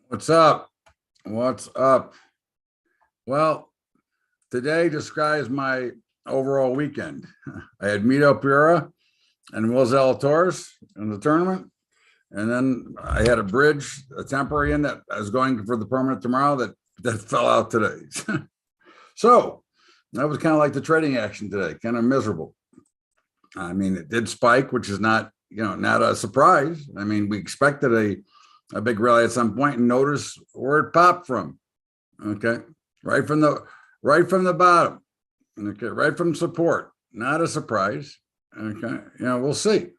What's up? What's up? Well, today describes my overall weekend. I had Mito Pereira and Will Zalatoris in the tournament. And then I had a bridge, a temporary in that I was going for the permanent tomorrow that fell out today. So that was kind of like the trading action today, kind of miserable. I mean, it did spike, which is not a surprise. I mean, we expected a big rally at some point and notice where it popped from. Okay. Right from the bottom. Okay. Right from support. Not a surprise. Okay. We'll see.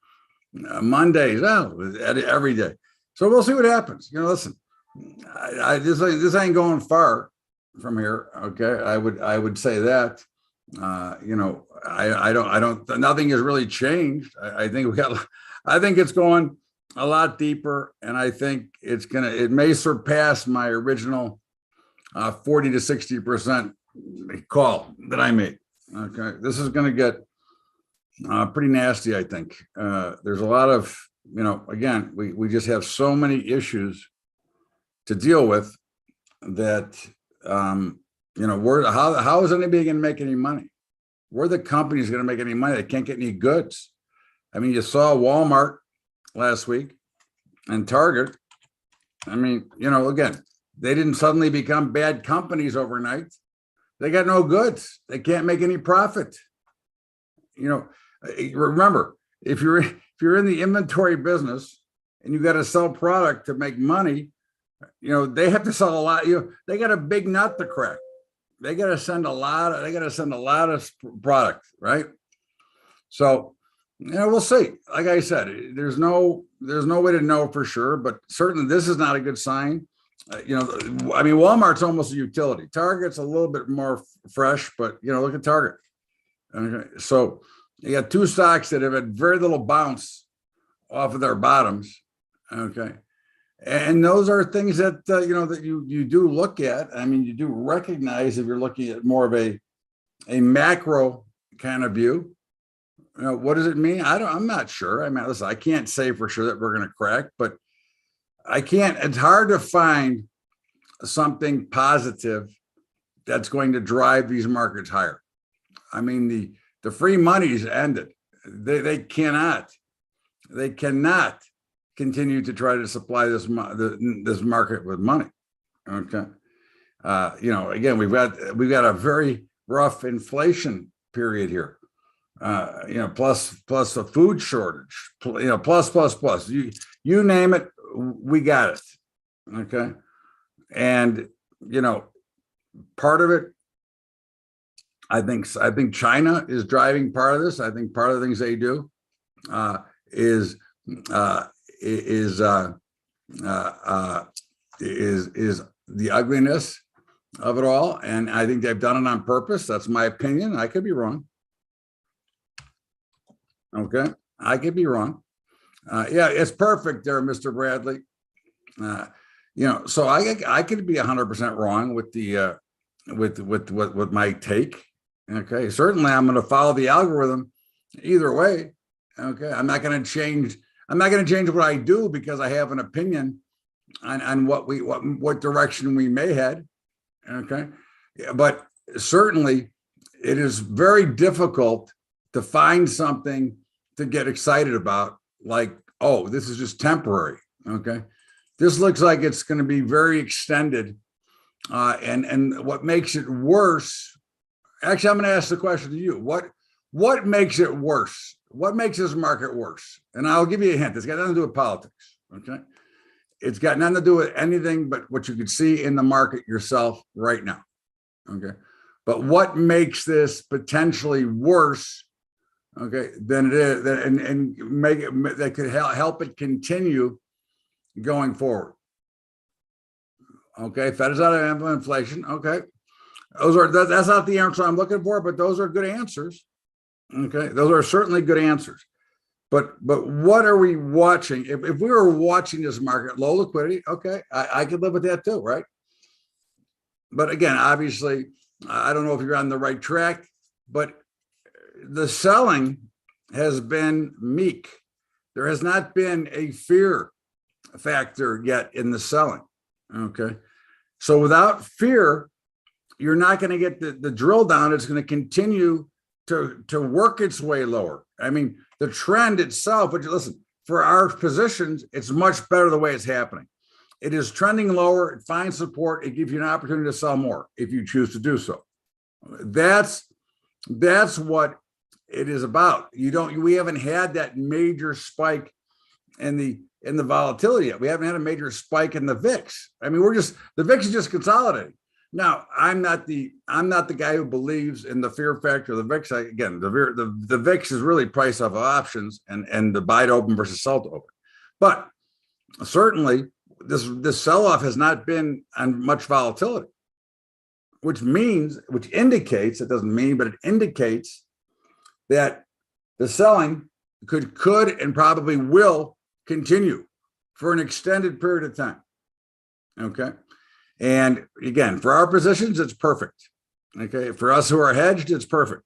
Mondays, every day. So we'll see what happens. Listen, this ain't going far from here. Okay. I would say that. Nothing has really changed. I think it's going a lot deeper, and I think it may surpass my original 40 to 60% call that I made. Okay, this is going to get pretty nasty. I think there's a lot of, again, we just have so many issues to deal with that, how is anybody going to make any money? Where the company's going to make any money? They can't get any goods. I mean, you saw Walmart last week and Target. I mean, again, they didn't suddenly become bad companies overnight. They got no goods. They can't make any profit. Remember, if you're in the inventory business and you got to sell product to make money, they have to sell a lot. They got a big nut to crack. They got to send a lot of product, right? So, we'll see. Like I said, there's no way to know for sure, but certainly this is not a good sign. Walmart's almost a utility. Target's a little bit more fresh, but look at Target. Okay, so you got two stocks that have had very little bounce off of their bottoms. Okay, and those are things that that you do look at. I mean, you do recognize if you're looking at more of a macro kind of view. What does it mean? I'm not sure. I mean, listen, I can't say for sure that we're going to crack, but it's hard to find something positive that's going to drive these markets higher. I mean, the free money's ended. They cannot continue to try to supply this market with money. Okay. Again, we've got a very rough inflation period here. Plus a food shortage, plus. You name it, we got it. Okay. And, part of it, I think China is driving part of this. I think part of the things they do is the ugliness of it all. And I think they've done it on purpose. That's my opinion. I could be wrong. Okay. I could be wrong. Yeah, it's perfect there, Mr. Bradley. So I could be 100% wrong with the with my take. Okay, certainly I'm going to follow the algorithm either way. Okay, I'm not going to change what I do because I have an opinion on what direction we may head. Okay, yeah, but certainly it is very difficult to find something to get excited about. Like, oh, this is just temporary. Okay, this looks like it's going to be very extended. And what makes it worse? Actually, I'm going to ask the question to you. What makes it worse? What makes this market worse? And I'll give you a hint. It's got nothing to do with politics. Okay, it's got nothing to do with anything but what you can see in the market yourself right now. Okay, but what makes this potentially worse? Okay, than it is, and make it that could help it continue going forward. Okay, Fed is out of inflation. Okay, that's not the answer I'm looking for, but those are good answers. Okay, those are certainly good answers. But what are we watching? If we were watching this market, low liquidity, okay, I could live with that too, right? But again, obviously, I don't know if you're on the right track, but the selling has been meek. There has not been a fear factor yet in the selling. Okay. So without fear, you're not going to get the drill down. It's going to continue to work its way lower. I mean, the trend itself, but listen, for our positions, it's much better the way it's happening. It is trending lower. It finds support. It gives you an opportunity to sell more if you choose to do so. That's what it is about. We haven't had that major spike in the volatility yet. We haven't had a major spike in the VIX. I mean, the VIX is just consolidating. Now, I'm not the guy who believes in the fear factor of the VIX. Again, the VIX is really priced off of options and the buy to open versus sell to open. But certainly, this sell-off has not been on much volatility, which indicates, it doesn't mean, but it indicates that the selling could and probably will continue for an extended period of time. Okay. And again, for our positions, it's perfect. Okay. For us who are hedged, it's perfect.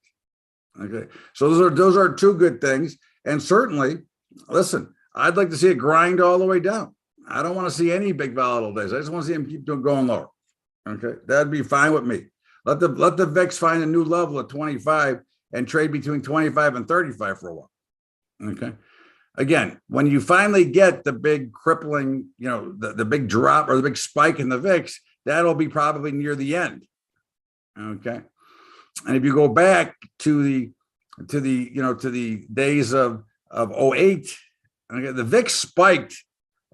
Okay. So those are two good things. And certainly, listen, I'd like to see it grind all the way down. I don't want to see any big volatile days. I just want to see them keep going lower. Okay. That'd be fine with me. Let the VIX find a new level at 25 and trade between 25 and 35 for a while. Okay. Again, when you finally get the big crippling, the big drop or the big spike in the VIX, that'll be probably near the end. Okay. And if you go back to the days of 08, okay, the VIX spiked,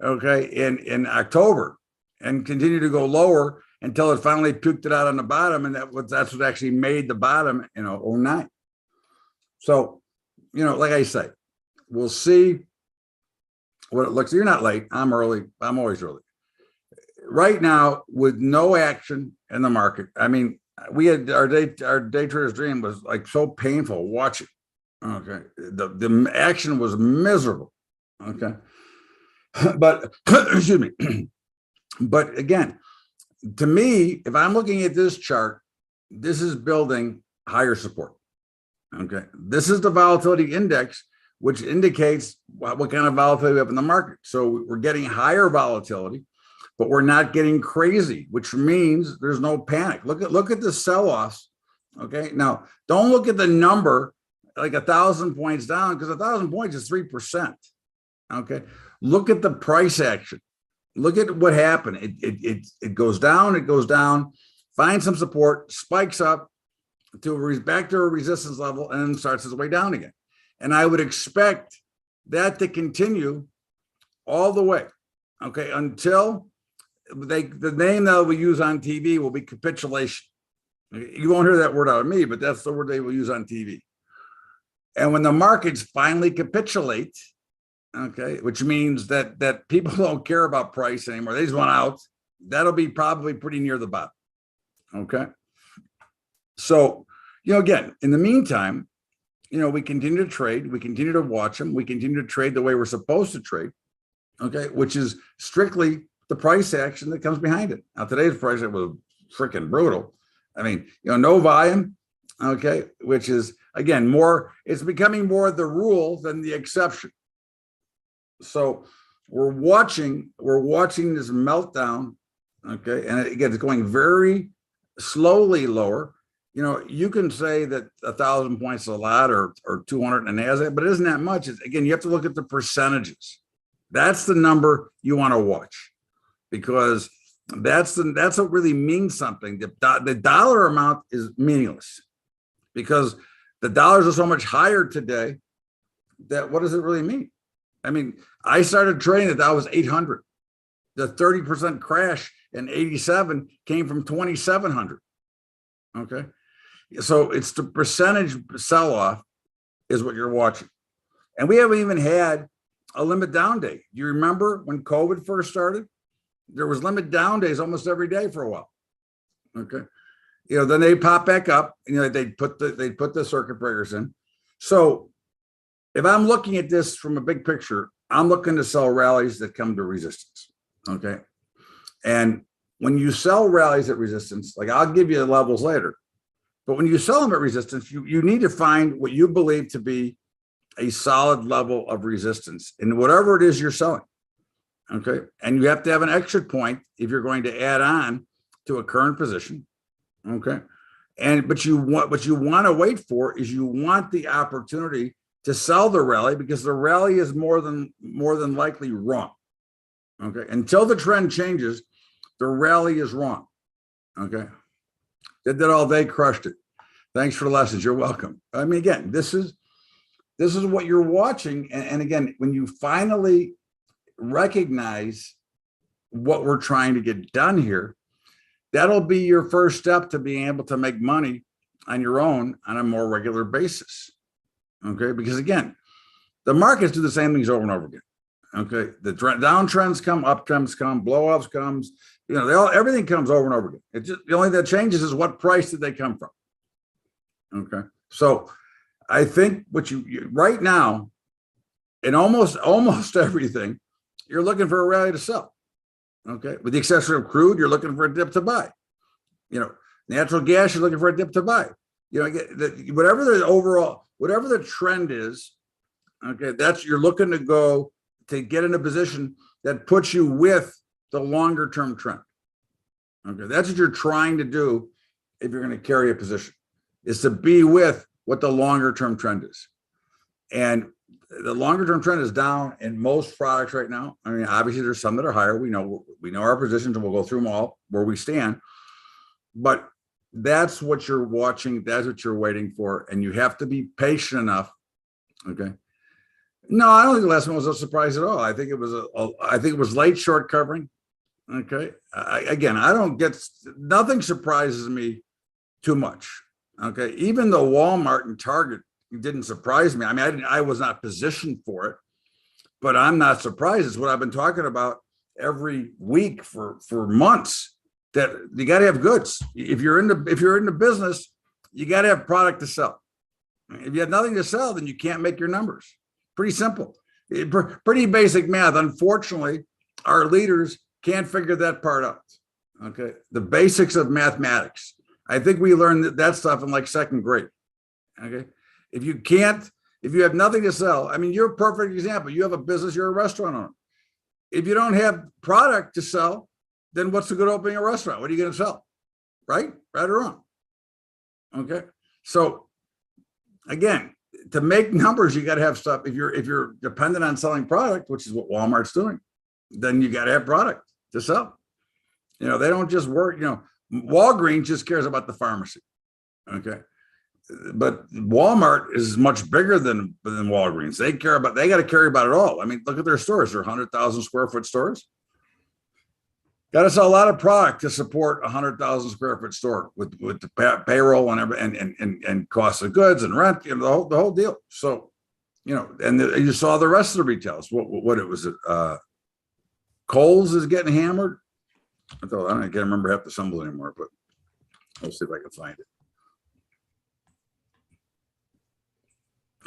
okay, in October and continued to go lower until it finally puked it out on the bottom. And that's what actually made the bottom, 09. So, like I say, we'll see what it looks. You're not late. I'm early. I'm always early. Right now, with no action in the market, I mean, we had our day trader's dream was like so painful watching. Okay, the action was miserable. Okay, but excuse me. But again, to me, if I'm looking at this chart, this is building higher support. Okay, this is the volatility index, which indicates what kind of volatility we have in the market. So we're getting higher volatility, but we're not getting crazy, which means there's no panic. Look at the sell-offs. Okay, now don't look at the number like 1,000 points down, because 1,000 points is 3%. Okay, look at the price action. Look at what happened. It goes down, finds some support, spikes up back to a resistance level, and then starts its way down again. And I would expect that to continue all the way, okay, until the name that we use on TV will be capitulation. You won't hear that word out of me, but that's the word they will use on TV. And when the markets finally capitulate, okay, which means that people don't care about price anymore, they just want out, that'll be probably pretty near the bottom, okay? So, again, in the meantime, we continue to trade, we continue to watch them, we continue to trade the way we're supposed to trade, okay, which is strictly the price action that comes behind it. Now, today's price was freaking brutal. I mean, no volume, okay, which is, again, it's becoming more the rule than the exception. So we're watching this meltdown, okay, and again, it's going very slowly lower. You can say that 1,000 points is a lot or 200 in the NASDAQ, but it isn't that much. Again, you have to look at the percentages. That's the number you want to watch, because that's what really means something. The dollar amount is meaningless, because the dollars are so much higher today that what does it really mean? I mean, I started trading that was 800. The 30% crash in 87 came from 2,700. Okay. So it's the percentage sell-off is what you're watching. And we haven't even had a limit down day. Do you remember when COVID first started? There was limit down days almost every day for a while. Okay. Then they pop back up, they'd put the circuit breakers in. So if I'm looking at this from a big picture, I'm looking to sell rallies that come to resistance. Okay. And when you sell rallies at resistance, like I'll give you the levels later, but when you sell them at resistance, you need to find what you believe to be a solid level of resistance in whatever it is you're selling. Okay. And you have to have an exit point if you're going to add on to a current position. Okay. But what you want to wait for is you want the opportunity to sell the rally, because the rally is more than likely wrong. Okay. Until the trend changes, the rally is wrong. Okay. Did that all day, crushed it. Thanks for the lessons. You're welcome. I mean, again, this is what you're watching. And again, when you finally recognize what we're trying to get done here, that'll be your first step to being able to make money on your own on a more regular basis. Okay. Because again, the markets do the same things over and over again. Okay. The downtrends come, uptrends come, blowups comes, everything comes over and over again. It's just the only thing that changes is what price did they come from. Okay. So I think what you right now, in almost everything, you're looking for a rally to sell. Okay. With the exception of crude, you're looking for a dip to buy. Natural gas, you're looking for a dip to buy. Whatever the trend is, okay, you're looking to go to get in a position that puts you with the longer term trend. Okay. That's what you're trying to do if you're going to carry a position, is to be with what the longer term trend is. And the longer term trend is down in most products right now. I mean, obviously there's some that are higher. We know our positions, and we'll go through them all where we stand. But that's what you're watching. That's what you're waiting for. And you have to be patient enough. Okay. No, I don't think the last one was a surprise at all. I think it was late short covering. Okay. Nothing surprises me too much. Okay. Even though Walmart and Target didn't surprise me. I mean, I was not positioned for it, but I'm not surprised. It's what I've been talking about every week for months, that you got to have goods. If you're in the business, you got to have product to sell. If you have nothing to sell, then you can't make your numbers. Pretty simple, pretty basic math. Unfortunately, our leaders can't figure that part out. Okay. The basics of mathematics. I think we learned that stuff in like second grade. Okay. If you have nothing to sell, I mean, you're a perfect example. You have a business, you're a restaurant owner. If you don't have product to sell, then what's the good opening a restaurant? What are you going to sell? Right? Right or wrong? Okay. So again, to make numbers, you got to have stuff. If you're dependent on selling product, which is what Walmart's doing, then you got to have product to sell. They don't just work, Walgreens just cares about the pharmacy. Okay. But Walmart is much bigger than Walgreens. They got to care about it all. I mean, look at their stores. They're 100,000 square foot stores. Got to sell a lot of product to support a 100,000 square foot store with the payroll and cost of goods and rent, the whole deal. So, you saw the rest of the retailers. What it was, Kohl's is getting hammered. I can't remember half the symbols anymore, but I'll see if I can find it.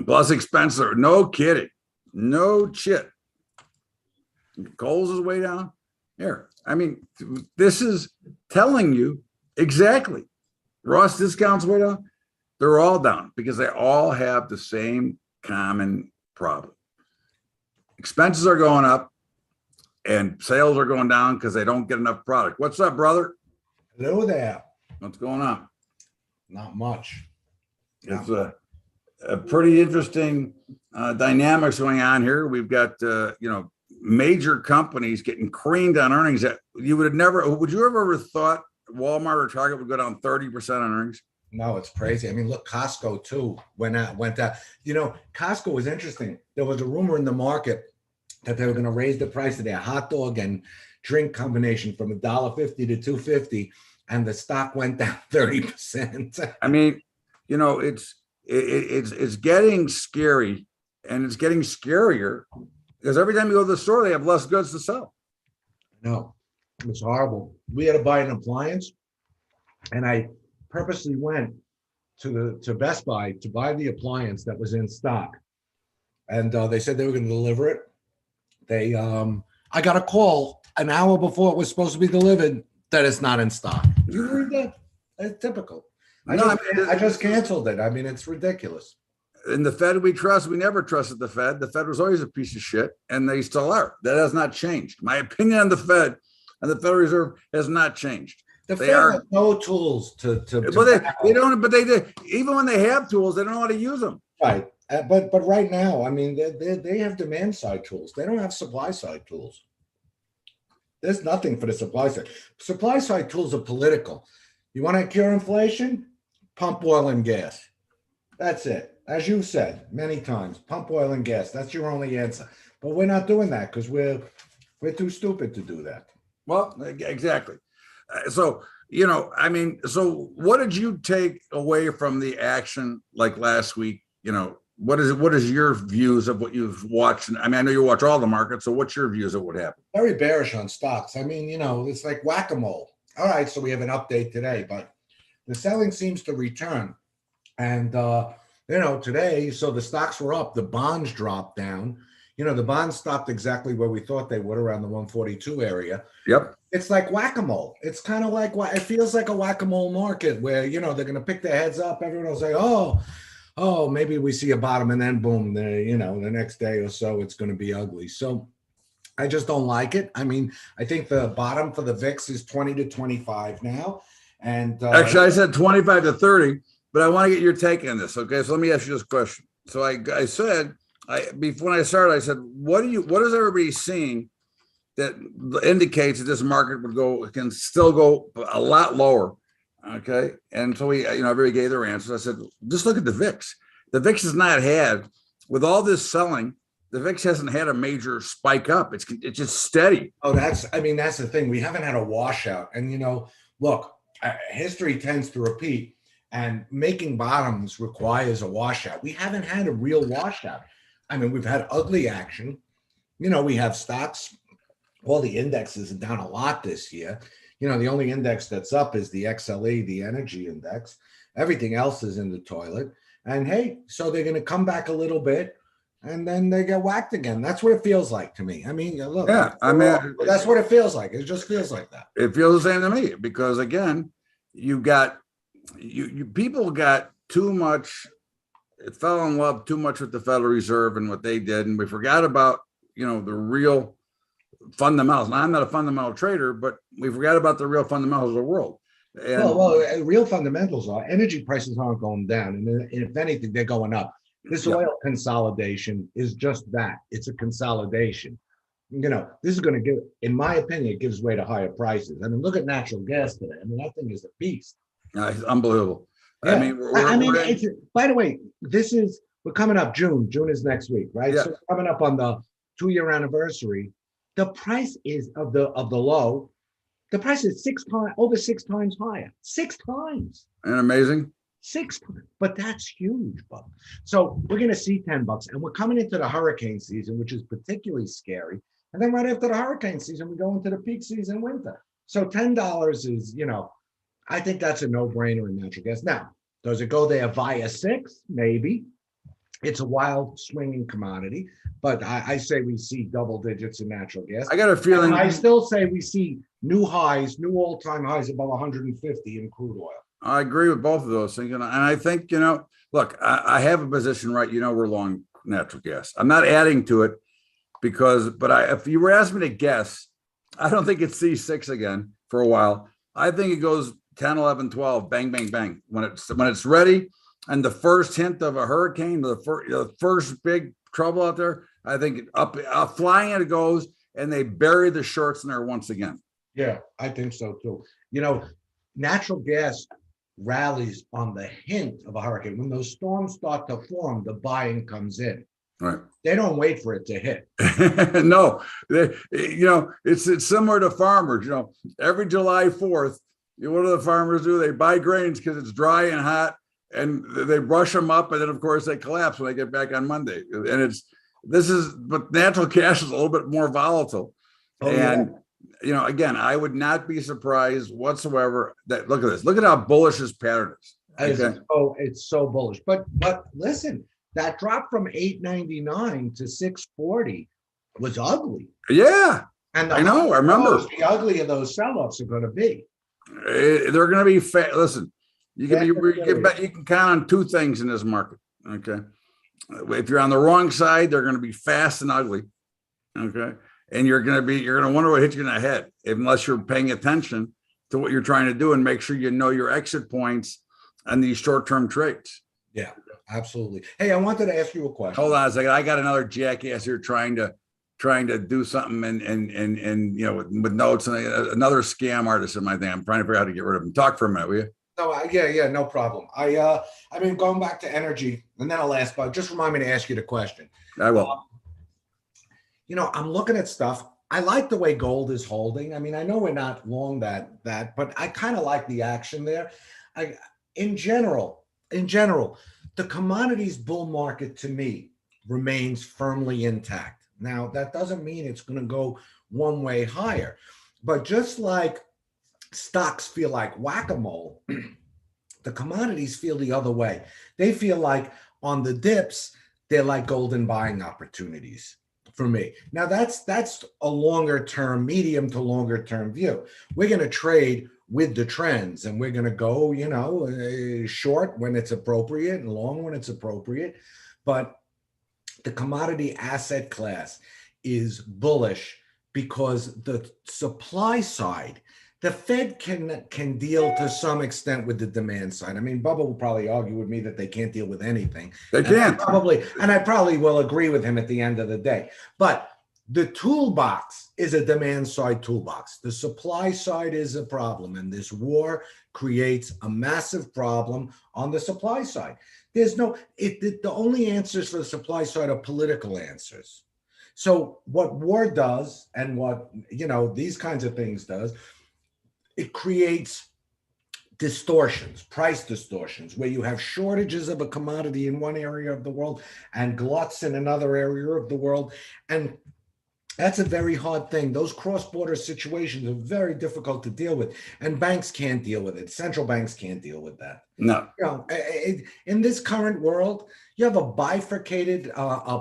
Plus expensive. No kidding. No shit. Kohl's is way down here. I mean, this is telling you exactly. Ross discounts way down. They're all down because they all have the same common problem. Expenses are going up and sales are going down because they don't get enough product. What's up, brother? Hello there. What's going on? Not much. It's a pretty interesting dynamics going on here. We've got, major companies getting creamed on earnings that would you ever thought Walmart or Target would go down 30% on earnings? No, it's crazy. I mean, look, Costco too went out. Costco was interesting. There was a rumor in the market that they were going to raise the price of their hot dog and drink combination from $1.50 to $2.50, and the stock went down 30%. I mean, it's getting scary, and it's getting scarier because every time you go to the store, they have less goods to sell. No, it's horrible. We had to buy an appliance, and I purposely went to Best Buy to buy the appliance that was in stock, and they said they were going to deliver it. I got a call an hour before it was supposed to be delivered that it's not in stock. You read that? It's typical. I just canceled it. I mean, it's ridiculous. in the Fed we trust. We never trusted the Fed. The Fed was always a piece of shit, and they still are. That has not changed. My opinion on the Fed and the Federal Reserve has not changed. The They Fed are, has no tools to but they don't. But they do. Even when they have tools, they don't know how to use them. right. But right now, I mean, they have demand side tools. They don't have supply side tools. There's nothing for the supply side. Supply side tools are political. You want to cure inflation? Pump oil and gas. That's it. As you said many times, pump oil and gas. That's your only answer. But we're not doing that because we're too stupid to do that. Well, exactly. So, I mean, so what did you take away from the action like last week? What is your views of what you've watched? I mean, I know you watch all the markets. So what's your views of what happened? Very bearish on stocks. I mean, it's like whack-a-mole. All right, so we have an update today, but the selling seems to return. And, today, so the stocks were up, the bonds dropped down. The bonds stopped exactly where we thought they would, around the 142 area. Yep. It's like whack-a-mole. It's kind of like, it feels like a whack-a-mole market where, they're going to pick their heads up. Everyone will say, oh, maybe we see a bottom, and then boom, the next day or so, it's going to be ugly. So I just don't like it. I mean, I think the bottom for the VIX is 20 to 25 now. And actually, I said 25 to 30, but I want to get your take on this. Okay, so let me ask you this question. So I said, before I started, I said, what is everybody seeing that indicates that this market can still go a lot lower? Okay, and so everybody gave their answers. I said, just look at the VIX. The VIX has not had, with all this selling, the VIX hasn't had a major spike up. It's just steady. Oh, that's the thing. We haven't had a washout. And, look, history tends to repeat, and making bottoms requires a washout. We haven't had a real washout. I mean, we've had ugly action. We have stocks. All the indexes are down a lot this year. The only index that's up is the XLE, the energy index. Everything else is in the toilet. And hey, so they're going to come back a little bit, and then they get whacked again. That's what it feels like to me. I mean, look. Yeah, that's what it feels like. It just feels like that. It feels the same to me because, again, you people got too much. It fell in love too much with the Federal Reserve and what they did, and we forgot about the real fundamentals. Now, I'm not a fundamental trader, but we forgot about the real fundamentals of the world. And well, real fundamentals are energy prices aren't going down, and if anything, they're going up. This oil consolidation is just that. It's a consolidation. This is going to give, in my opinion, it gives way to higher prices. I mean, look at natural gas today. I mean, that thing is a beast. It's unbelievable. Yeah. I mean, by the way, we're coming up June. June is next week, right? Yeah. So we're coming up on the 2-year anniversary. The price is of the low. The price is over 6 times higher. 6 times. And amazing. 6 times. But that's huge, Bob. So we're going to see $10, and we're coming into the hurricane season, which is particularly scary. And then right after the hurricane season, we go into the peak season winter. So $10 is, I think that's a no-brainer in natural gas. Now, does it go there via 6? Maybe. It's a wild swinging commodity, but I say we see double digits in natural gas. I got a feeling. And I still say we see new all-time highs above 150 in crude oil. I agree with both of those things. And I think, look, I have a position, right? We're long natural gas. I'm not adding to it but if you were asking me to guess, I don't think it's C6 again for a while. I think it goes 10, 11, 12, bang, bang, bang. When it's ready, and the first hint of a hurricane, the first big trouble out there, I think up flying it goes, and they bury the shorts in there once again. Yeah, I think so too. Natural gas rallies on the hint of a hurricane. When those storms start to form, the buying comes in. Right. They don't wait for it to hit. No, it's similar to farmers. Every July 4th, what do the farmers do? They buy grains because it's dry and hot, and they brush them up, and then of course they collapse when they get back on Monday. And but natural gas is a little bit more volatile. Oh, and again, I would not be surprised whatsoever that look at how bullish this pattern is. Okay? It's so bullish. But listen, that drop from 899 to 640 was ugly. Yeah. And I know, I remember. The uglier those sell-offs are going to be. They're going to be listen, you can count on 2 things in this market. Okay. If you're on the wrong side, they're going to be fast and ugly. Okay. And you're going to wonder what hits you in the head unless you're paying attention to what you're trying to do and make sure you know your exit points on these short-term trades. Yeah, absolutely. Hey, I wanted to ask you a question. Hold on a second. I got another jackass here trying to do something and with notes, and another scam artist in my thing. I'm trying to figure out how to get rid of him. Talk for a minute, will you? No, yeah, no problem. I mean, going back to energy, and then I'll ask, but just remind me to ask you the question. I will. I'm looking at stuff. I like the way gold is holding. I mean, I know we're not long that, but I kind of like the action there. In general, the commodities bull market to me remains firmly intact. Now, that doesn't mean it's going to go one way higher, but just like stocks feel like whack-a-mole, the commodities feel the other way. They feel like on the dips, they're like golden buying opportunities for me. Now that's a longer term, medium to longer term view. We're going to trade with the trends, and we're going to go, short when it's appropriate and long when it's appropriate. But the commodity asset class is bullish because the supply side, the Fed can deal to some extent with the demand side. I mean, Bubba will probably argue with me that they can't deal with anything. They can't. And I probably will agree with him at the end of the day. But the toolbox is a demand side toolbox. The supply side is a problem, and this war creates a massive problem on the supply side. The only answers for the supply side are political answers. So what war does, and what these kinds of things does, it creates distortions, price distortions, where you have shortages of a commodity in one area of the world and gluts in another area of the world. And that's a very hard thing. Those cross-border situations are very difficult to deal with, and banks can't deal with it. Central banks can't deal with that. No. In this current world, you have a bifurcated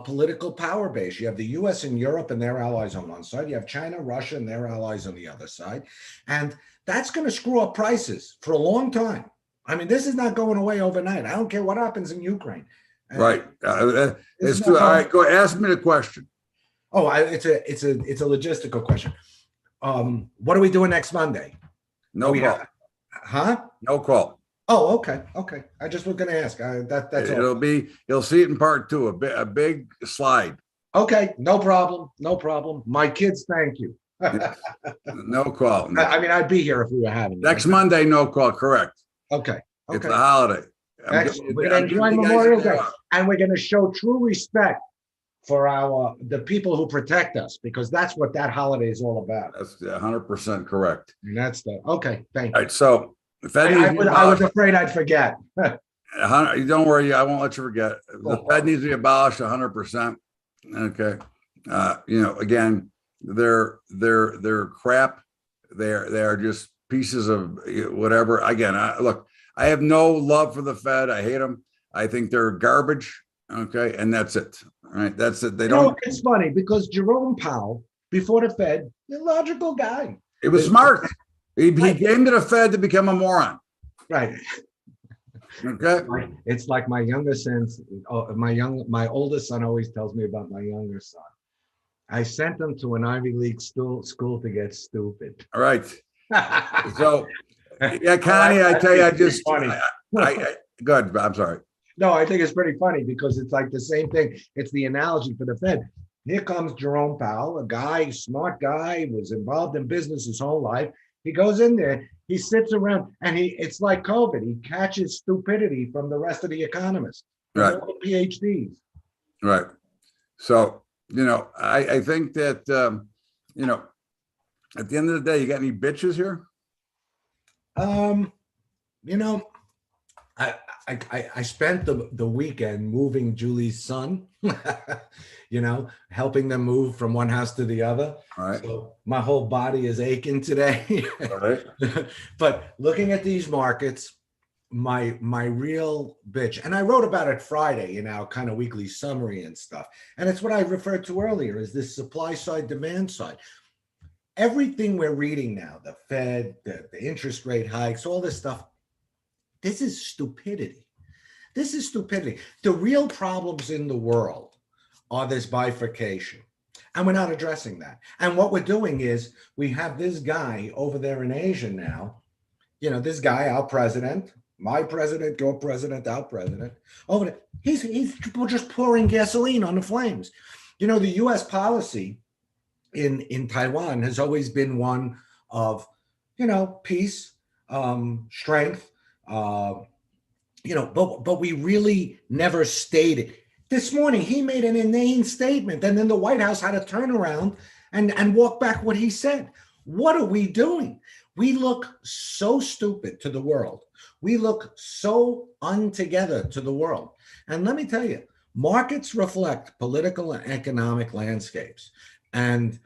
political power base. You have the US and Europe and their allies on one side. You have China, Russia, and their allies on the other side. And that's going to screw up prices for a long time. I mean, this is not going away overnight. I don't care what happens in Ukraine. Right. It's true. All right, go ask me the question. Oh, it's a logistical question. What are we doing next Monday? No call. Huh? No call. Oh, okay. I just was going to ask. That's all. You'll see it in part two, a big slide. Okay, no problem. My kids, thank you. No call. No. I mean, I'd be here if we were having next Monday. No call. Correct. Okay. It's a holiday. We're going to join Memorial Day, and we're going to show true respect for the people who protect us, because that's what that holiday is all about. That's 100% correct. And that's okay. Thank you. All right. So I was afraid I'd forget. Don't worry. I won't let you forget. The Fed needs to be abolished 100%. Okay. Again, they're crap. They are just pieces of whatever. Again, look, I have no love for the Fed. I hate them. I think they're garbage. Okay. And that's it. All right. That's it. They don't. It's funny because Jerome Powell, before the Fed, a logical guy. It was smart. He came to the Fed to become a moron. Right. Okay. It's like my youngest son, my oldest son always tells me about my younger son. I sent him to an Ivy League school to get stupid. All right. So, yeah, Connie, I tell you, I just, funny. Go ahead. I'm sorry. No, I think it's pretty funny because it's like the same thing. It's the analogy for the Fed. Here comes Jerome Powell, a guy, smart guy, was involved in business his whole life. He goes in there, he sits around, and it's like COVID. He catches stupidity from the rest of the economists, right? All the PhDs. Right. So, I think that, at the end of the day, you got any bitches here? I spent the weekend moving Julie's son, helping them move from one house to the other. All right. So my whole body is aching today. All right. But looking at these markets, my real bitch, and I wrote about it Friday in our kind of weekly summary and stuff. And it's what I referred to earlier, is this supply side, demand side. Everything we're reading now, the Fed, the interest rate hikes, all this stuff, this is stupidity. This is stupidity. The real problems in the world are this bifurcation. And we're not addressing that. And what we're doing is we have this guy over there in Asia now, you know, this guy, our president, my president, your president, our president, over there, he's just pouring gasoline on the flames. You know, the US policy in Taiwan has always been one of, you know, peace, strength, you know, but we really never stated. This morning, he made an inane statement, and then the White House had to turn around and walk back what he said. What are we doing? We look so stupid to the world. We look so untogether to the world. And let me tell you, markets reflect political and economic landscapes. And,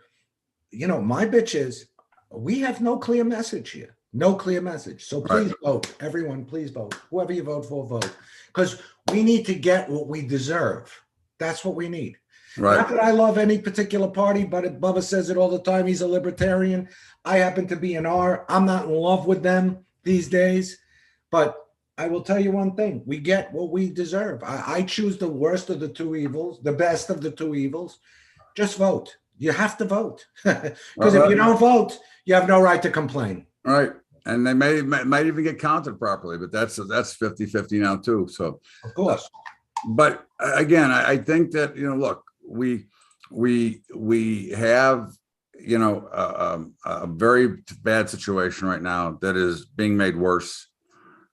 you know, my bitch is, we have no clear message here. No clear message. So please vote. Everyone, please vote. Whoever you vote for, vote. Because we need to get what we deserve. That's what we need. Right. Not that I love any particular party, but Bubba says it all the time. He's a libertarian. I happen to be an R. I'm not in love with them these days. But I will tell you one thing. We get what we deserve. I choose the worst of the two evils, the best of the two evils. Just vote. You have to vote. Because if you don't vote, you have no right to complain. Right. And they might even get counted properly, but that's 50-50 now too. So of course. But again, I think that, you know, look, we have, you know, a very bad situation right now that is being made worse.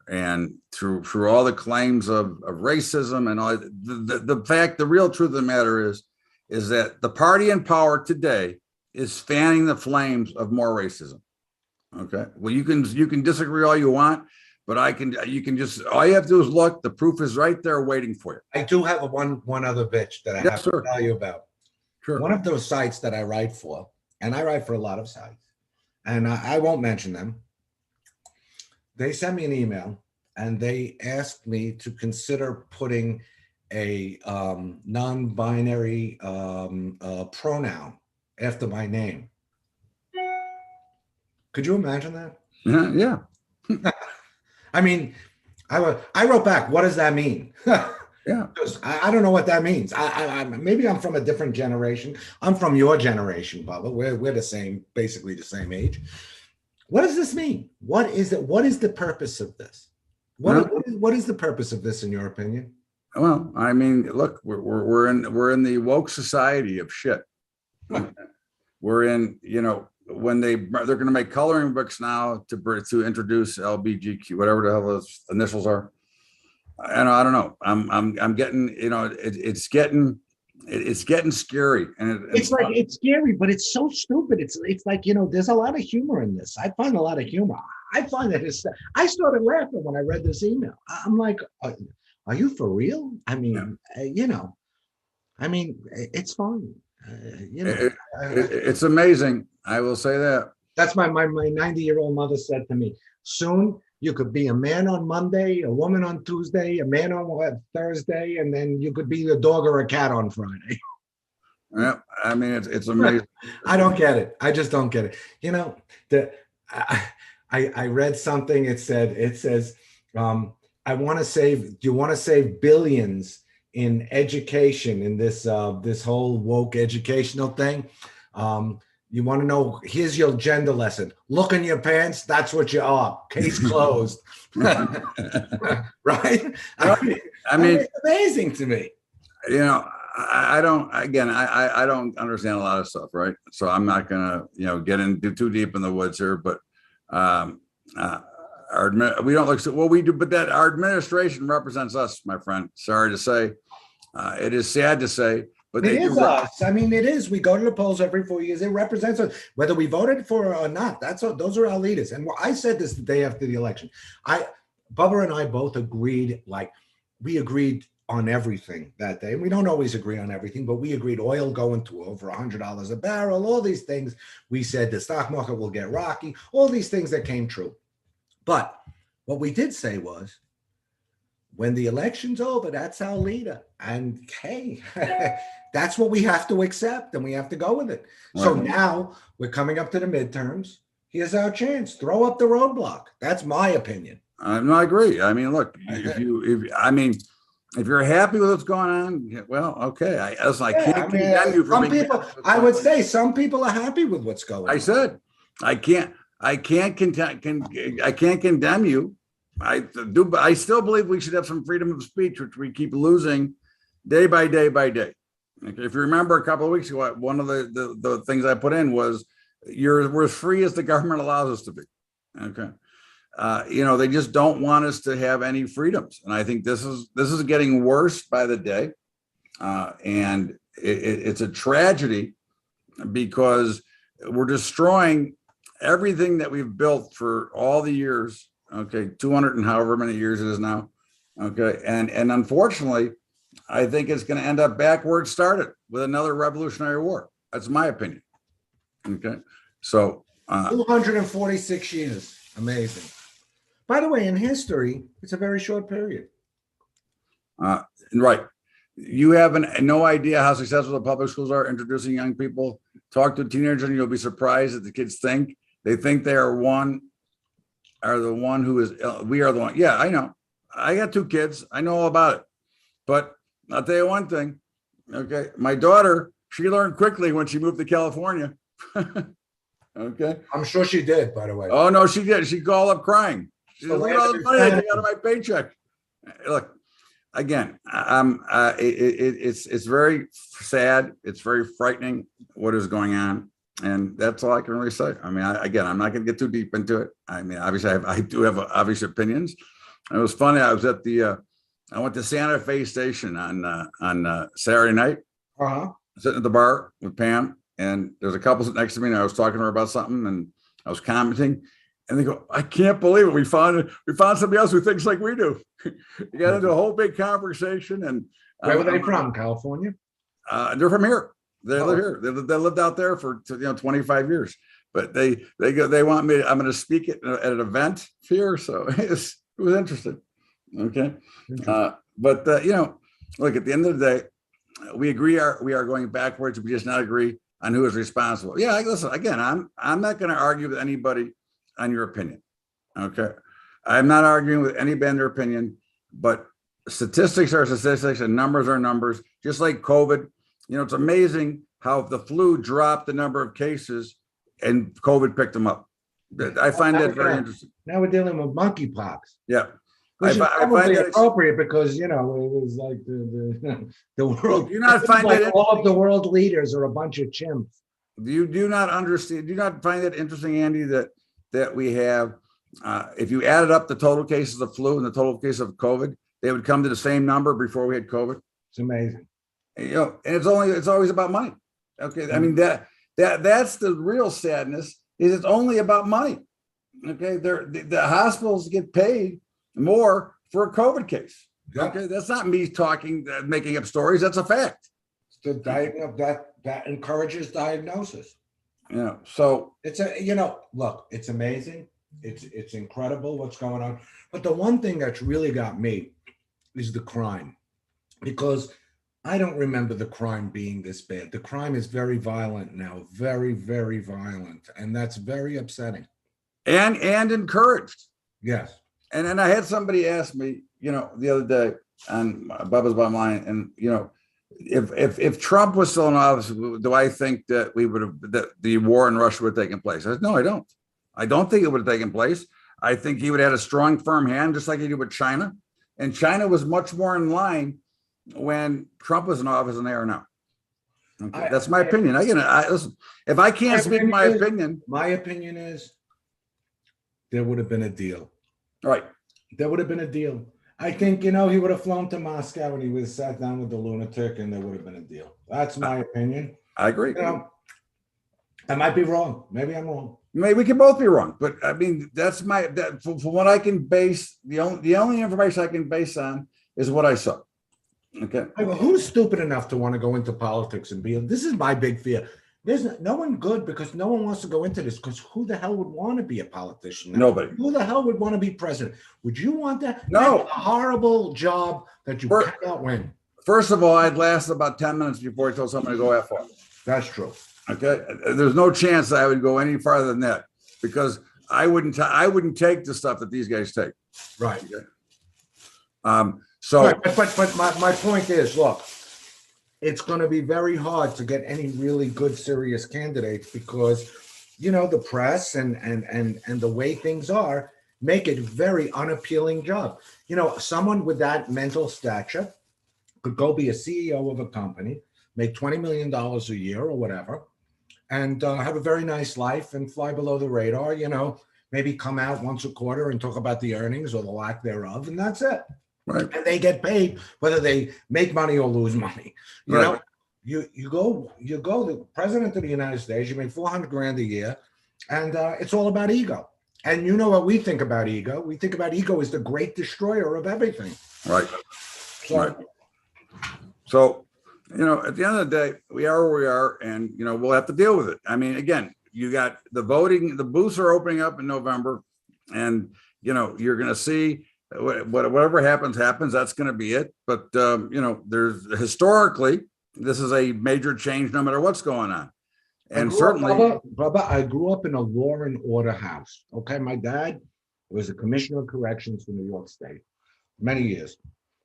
And through all the claims of racism and all the real truth of the matter is that the party in power today is fanning the flames of more racism. Okay. Well, you can disagree all you want, but you can just, all you have to do is look, the proof is right there waiting for you. I do have one other bitch that I have to tell you about. Sure. One of those sites that I write for, and I write for a lot of sites, and I won't mention them. They sent me an email and they asked me to consider putting a non-binary pronoun after my name. Could you imagine that? Yeah. I mean, I wrote back, what does that mean? Yeah. I don't know what that means. Maybe I'm from a different generation. I'm from your generation, Bubba. We're the same, basically the same age. What does this mean? What is it? What is the purpose of this? What is the purpose of this, in your opinion? Well, I mean, look, we're in the woke society of shit. We're in, you know, when they're going to make coloring books now to introduce LBGQ, whatever the hell those initials are. And I don't know. I'm getting, you know, it's getting scary, and it's scary, but it's so stupid. It's like, you know, there's a lot of humor in this. I find a lot of humor. I find that I started laughing when I read this email. I'm like, are you for real? I mean, you know, I mean, it's fine. You know, it's amazing. I will say that. That's my 90-year-old mother said to me. Soon you could be a man on Monday, a woman on Tuesday, a man on Thursday, and then you could be a dog or a cat on Friday. Yeah, I mean, it's amazing. I don't get it. I just don't get it. You know, I read something. It says, I want to save. Do you want to save billions in education in this whole woke educational thing? You want to know, here's your gender lesson. Look in your pants. That's what you are. Case closed. Right? I mean, it's amazing to me. You know, I don't understand a lot of stuff, right? So I'm not going to, you know, get into too deep in the woods here, but we don't look, well, we do, but that our administration represents us, my friend. Sorry to say. It is sad to say. But it is us. I mean, it is. We go to the polls every 4 years. It represents us, whether we voted for it or not. Those are our leaders. And I said this the day after the election. Bubba and I both agreed, like we agreed on everything that day. And we don't always agree on everything, but we agreed oil going to over $100 a barrel, all these things. We said the stock market will get rocky, all these things that came true. But what we did say was, when the election's over, that's our leader. And hey, that's what we have to accept, and we have to go with it. Right. So now we're coming up to the midterms. Here's our chance. Throw up the roadblock. That's my opinion. No, I agree. I mean, look, if you're happy with what's going on, yeah, well, okay. Listen, I Yeah, can't condemn you for some being people, happy with what's I going would on. say some people are happy with what's going I on. said, I can't condemn you. I do, but I still believe we should have some freedom of speech, which we keep losing day by day by day. Okay, if you remember a couple of weeks ago, one of the things I put in was we're as free as the government allows us to be. Okay. They just don't want us to have any freedoms. And I think this is getting worse by the day. And it's a tragedy because we're destroying everything that we've built for all the years. Okay, 200 and however many years it is now. Okay, and unfortunately, I think it's going to end up back where it started with another Revolutionary War. That's my opinion. Okay, so 246 years. Amazing. By the way, in history, it's a very short period. Right. You have no idea how successful the public schools are introducing young people. Talk to a teenager and you'll be surprised that the kids think. They think they are the one who is, we are the one. Yeah, I know. I got 2 kids. I know all about it. But I'll tell you one thing. Okay. My daughter, she learned quickly when she moved to California. Okay. I'm sure she did, by the way. Oh, no, she did. She called up crying. She said, So look at all the money I take out of my paycheck. Look, again, it's very sad. It's very frightening what is going on. And that's all I can really say. I mean, I'm not going to get too deep into it. I mean, obviously, I do have obvious opinions. And it was funny. I was at I went to Santa Fe Station on Saturday night, sitting at the bar with Pam. And there's a couple sitting next to me, and I was talking to her about something, and I was commenting. And they go, I can't believe it. We found somebody else who thinks like we do. We got into a whole big conversation. And where were they from? California? They're from here. They live here. They lived out there for 25 years. But they want me. I'm going to speak at an event here, so it was interesting. Okay, but look, at the end of the day, we are going backwards. We just not agree on who is responsible. Yeah, listen. Again, I'm not going to argue with anybody on your opinion. Okay. I'm not arguing with anybody on their opinion, but statistics are statistics and numbers are numbers, just like COVID. It's amazing how the flu dropped the number of cases and COVID picked them up. I find that very interesting. Now we're dealing with monkeypox. Yeah. Which is probably appropriate because, it was like the world. You not find like that all of the world leaders are a bunch of chimps. You do not understand. Do you not find it interesting, Andy, that we have, if you added up the total cases of flu and the total cases of COVID, they would come to the same number before we had COVID. It's amazing. And it's always about money. Okay. I mean, that's the real sadness is it's only about money. Okay. The hospitals get paid more for a COVID case. Yeah. Okay. That's not me making up stories. That's a fact. That encourages diagnosis. Yeah. So it's look, it's amazing. It's incredible what's going on. But the one thing that's really got me is the crime, because I don't remember the crime being this bad. The crime is very violent now, very, very violent. And that's very upsetting. And encouraged. Yes. And then I had somebody ask me, the other day on Bubba's Bottom Line, and, if Trump was still in office, do I think that that the war in Russia would have taken place? I said, no, I don't. I don't think it would have taken place. I think he would have had a strong, firm hand, just like he did with China. And China was much more in line when Trump was in office than they are now. Okay, that's my opinion. Listen, if I can't speak my opinion is there would have been a deal. Right. There would have been a deal. I think, he would have flown to Moscow and he would have sat down with the lunatic and there would have been a deal. That's my opinion. I agree. I might be wrong. Maybe I'm wrong. Maybe we can both be wrong. But I mean, that's from what I can base, the only information I can base on is what I saw. Okay. Well, who's stupid enough to want to go into politics and this is my big fear. There's no one good because no one wants to go into this because who the hell would want to be a politician? Nobody. Who the hell would want to be president? Would you want that? No. That's a horrible job that you cannot win. First of all, I'd last about 10 minutes before I told someone to go that far. That's true. Okay. There's no chance that I would go any farther than that because I wouldn't take the stuff that these guys take. Right. So Right, but my point is, look, it's going to be very hard to get any really good, serious candidates because, the press and the way things are make it a very unappealing job. Someone with that mental stature could go be a CEO of a company, make $20 million a year or whatever, and have a very nice life and fly below the radar, maybe come out once a quarter and talk about the earnings or the lack thereof, and that's it. right, And they get paid whether they make money or lose money. Right. You go the president of the United States, you make 400 grand a year, and it's all about ego. And you know what we think about ego? We think about ego as the great destroyer of everything. right, So, right. So, at the end of the day, we are where we are, and we'll have to deal with it. I mean, again, you got the voting, the booths are opening up in November, and you're going to see whatever happens. That's going to be it. But there's historically, this is a major change, no matter what's going on, and certainly, Bubba, I grew up in a law and order house. Okay, my dad was a commissioner of corrections for New York State, many years.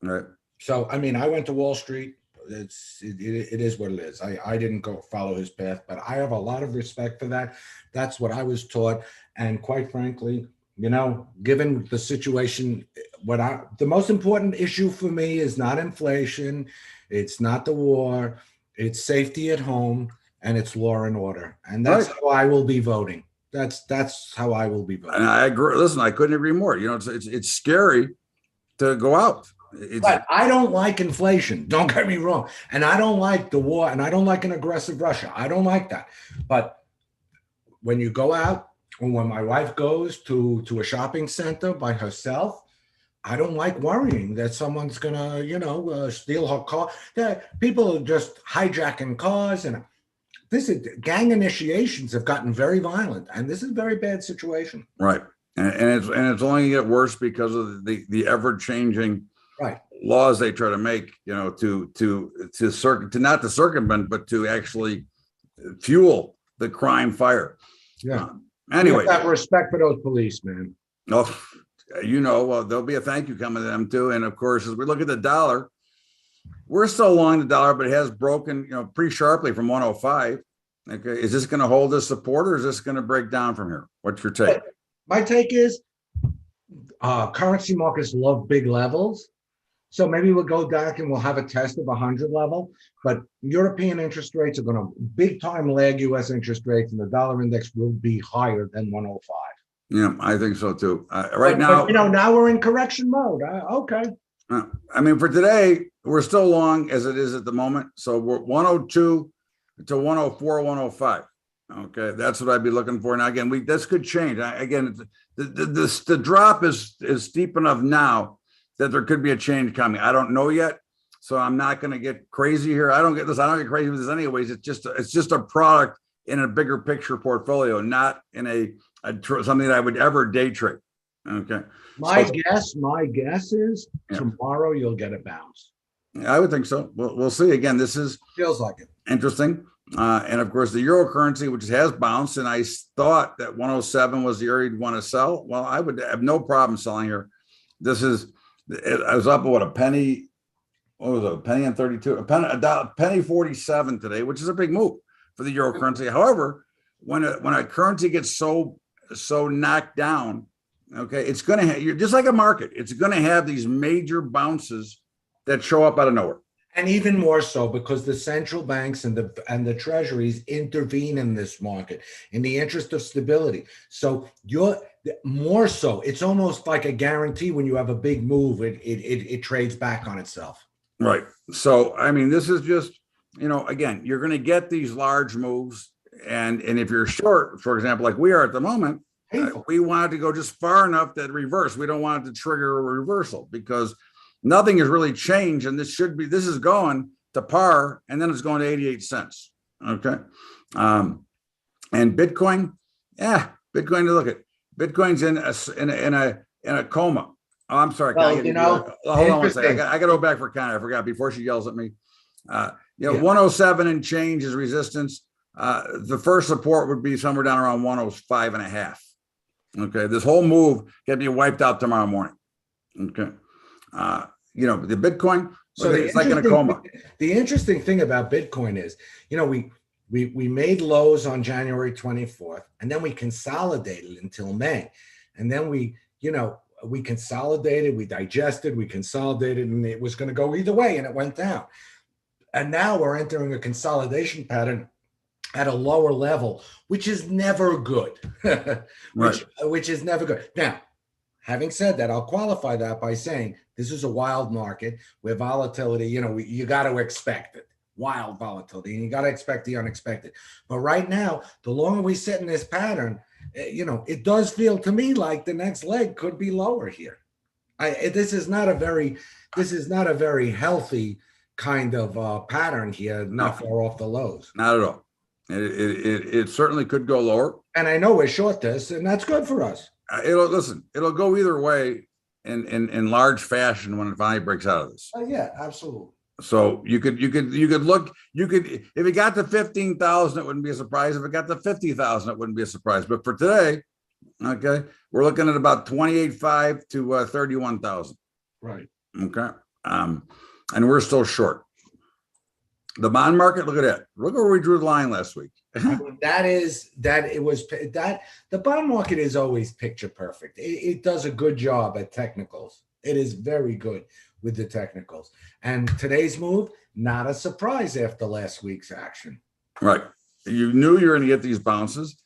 right, So, I mean, I went to Wall Street. It is what it is. I didn't go follow his path, but I have a lot of respect for that. That's what I was taught. And quite frankly, given the situation, the most important issue for me is not inflation. It's not the war. It's safety at home, and it's law and order. And that's Right. how I will be voting. That's how I will be voting. and I agree. Listen, I couldn't agree more. It's scary to go out. But I don't like inflation. Don't get me wrong. And I don't like the war, and I don't like an aggressive Russia. I don't like that. But when you go out, and when my wife goes to a shopping center by herself, I don't like worrying that someone's gonna, steal her car. People are just hijacking cars, and this is gang initiations have gotten very violent, and this is a very bad situation. Right, and it's only get worse because of the ever changing Right. laws they try to make, to not to circumvent, but to actually fuel the crime fire. Yeah. Anyway, That respect for those police, man. oh, there'll be a thank you coming to them too. And of course, as we look at the dollar, we're still long the dollar, but it has broken, pretty sharply from 105. Okay, is this going to hold this support, or is this going to break down from here? What's your take? My take is currency markets love big levels. So maybe we'll go back and we'll have a test of 100 level, but European interest rates are going to big time lag US interest rates, and the dollar index will be higher than 105. Yeah, I think so too. Now, now we're in correction mode. Okay. I mean, for today, we're still long as it is at the moment. So we're 102 to 104, 105. Okay, that's what I'd be looking for. Now, again, this could change. The drop is steep enough now that there could be a change coming. I don't know yet, so I'm not going to get crazy here. I don't get crazy with this anyways. It's just a product in a bigger picture portfolio, not in something that I would ever day trade. Okay. My guess is tomorrow you'll get a bounce. I would think so. We'll see. Again, this feels like it. Interesting. And of course, the euro currency, which has bounced, and I thought that 107 was the area you'd want to sell. Well, I would have no problem selling here. I was up a penny. What was it? A penny and 32. A penny 47 today, which is a big move for the euro currency. However, when a currency gets so knocked down, okay, it's going to you're just like a market. It's going to have these major bounces that show up out of nowhere. And even more so because the central banks and the treasuries intervene in this market in the interest of stability. So you're more so, it's almost like a guarantee when you have a big move, it trades back on itself. Right. So, I mean, this is just, again, you're going to get these large moves. And if you're short, for example, like we are at the moment, we wanted to go just far enough that reverse. We don't want it to trigger a reversal because nothing has really changed. And this is going to par, and then it's going to 88 cents. Okay. And Bitcoin, Bitcoin, look at Bitcoin's in a coma. Oh, I'm sorry. Well, hold on one second. I got to go back for Connie. I forgot before she yells at me. 107 and change is resistance. The first support would be somewhere down around 105 and a half. Okay. This whole move can be wiped out tomorrow morning. Okay. The Bitcoin, So it's like in a coma. the interesting thing about Bitcoin is, we made lows on January 24th, and then we consolidated until May. And then we consolidated, we digested, we consolidated, and it was going to go either way, and it went down. And now we're entering a consolidation pattern at a lower level, which is never good. which is never good. Now, having said that, I'll qualify that by saying this is a wild market where volatility, you got to expect it. Wild volatility, and you got to expect the unexpected. But right now, the longer we sit in this pattern, it does feel to me like the next leg could be lower here. This is not a very healthy kind of pattern here, not far off the lows. Not at all. It certainly could go lower. And I know we're short this, and that's good for us. It'll go either way in large fashion when it finally breaks out of this. Yeah, absolutely. So you could look, if it got to 15,000, it wouldn't be a surprise. If it got to 50,000, it wouldn't be a surprise. But for today, okay, we're looking at about 28.5 to 31,000. Right. Okay. And we're still short. The bond market, look at that. Look where we drew the line last week. The bond market is always picture perfect. It does a good job at technicals. It is very good with the technicals. And today's move, not a surprise after last week's action. Right. You knew you were going to get these bounces.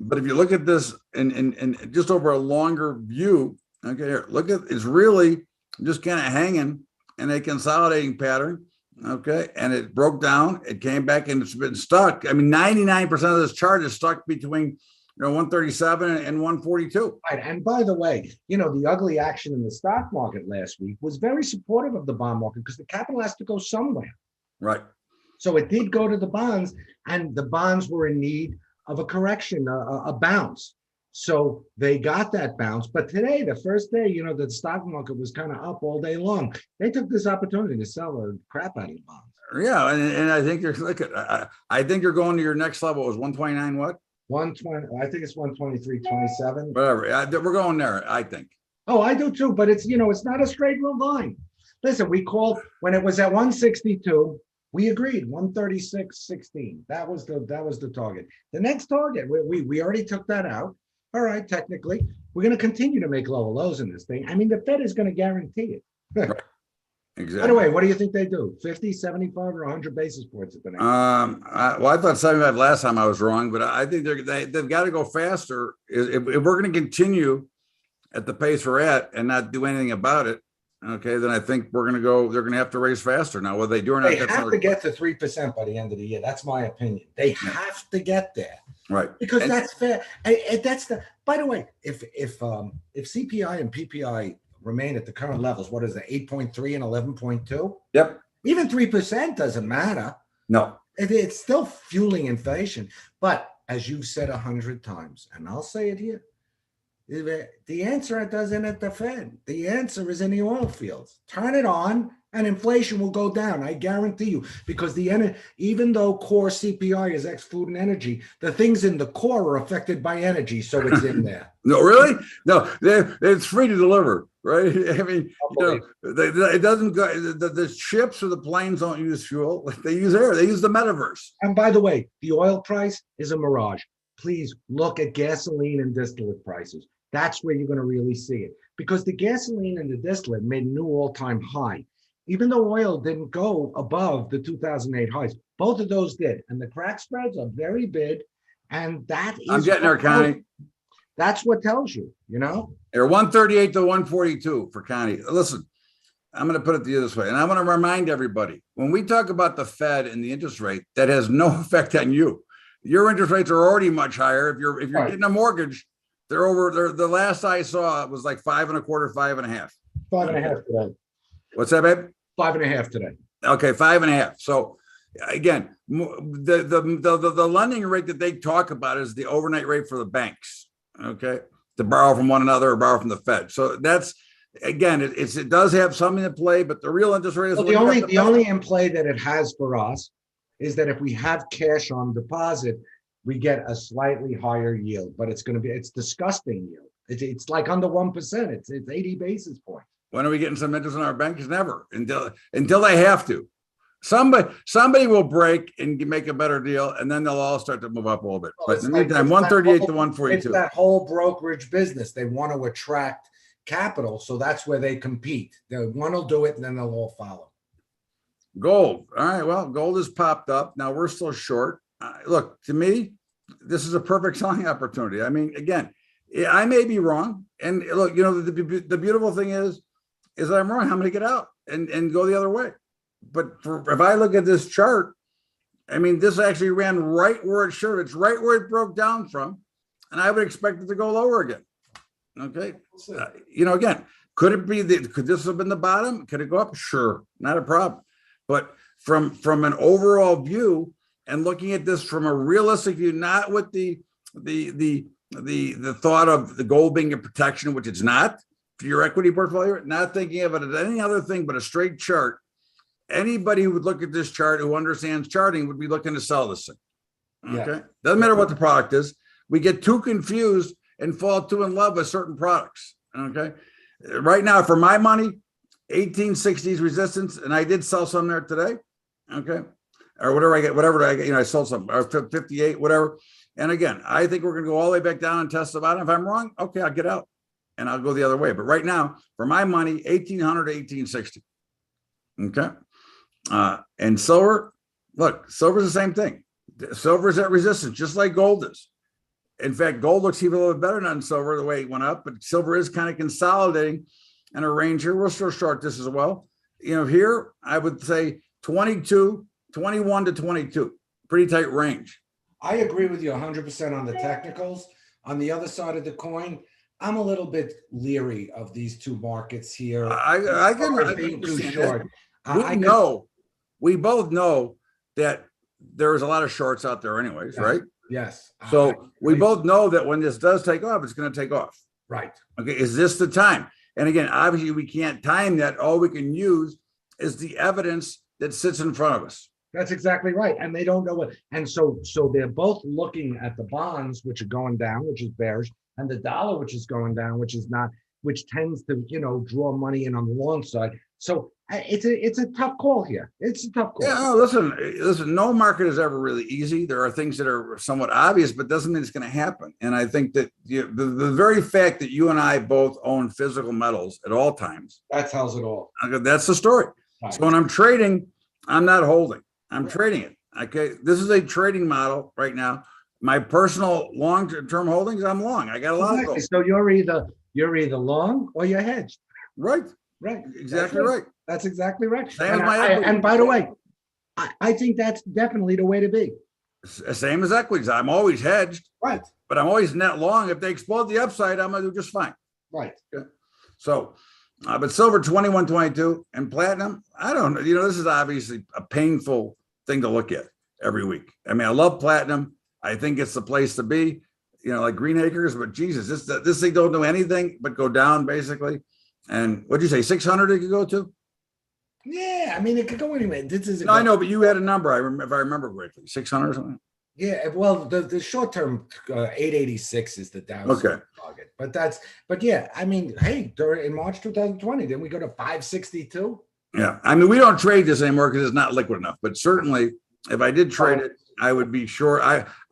But if you look at this in just over a longer view, okay, here, look at, it's really just kind of hanging in a consolidating pattern. Okay. And it broke down, it came back, and it's been stuck. I mean, 99% of this chart is stuck between 137 and 142. Right. And by the way, the ugly action in the stock market last week was very supportive of the bond market because the capital has to go somewhere. Right. So it did go to the bonds, and the bonds were in need of a correction, a bounce. So they got that bounce. But today, the first day, the stock market was kind of up all day long. They took this opportunity to sell the crap out of the bonds. Yeah. And I think I think you're going to your next level. It was 129 what? 120, I think it's 123.27. Whatever. We're going there, I think. Oh, I do too, but it's not a straight line. Listen, we called when it was at 162, we agreed 136.16. That was the target. The next target, we already took that out. All right, technically, we're going to continue to make lower lows in this thing. I mean, the Fed is going to guarantee it. Right. Exactly. By the way, what do you think they do? 50, 75, or 100 basis points at the next? I thought 75 last time. I was wrong, but I think they've got to go faster. If we're going to continue at the pace we're at and not do anything about it, okay, then I think they're going to have to raise faster. Now, whether they do or not, they have to get to 3% by the end of the year. That's my opinion. They have to get there. Right. Because that's fair. And by the way, if CPI and PPI remain at the current levels, what is it, 8.3 and 11.2? Yep. Even 3% doesn't matter. No. It's still fueling inflation. But as you've said 100 times, and I'll say it here, the answer doesn't at the Fed. The answer is in the oil fields. Turn it on and inflation will go down. I guarantee you, because even though core CPI is ex-food and energy, the things in the core are affected by energy. So it's in there. No, really? No, it's free to deliver, right? I mean, it doesn't go, the ships or the planes don't use fuel. They use air. They use the metaverse. And by the way, the oil price is a mirage. Please look at gasoline and distillate prices. That's where you're going to really see it, because the gasoline and the distillate made a new all-time high. Even though oil didn't go above the 2008 highs, both of those did. And the crack spreads are very big. And that is— I'm getting there, Connie. That's what tells you, They're 138 to 142 for Connie. Listen, I'm going to put it to you this way. And I want to remind everybody, when we talk about the Fed and the interest rate, that has no effect on you. Your interest rates are already much higher. If you're getting a mortgage, the last I saw it was like 5.25, 5.5. 5.5 today. What's that, babe? 5.5 today. Okay, 5.5. So again, the lending rate that they talk about is the overnight rate for the banks. Okay, to borrow from one another or borrow from the Fed. So that's, again, it does have something to play, but the real interest rate is the only in play that it has for us is that if we have cash on deposit, we get a slightly higher yield, but it's disgusting yield. It's like under 1%. It's 80 basis points. When are we getting some interest in our banks? Never, until they have to. Somebody will break and make a better deal, and then they'll all start to move up a little bit. But in the meantime, 138 to It's 142. that whole brokerage business. They want to attract capital, so that's where they compete. One will do it, and then they'll all follow. Gold. All right. Well, gold has popped up. Now we're still short. Look, to me, this is a perfect selling opportunity. I mean, again, I may be wrong. And look, the beautiful thing is I'm wrong. I'm going to get out and go the other way. But if I look at this chart, I mean, this actually ran right where it should. It's right where it broke down from. And I would expect it to go lower again. Okay. Again, could this have been the bottom? Could it go up? Sure. Not a problem. But from an overall view and looking at this from a realistic view, not with the thought of the gold being a protection, which it's not for your equity portfolio, not thinking of it as any other thing but a straight chart. Anybody who would look at this chart who understands charting would be looking to sell this thing. Okay. Yeah. Doesn't matter what the product is. We get too confused and fall too in love with certain products. Okay. Right now, for my money, 1860s resistance, and I did sell some there today. Okay. Or whatever I get, I sold some, or 58, whatever. And again, I think we're going to go all the way back down and test the bottom. If I'm wrong, okay, I'll get out and I'll go the other way. But right now, for my money, 1800 to 1860. Okay. And silver, look, silver's the same thing. Silver is at resistance, just like gold is. In fact, gold looks even a little bit better than silver the way it went up, but silver is kind of consolidating in a range here. We'll still short this as well. Here, I would say 21 to 22, pretty tight range. I agree with you 100% on the technicals. On the other side of the coin, I'm a little bit leery of these two markets here. I can too short. We both know that there's a lot of shorts out there anyways, right? Yes. So we both know that when this does take off, it's going to take off. Right. Okay. Is this the time? And again, obviously we can't time that. All we can use is the evidence that sits in front of us. That's exactly right. And they don't know what. And so they're both looking at the bonds, which are going down, which is bearish, and the dollar, which is going down, which is not, which tends to, draw money in on the long side. So it's a tough call here. It's a tough call. Yeah, no, listen, no market is ever really easy. There are things that are somewhat obvious, but doesn't mean it's going to happen. And I think that the very fact that you and I both own physical metals at all times. That tells it all. That's the story. Right. So when I'm trading, I'm not holding. I'm trading it. Okay. This is a trading model right now. My personal long-term holdings, I'm long. I got a lot of those. So you're either long or you're hedged. Right. Right. Exactly right. That's exactly right. And by the way, I think that's definitely the way to be. Same as equities. I'm always hedged. Right. But I'm always net long. If they explode the upside, I'm going to do just fine. Right. Okay. So, but silver 21, 22 and platinum, I don't know. This is obviously a painful thing to look at every week. I mean, I love platinum. I think it's the place to be, like Green Acres, but Jesus, this thing don't do anything but go down basically. And what'd you say, 600 it could go to? Yeah, I mean, it could go anywhere. I know, but you had a number, if I remember correctly, 600 or something? Yeah, well, the short term 886 is the downside target. But yeah, I mean, hey, in March 2020, then we go to 562. Yeah, I mean, we don't trade this anymore because it's not liquid enough. But certainly, if I did trade it, I would be sure.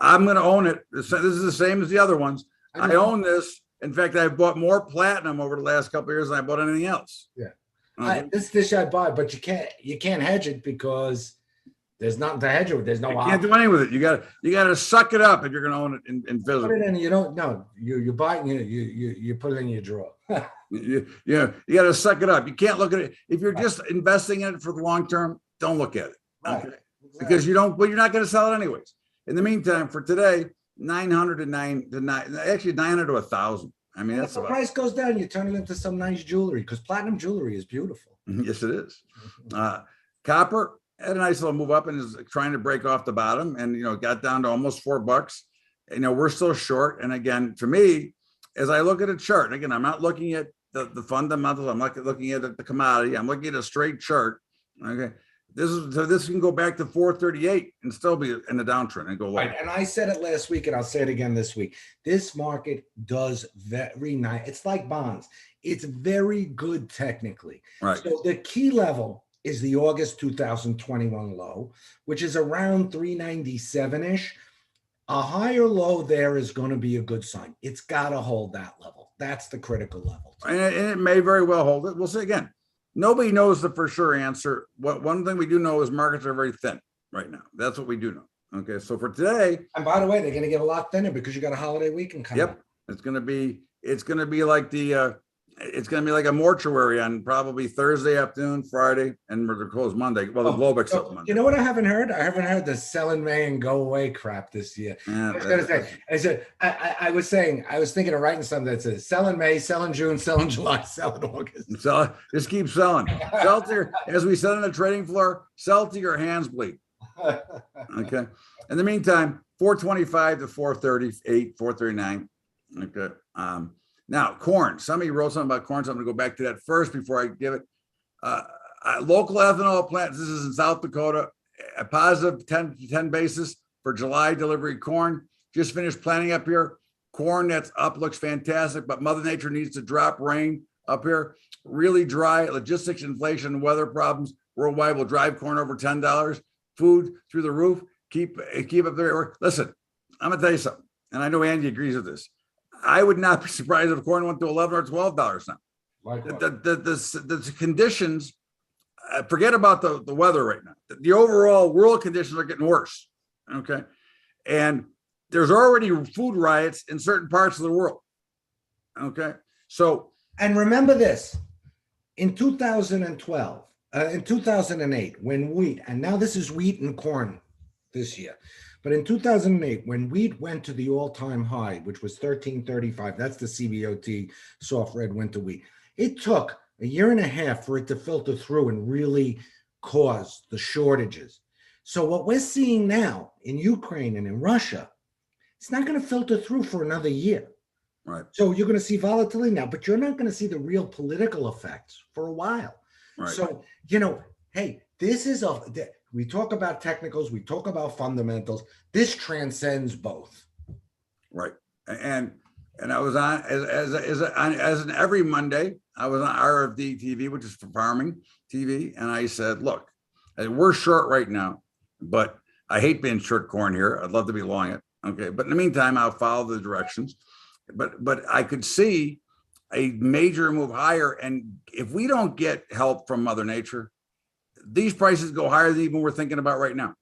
I'm going to own it. This is the same as the other ones. I own this. In fact, I've bought more platinum over the last couple of years than I bought anything else. Yeah, this I buy, but you can't hedge it because there's nothing to hedge it with. There's no. You can't do anything with it. You got to suck it up if you're going to own it in physical. Put it in. You don't. No, you buy it. You put it in your drawer. you got to suck it up. You can't look at it if you're just investing in it for the long term. Don't look at it, okay? Right. Because you don't. But you're not going to sell it anyways. In the meantime, for today. 900 to 900 to 1,000. I mean, that's the price goes down. You turn it into some nice jewelry because platinum jewelry is beautiful. Yes, it is. Copper had a nice little move up and is trying to break off the bottom, and got down to almost $4. We're still short. And again, for me, as I look at a chart, again, I'm not looking at the fundamentals. I'm not looking at the commodity. I'm looking at a straight chart. Okay, This can go back to 438 and still be in the downtrend and go lower. Right, and I said it last week, and I'll say it again this week. This market does very nice. It's like bonds. It's very good technically. Right. So the key level is the August 2021 low, which is around 397-ish. A higher low there is going to be a good sign. It's got to hold that level. That's the critical level. And it may very well hold it. We'll see again. Nobody knows the for sure answer. One thing we do know is markets are very thin right now. That's what we do know. Okay, so for today, And by the way, they're going to get a lot thinner because you got a holiday weekend coming up. yep, it's gonna be like it's gonna be like a mortuary on probably Thursday afternoon, Friday, and we're closed Monday. Well, the Globex So, up Monday. you know what I haven't heard? I haven't heard the sell in May and go away crap this year. Yeah, I was gonna say, I was thinking of writing something that says sell in May, sell in June, sell in July, sell in August. so just keep selling. Sell to your, as we said on the trading floor, sell to your hands bleed. Okay. In the meantime, 425 to 438, 439. Okay. Now corn. Somebody wrote something about corn, so I'm gonna go back to that first before I give it. Local ethanol plants. This is in South Dakota. A positive 10 basis for July delivery corn. Just finished planting up here. Corn that's up looks fantastic, but Mother Nature needs to drop rain up here. Really dry. Logistics, inflation, and weather problems worldwide will drive corn over $10. Food through the roof. Keep up there. Listen, I'm gonna tell you something, and I know Andy agrees with this. I would not be surprised if corn went to $11 or $12 now. The conditions, forget about the weather right now. The overall world conditions are getting worse. Okay, and there's already food riots in certain parts of the world. Okay, so And remember this, in 2012, in 2008, when wheat, and now this is wheat and corn this year, but in 2008, when wheat went to the all-time high, which was 1335, that's the CBOT soft red winter wheat, it took a year and a half for it to filter through and really cause the shortages. So what we're seeing now in Ukraine and in Russia, it's not going to filter through for another year. right, So you're going to see volatility now, but you're not going to see the real political effects for a while. right. So, hey, we talk about technicals, we talk about fundamentals. This transcends both. Right. And I was on as in every Monday, I was on RFD TV, which is for farming TV. And I said, look, we're short right now, but I hate being short corn here. I'd love to be long it. Okay. But in the meantime, I'll follow the directions. But I could see a major move higher. And if we don't get help from Mother Nature, these prices go higher than even we're thinking about right now.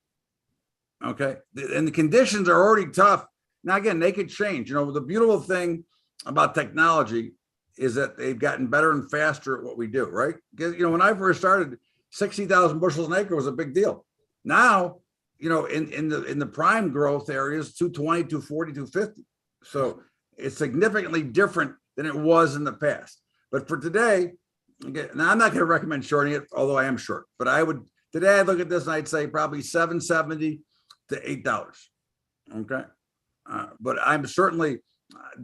Okay. And the conditions are already tough. Now, again, they could change. The beautiful thing about technology is that they've gotten better and faster at what we do, right? Because, when I first started, 60,000 bushels an acre was a big deal. Now, in the prime growth areas, 220, 240, 250. So it's significantly different than it was in the past. But for today, again, now I'm not going to recommend shorting it, although I am short. But today I'd look at this and I'd say probably $7.70 to $8. Okay. But I'm certainly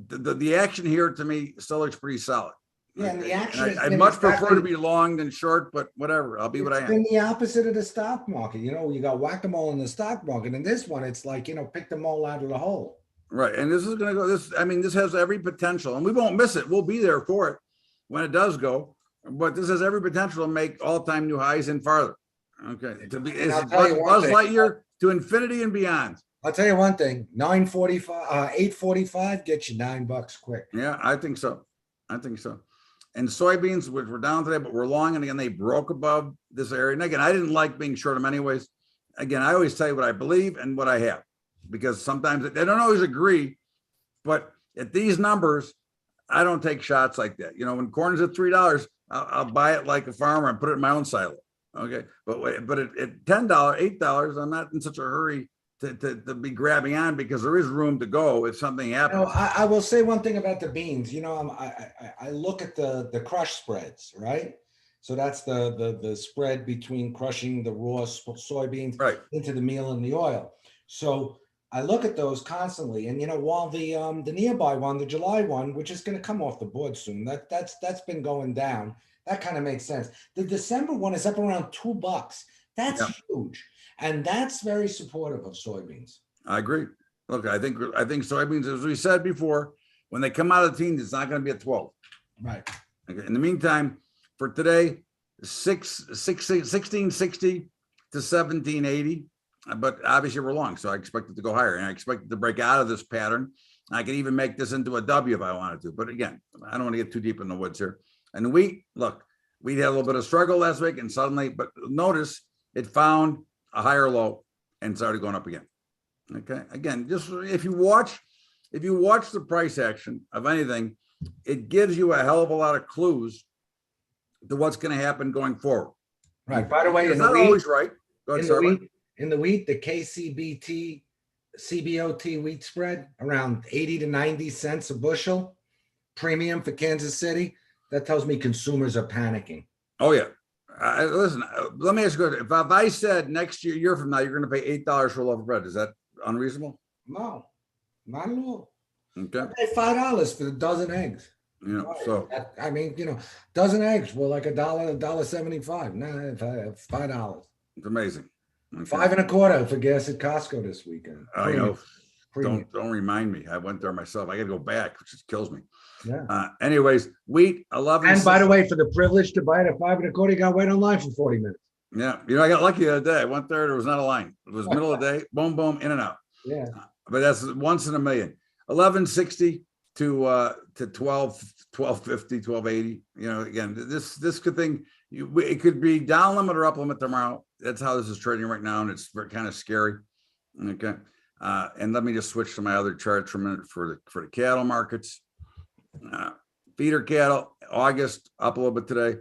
the action here to me still looks pretty solid. Yeah, and the action And has I'd been much prefer to exactly- be long than short, but whatever. I'll be what I It's am. been the opposite of the stock market. You got whack-a-mole in the stock market. And this one, it's like, pick the mole out of the hole. Right. And this is going to go, this has every potential, and we won't miss it. We'll be there for it when it does go. But this has every potential to make all-time new highs and farther. Okay. To be And it's I'll tell you one Buzz thing. Lightyear to infinity and beyond. I'll tell you one thing, 845 gets you $9 quick. Yeah, I think so. And soybeans, which were down today, but we're long, and again, they broke above this area. And again, I didn't like being short them anyways. Again, I always tell you what I believe and what I have, because sometimes they don't always agree. But at these numbers, I don't take shots like that. When corn is at $3, I'll buy it like a farmer and put it in my own silo. Okay, but at $10, $8, I'm not in such a hurry to be grabbing on, because there is room to go if something happens. I will say one thing about the beans. I look at the crush spreads, right? So that's the spread between crushing the raw soybeans Right. into the meal and the oil. So I look at those constantly, and while the nearby one, the July one, which is going to come off the board soon, that's been going down. That kind of makes sense. The December one is up around $2. That's Yeah. huge. And that's very supportive of soybeans. I agree. Look, I think soybeans, as we said before, when they come out of the teens, it's not going to be at 12. Right. Okay. In the meantime, for today, 1660 to 1780. But obviously we're long, so I expect it to go higher, and I expect it to break out of this pattern. I can even make this into a W if I wanted to. But again, I don't want to get too deep in the woods here. And the wheat, look, we had a little bit of struggle last week, and suddenly, but notice it found a higher low and started going up again. Okay. Again, just if you watch the price action of anything, it gives you a hell of a lot of clues to what's going to happen going forward. Right. By the way, It's in the not wheat, always right. Go ahead, in the Sarah. wheat, the KCBT, CBOT wheat spread around 80 to 90 cents a bushel premium for Kansas City. That tells me consumers are panicking. Oh yeah. Listen, let me ask you, if I said next year from now, you're going to pay $8 for a loaf of bread, is that unreasonable? No, not at all. Okay. I pay $5 for a dozen eggs. You know, so I mean, dozen eggs were like $1.75. Nah, $5. it's amazing. Okay. $5.25 for gas at Costco this weekend. I know. Premium. Don't remind me. I went there myself. I got to go back, which just kills me. Yeah. Anyways, wheat 11. And by the way, for the privilege to buy it at $5.25, you got to wait online for 40 minutes. Yeah, I got lucky the other day. I went there. There was not a line. It was middle of the day. Boom, boom, in and out. Yeah. But that's once in a million. 1160 to 1250, 1280. Again, this could thing. It could be down limit or up limit tomorrow. That's how this is trading right now, and it's kind of scary. Okay. And let me just switch to my other charts for a minute for the cattle markets. Feeder cattle, August up a little bit today.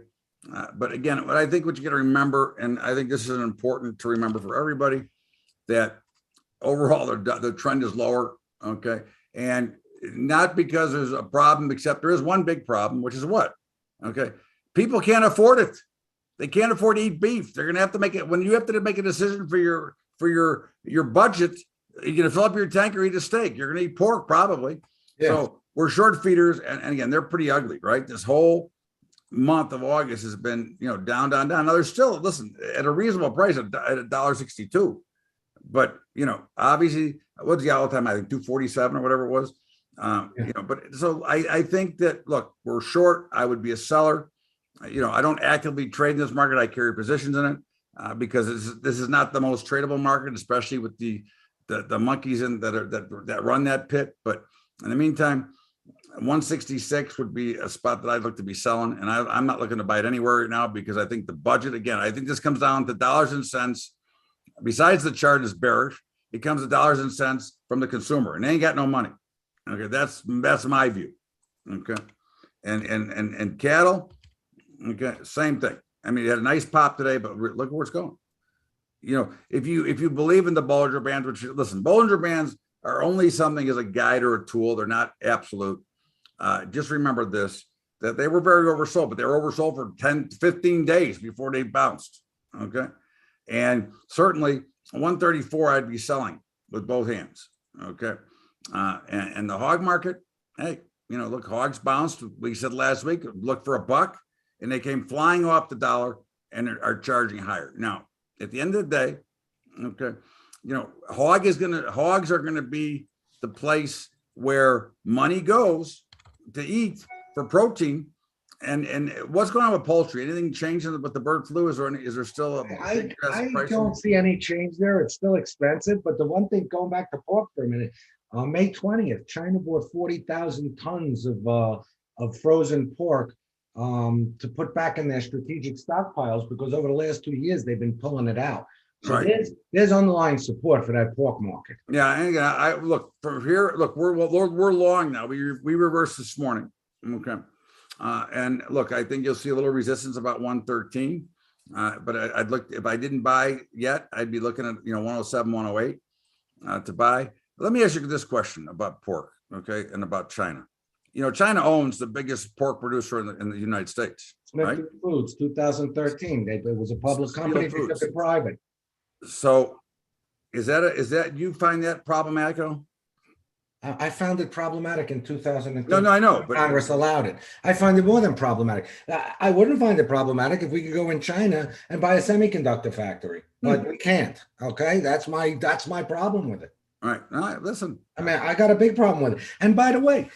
But again, what you got to remember, and I think this is important to remember for everybody, that overall the trend is lower. Okay. And not because there's a problem, except there is one big problem, which is what? Okay. People can't afford it. They can't afford to eat beef. They're going to have to make it when you have to make a decision for your budget. You're going to fill up your tank or eat a steak. You're going to eat pork probably. Yeah. So we're short feeders. And again, they're pretty ugly, right? This whole month of August has been, down. Now there's still, listen, at a reasonable price at $1.62. But, obviously, what's the all time? I think 247 or whatever it was. But so I think that, look, we're short. I would be a seller. I don't actively trade in this market. I carry positions in it because this is not the most tradable market, especially with the monkeys that run that pit. But in the meantime, 166 would be a spot that I'd look to be selling. And I'm not looking to buy it anywhere right now because I think the budget, again, I think this comes down to dollars and cents. Besides the chart is bearish, it comes to dollars and cents from the consumer, and they ain't got no money. Okay, that's my view. Okay, and cattle, okay, same thing. I mean, it had a nice pop today, but look at where it's going. If you believe in the Bollinger Bands, which listen, Bollinger Bands are only something as a guide or a tool. They're not absolute. Just remember this, that they were very oversold, but they were oversold for 10, 15 days before they bounced. Okay. And certainly 134, I'd be selling with both hands. Okay. And the hog market, hey, look, hogs bounced. We said last week, look for $1, and they came flying off the dollar and are charging higher. Now, at the end of the day, okay, hogs are gonna be the place where money goes to eat for protein. And what's going on with poultry? Anything changing with the bird flu? Is there still a I don't see any change there. It's still expensive, but the one thing, going back to pork for a minute, on May 20th, China bought 40,000 tons of frozen pork to put back in their strategic stockpiles because over the last 2 years they've been pulling it out. So right. There's underlying support for that pork market. Yeah, and again, I look from here. Look, we're long now. We reversed this morning. Okay. And look, I think you'll see a little resistance about 113. But I'd look, if I didn't buy yet, I'd be looking at 107, 108 to buy. Let me ask you this question about pork, okay, and about China. China owns the biggest pork producer in the United States. Smithfield Foods, 2013. It was a public company. They took it private. So, is that you find that problematic? I found it problematic in 2013. No, I know, but Congress allowed it. I find it more than problematic. I wouldn't find it problematic if we could go in China and buy a semiconductor factory, but we can't. Okay, that's my problem with it. all right, listen, I mean, I got a big problem with it. And by the way,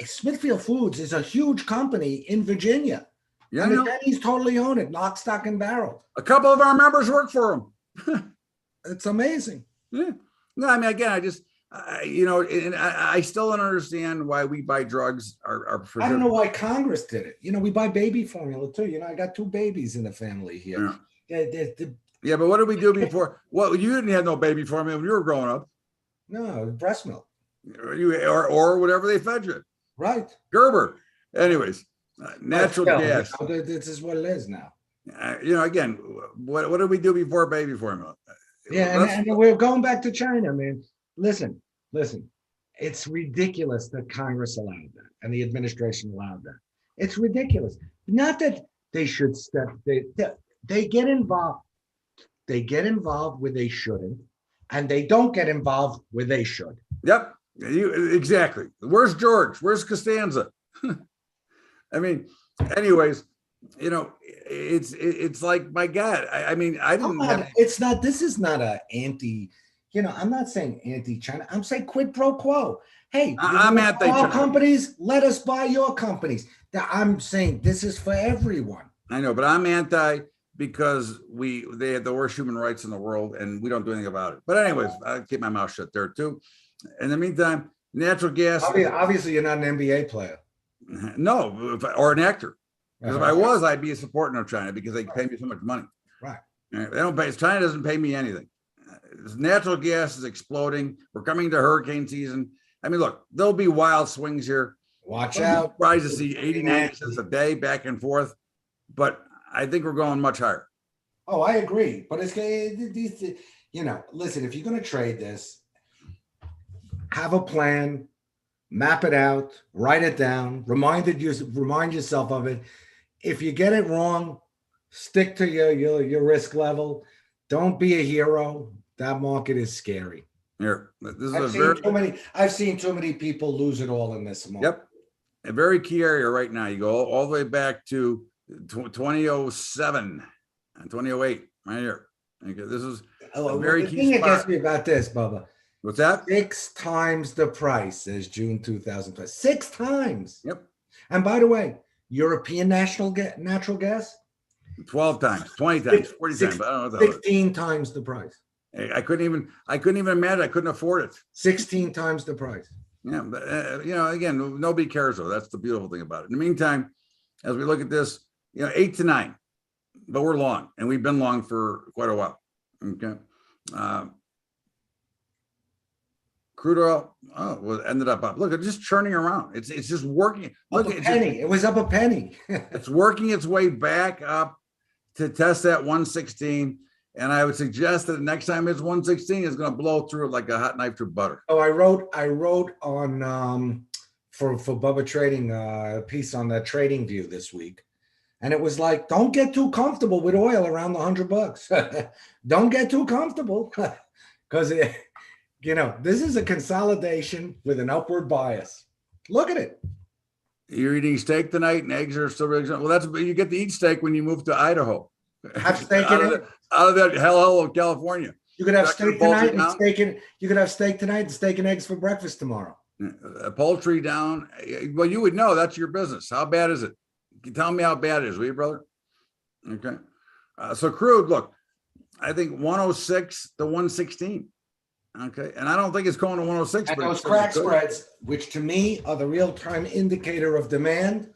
Smithfield Foods is a huge company in Virginia. yeah, I And the know. Denny's totally own it, lock, stock, and barrel. A couple of our members work for them. It's amazing. Yeah. No, I mean, again, and I still don't understand why we buy drugs. I don't know why Congress did it. We buy baby formula too. I got 2 babies in the family here. Yeah, but what did we do before? Well, you didn't have no baby formula when you were growing up. No, breast milk. Or whatever they fed you. Right. Gerber. Anyways, natural Still, gas. This is what it is now. Again, what did we do before baby formula? Yeah, and we're going back to China, man. Listen. It's ridiculous that Congress allowed that and the administration allowed that. It's ridiculous. Not that they should step. They get involved. They get involved where they shouldn't, and they don't get involved where they should. Yep, exactly. Where's George? Where's Costanza? I mean, anyways, it's like, my God. I mean, I didn't. It's not. This is not a anti. I'm not saying anti-China. I'm saying quid pro quo. Hey, I'm anti-China. Our companies, let us buy your companies. I'm saying this is for everyone. I know, but I'm anti because they have the worst human rights in the world and we don't do anything about it. But anyways, I keep my mouth shut there too. In the meantime, natural gas. Obviously, you're not an NBA player. No, or an actor. Because if I was, I'd be a supporter of China because they pay me so much money. Right. They don't pay. China doesn't pay me anything. Natural gas is exploding. We're coming to hurricane season. I mean, look, there'll be wild swings here. Watch out. Surprised to see 89 cents a day back and forth. But I think we're going much higher. Oh, I agree. But it's listen, if you're going to trade this, have a plan, map it out, write it down, remind yourself of it. If you get it wrong, stick to your risk level. Don't be a hero. That market is scary. Here, this is I've seen too many people lose it all in this market. Yep, a very key area right now. You go all the way back to 2007 and 2008, right here. Okay, this is a very key thing spot. that gets me about this, Bubba. What's that? 6 times the price as June 2000. 6 times. Yep. And by the way, European natural gas, 12 times, 20 times, 40 times. I don't know what the hell. 16 times the price. I couldn't even imagine. I couldn't afford it. 16 times the price. Yeah, but again, nobody cares though. That's the beautiful thing about it. In the meantime, as we look at this, 8 to 9, but we're long, and we've been long for quite a while. Okay. Crude oil, ended up. Look, it's just churning around. It's just working. Look, It was up a penny. It's working its way back up to test that 116. And I would suggest that the next time it's 116, it's going to blow through it like a hot knife through butter. Oh, I wrote on for Bubba Trading a piece on the Trading View this week, and it was like, don't get too comfortable with oil around the $100. Don't get too comfortable because this is a consolidation with an upward bias. Look at it. You're eating steak tonight, and eggs are still really well. You get to eat steak when you move to Idaho. Have steak out of that hell of California. You could have steak tonight and steak and eggs for breakfast tomorrow. Poultry down. Well, you would know. That's your business. How bad is it? Tell me how bad it is, will you, brother? Okay. So crude, look, I think 106 to 116. Okay. And I don't think it's going to 106. And those crack spreads, which to me are the real-time indicator of demand.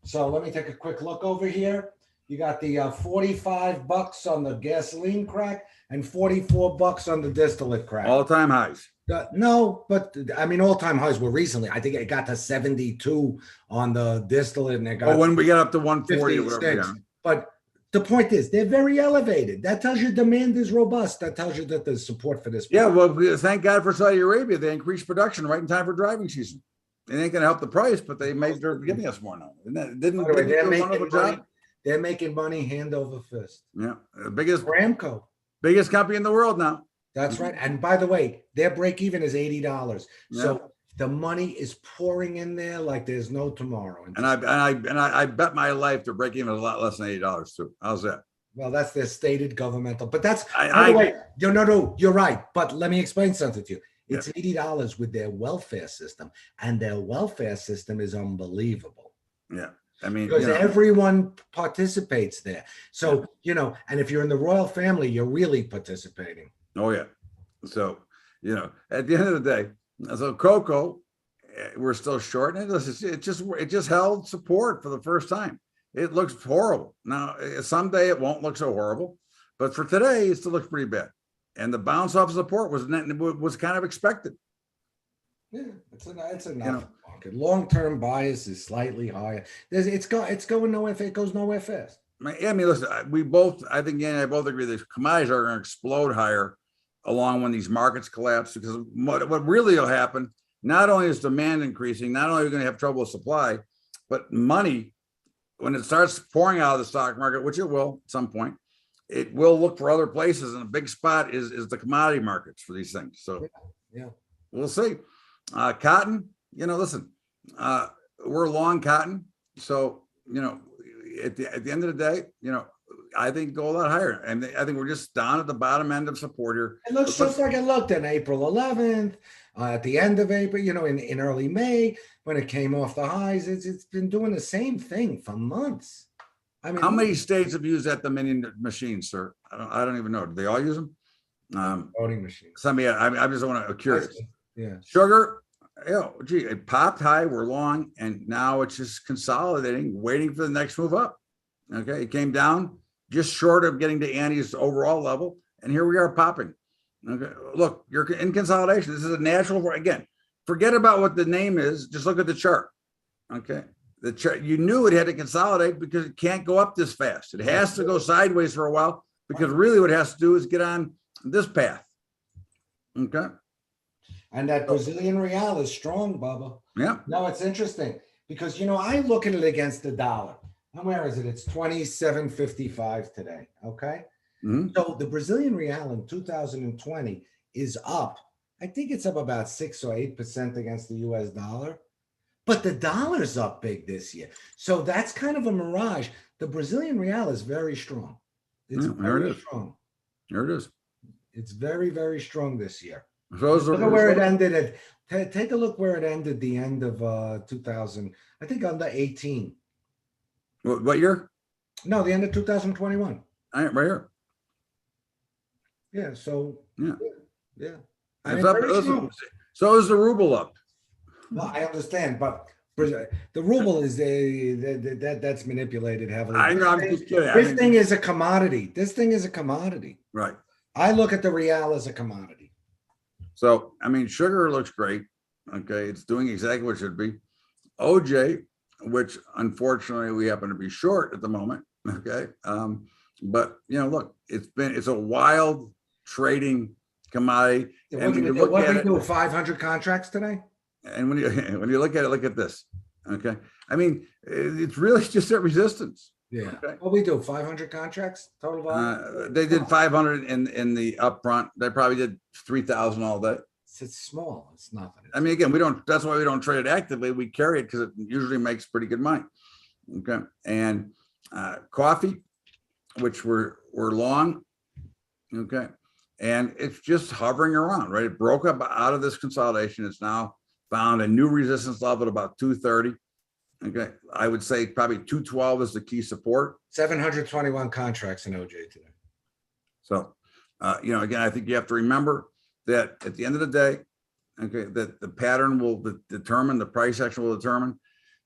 So let me take a quick look over here. You got the $45 on the gasoline crack and $44 on the distillate crack. All-time highs. No, but I mean, all-time highs were recently. I think it got to 72 on the distillate, and it got. When we get up to 140 or whatever. Yeah. But the point is, they're very elevated. That tells you demand is robust. That tells you that there's support for this. Yeah, well, thank God for Saudi Arabia. They increased production right in time for driving season. It ain't going to help the price, but they're giving us more now. They're making money hand over fist. Yeah, the biggest Aramco, biggest company in the world now. That's right. And by the way, their break even is $80. Yeah. So the money is pouring in there like there's no tomorrow. And I bet my life to break even a lot less than $80 too. How's that? Well, that's their stated governmental, but that's, by I the way, no, you're right. But let me explain something to you. Yeah. It's $80 with their welfare system, and their welfare system is unbelievable yeah. I mean, because you know, everyone participates there. So, and if you're in the royal family, you're really participating. oh yeah. So, at the end of the day, so cocoa, we're still short, and it just held support for the first time. It looks horrible. Now, someday it won't look so horrible, but for today, it still looks pretty bad. And the bounce off support was kind of expected. Yeah, it's enough. Market. Long-term bias is slightly higher. It's going nowhere. It goes nowhere fast. I mean, listen, I think Yanni and I both agree that commodities are going to explode higher along when these markets collapse, because what really will happen, not only is demand increasing, not only are we going to have trouble with supply, but money, when it starts pouring out of the stock market, which it will at some point, it will look for other places. And a big spot is the commodity markets for these things. So yeah. We'll see. Cotton, listen, we're long cotton. So, at the end of the day, I think go a lot higher. And I think we're just down at the bottom end of support here. It looks just like it looked on April 11th, at the end of April, in early May, when it came off the highs. It's been doing the same thing for months. I mean, how many states have used that Dominion machine, sir? I don't even know. Do they all use them? Voting machine. I just want to curious. Yeah. Sugar, it popped high. We're long, and now it's just consolidating, waiting for the next move up. Okay, it came down just short of getting to Andy's overall level, and here we are popping. Okay, look, you're in consolidation. This is a natural. Again, forget about what the name is. Just look at the chart. Okay, the chart. You knew it had to consolidate because it can't go up this fast. It has to go sideways for a while, because really what it has to do is get on this path. Okay. And that Brazilian real is strong, Bubba. Yeah. No, it's interesting because, I look at it against the dollar. And where is it? It's 27.55 today. Okay. Mm-hmm. So the Brazilian real in 2020 is up. I think it's up about 6 or 8% against the US dollar. But the dollar's up big this year. So that's kind of a mirage. The Brazilian real is very strong. It's very strong. There it is. It's very, very strong this year. So Look at where it ended at. Take a look where it ended the end of 2000. I think under 18. What year? No, the end of 2021. Right here. Yeah. So yeah. I mean, so is the ruble up? Well, I understand, but the ruble is that's manipulated heavily. I know. I'm just kidding. This thing is a commodity. This thing is a commodity. Right. I look at the real as a commodity. So, I mean, sugar looks great. Okay. It's doing exactly what it should be. OJ, which unfortunately we happen to be short at the moment. Okay. But look, it's a wild trading commodity. What do we do? 500 contracts today? And when you look at it, look at this. Okay. I mean, it's really just at resistance. Yeah. Okay. What we do? 500 contracts total volume? They did 500 in the upfront. They probably did 3,000 all day. It's small. It's nothing. I mean, again, that's why we don't trade it actively. We carry it because it usually makes pretty good money. Okay. And coffee, which we're long. Okay. And it's just hovering around, right? It broke up out of this consolidation. It's now found a new resistance level at about 230. Okay. I would say probably 212 is the key support. 721 contracts in OJ today. So, again, I think you have to remember that at the end of the day, okay, that the pattern will determine, the price action will determine,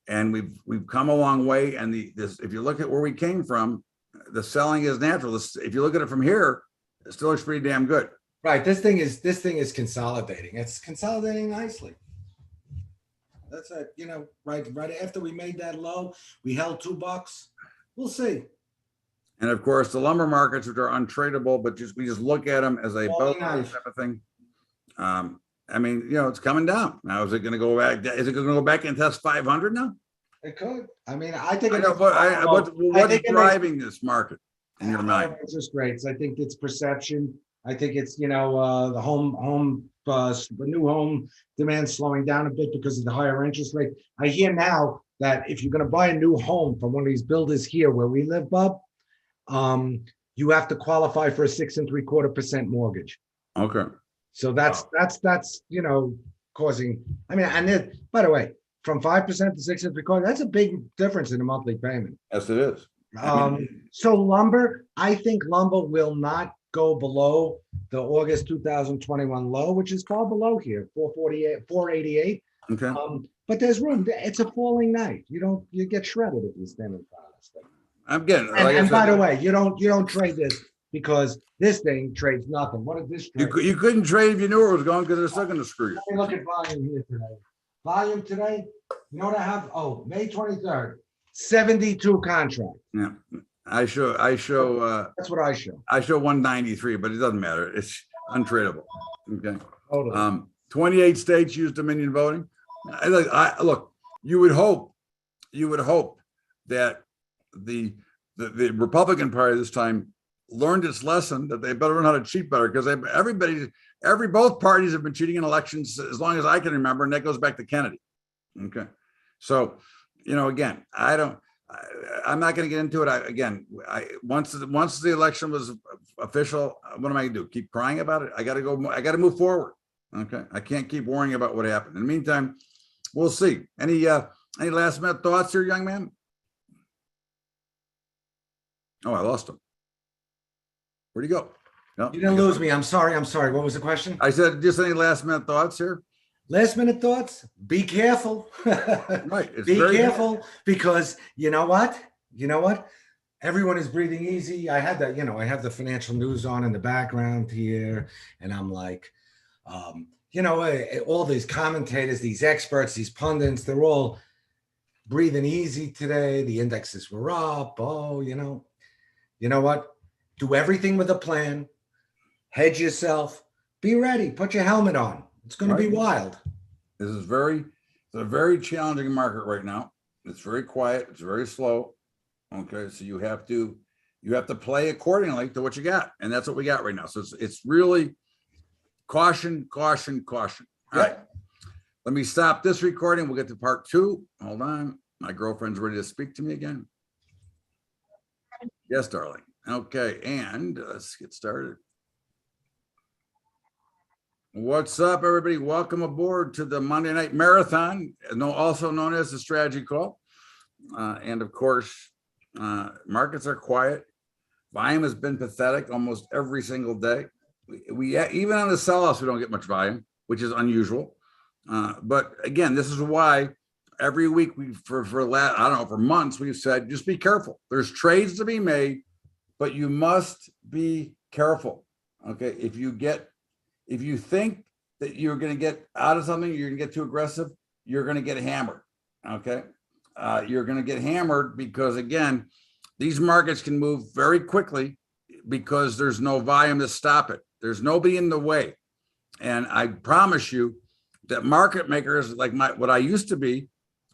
and we've come a long way. And if you look at where we came from, the selling is natural. If you look at it from here, it still looks pretty damn good. Right. This thing is consolidating. It's consolidating nicely. That's it. Right after we made that low, we held $2. We'll see. And of course, the lumber markets, which are untradeable, but we just look at them as a boat type of thing. I mean, it's coming down. Now, is it going to go back? Is it going to go back and test 500 now? It could. I mean, I think. What's driving this market in your mind? Interest rates. I think it's perception. I think it's, the the new home demand slowing down a bit because of the higher interest rate. I hear now that if you're gonna buy a new home from one of these builders here where we live, Bob, you have to qualify for a 6.75% mortgage. Okay. So that's, causing, I mean, and then, by the way, from 5% to 6.75, that's a big difference in the monthly payment. Yes, it is. I mean, So lumber, I think lumber will not go below the August 2021 low, which is far below here, 448, 488. okay. But there's room. It's a falling knife. You get shredded if you stand in front of this thing. I'm getting. And by the way, you don't trade this because this thing trades nothing. What is this trade? you couldn't trade if you knew where it was going because they're still going to screw you. Let me look at volume here today. Volume today, you know what I have? Oh, May 23rd, 72 contracts. Yeah, I show. That's what I show. I show 193, but it doesn't matter. It's untradeable. Okay. Totally. 28 states use Dominion voting. Look, you would hope that the Republican Party this time learned its lesson that they better learn how to cheat better because both parties have been cheating in elections as long as I can remember, and that goes back to Kennedy. Okay, so again, I'm not going to get into it. Once the election was official, what am I going to do? Keep crying about it? I got to move forward. Okay, I can't keep worrying about what happened. In the meantime, we'll see. Any last minute thoughts here, young man? Oh, I lost him. Where'd he go? No, You didn't lose me. I'm sorry. What was the question? I said, just any last minute thoughts here? Last minute thoughts? Be careful. Right. It's Be very careful because you know what? Everyone is breathing easy. I had that, I have the financial news on in the background here, and I'm like, all these commentators, these experts, these pundits, they're all breathing easy today. The indexes were up. Oh, you know what? Do everything with a plan. Hedge yourself. Be ready. Put your helmet on. It's going to be wild. This is it's a very challenging market right now. It's very quiet. It's very slow. Okay, so you have to play accordingly to what you got, and that's what we got right now. So it's really caution. All right, let me stop this recording. We'll get to part 2. Hold on, my girlfriend's ready to speak to me again. Yes, darling. Okay, and let's get started. What's up, everybody? Welcome aboard to the Monday Night Marathon, also known as the Strategy Call. And of course, markets are quiet. Volume has been pathetic almost every single day. We even on the sell-offs, we don't get much volume, which is unusual. But again, this is why every week for months, we've said, just be careful. There's trades to be made, but you must be careful. Okay, if you think that you're going to get out of something, you're going to get too aggressive, you're going to get hammered. Okay. You're going to get hammered because, again, these markets can move very quickly because there's no volume to stop it. There's nobody in the way. And I promise you that market makers like what I used to be,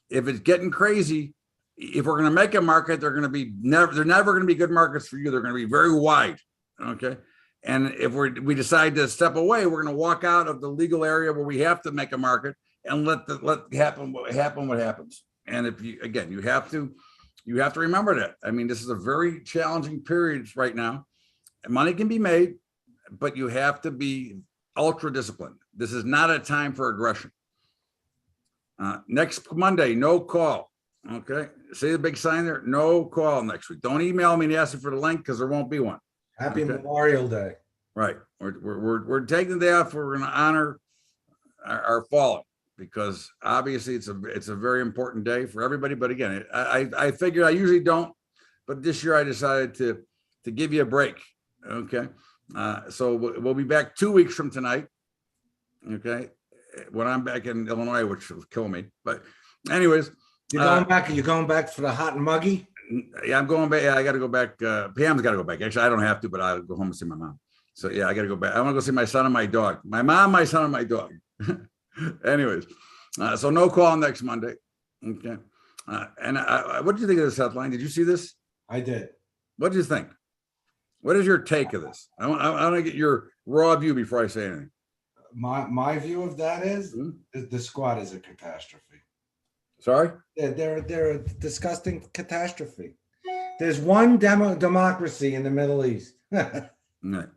if it's getting crazy, if we're going to make a market, they're never going to be good markets for you. They're going to be very wide. Okay. And if we decide to step away, we're going to walk out of the legal area where we have to make a market and let happen what happens. And if you have to remember that. I mean, this is a very challenging period right now. Money can be made, but you have to be ultra disciplined. This is not a time for aggression. Next Monday, no call. Okay, see the big sign there? No call next week. Don't email me and ask me for the link because there won't be one. Happy Memorial Day. Right. We're taking the day off. We're going to honor our fallen because obviously it's a very important day for everybody. But again, I figured I usually don't, but this year I decided to give you a break. Okay. So we'll be back 2 weeks from tonight. Okay. When I'm back in Illinois, which will kill me. But anyways. You're going back for the hot and muggy? Yeah, I'm going back. Yeah, I got to go back. Pam's got to go back. Actually, I don't have to, but I'll go home and see my mom. So yeah, I got to go back. I want to go see my son and my dog. My mom, my son, and my dog. Anyways, so no call next Monday. Okay. And what did you think of this headline? Did you see this? I did. What did you think? What is your take of this? I want to get your raw view before I say anything. My view of that is Hmm? the squad is a catastrophe. Sorry? They're a disgusting catastrophe. There's one democracy in the Middle East, No.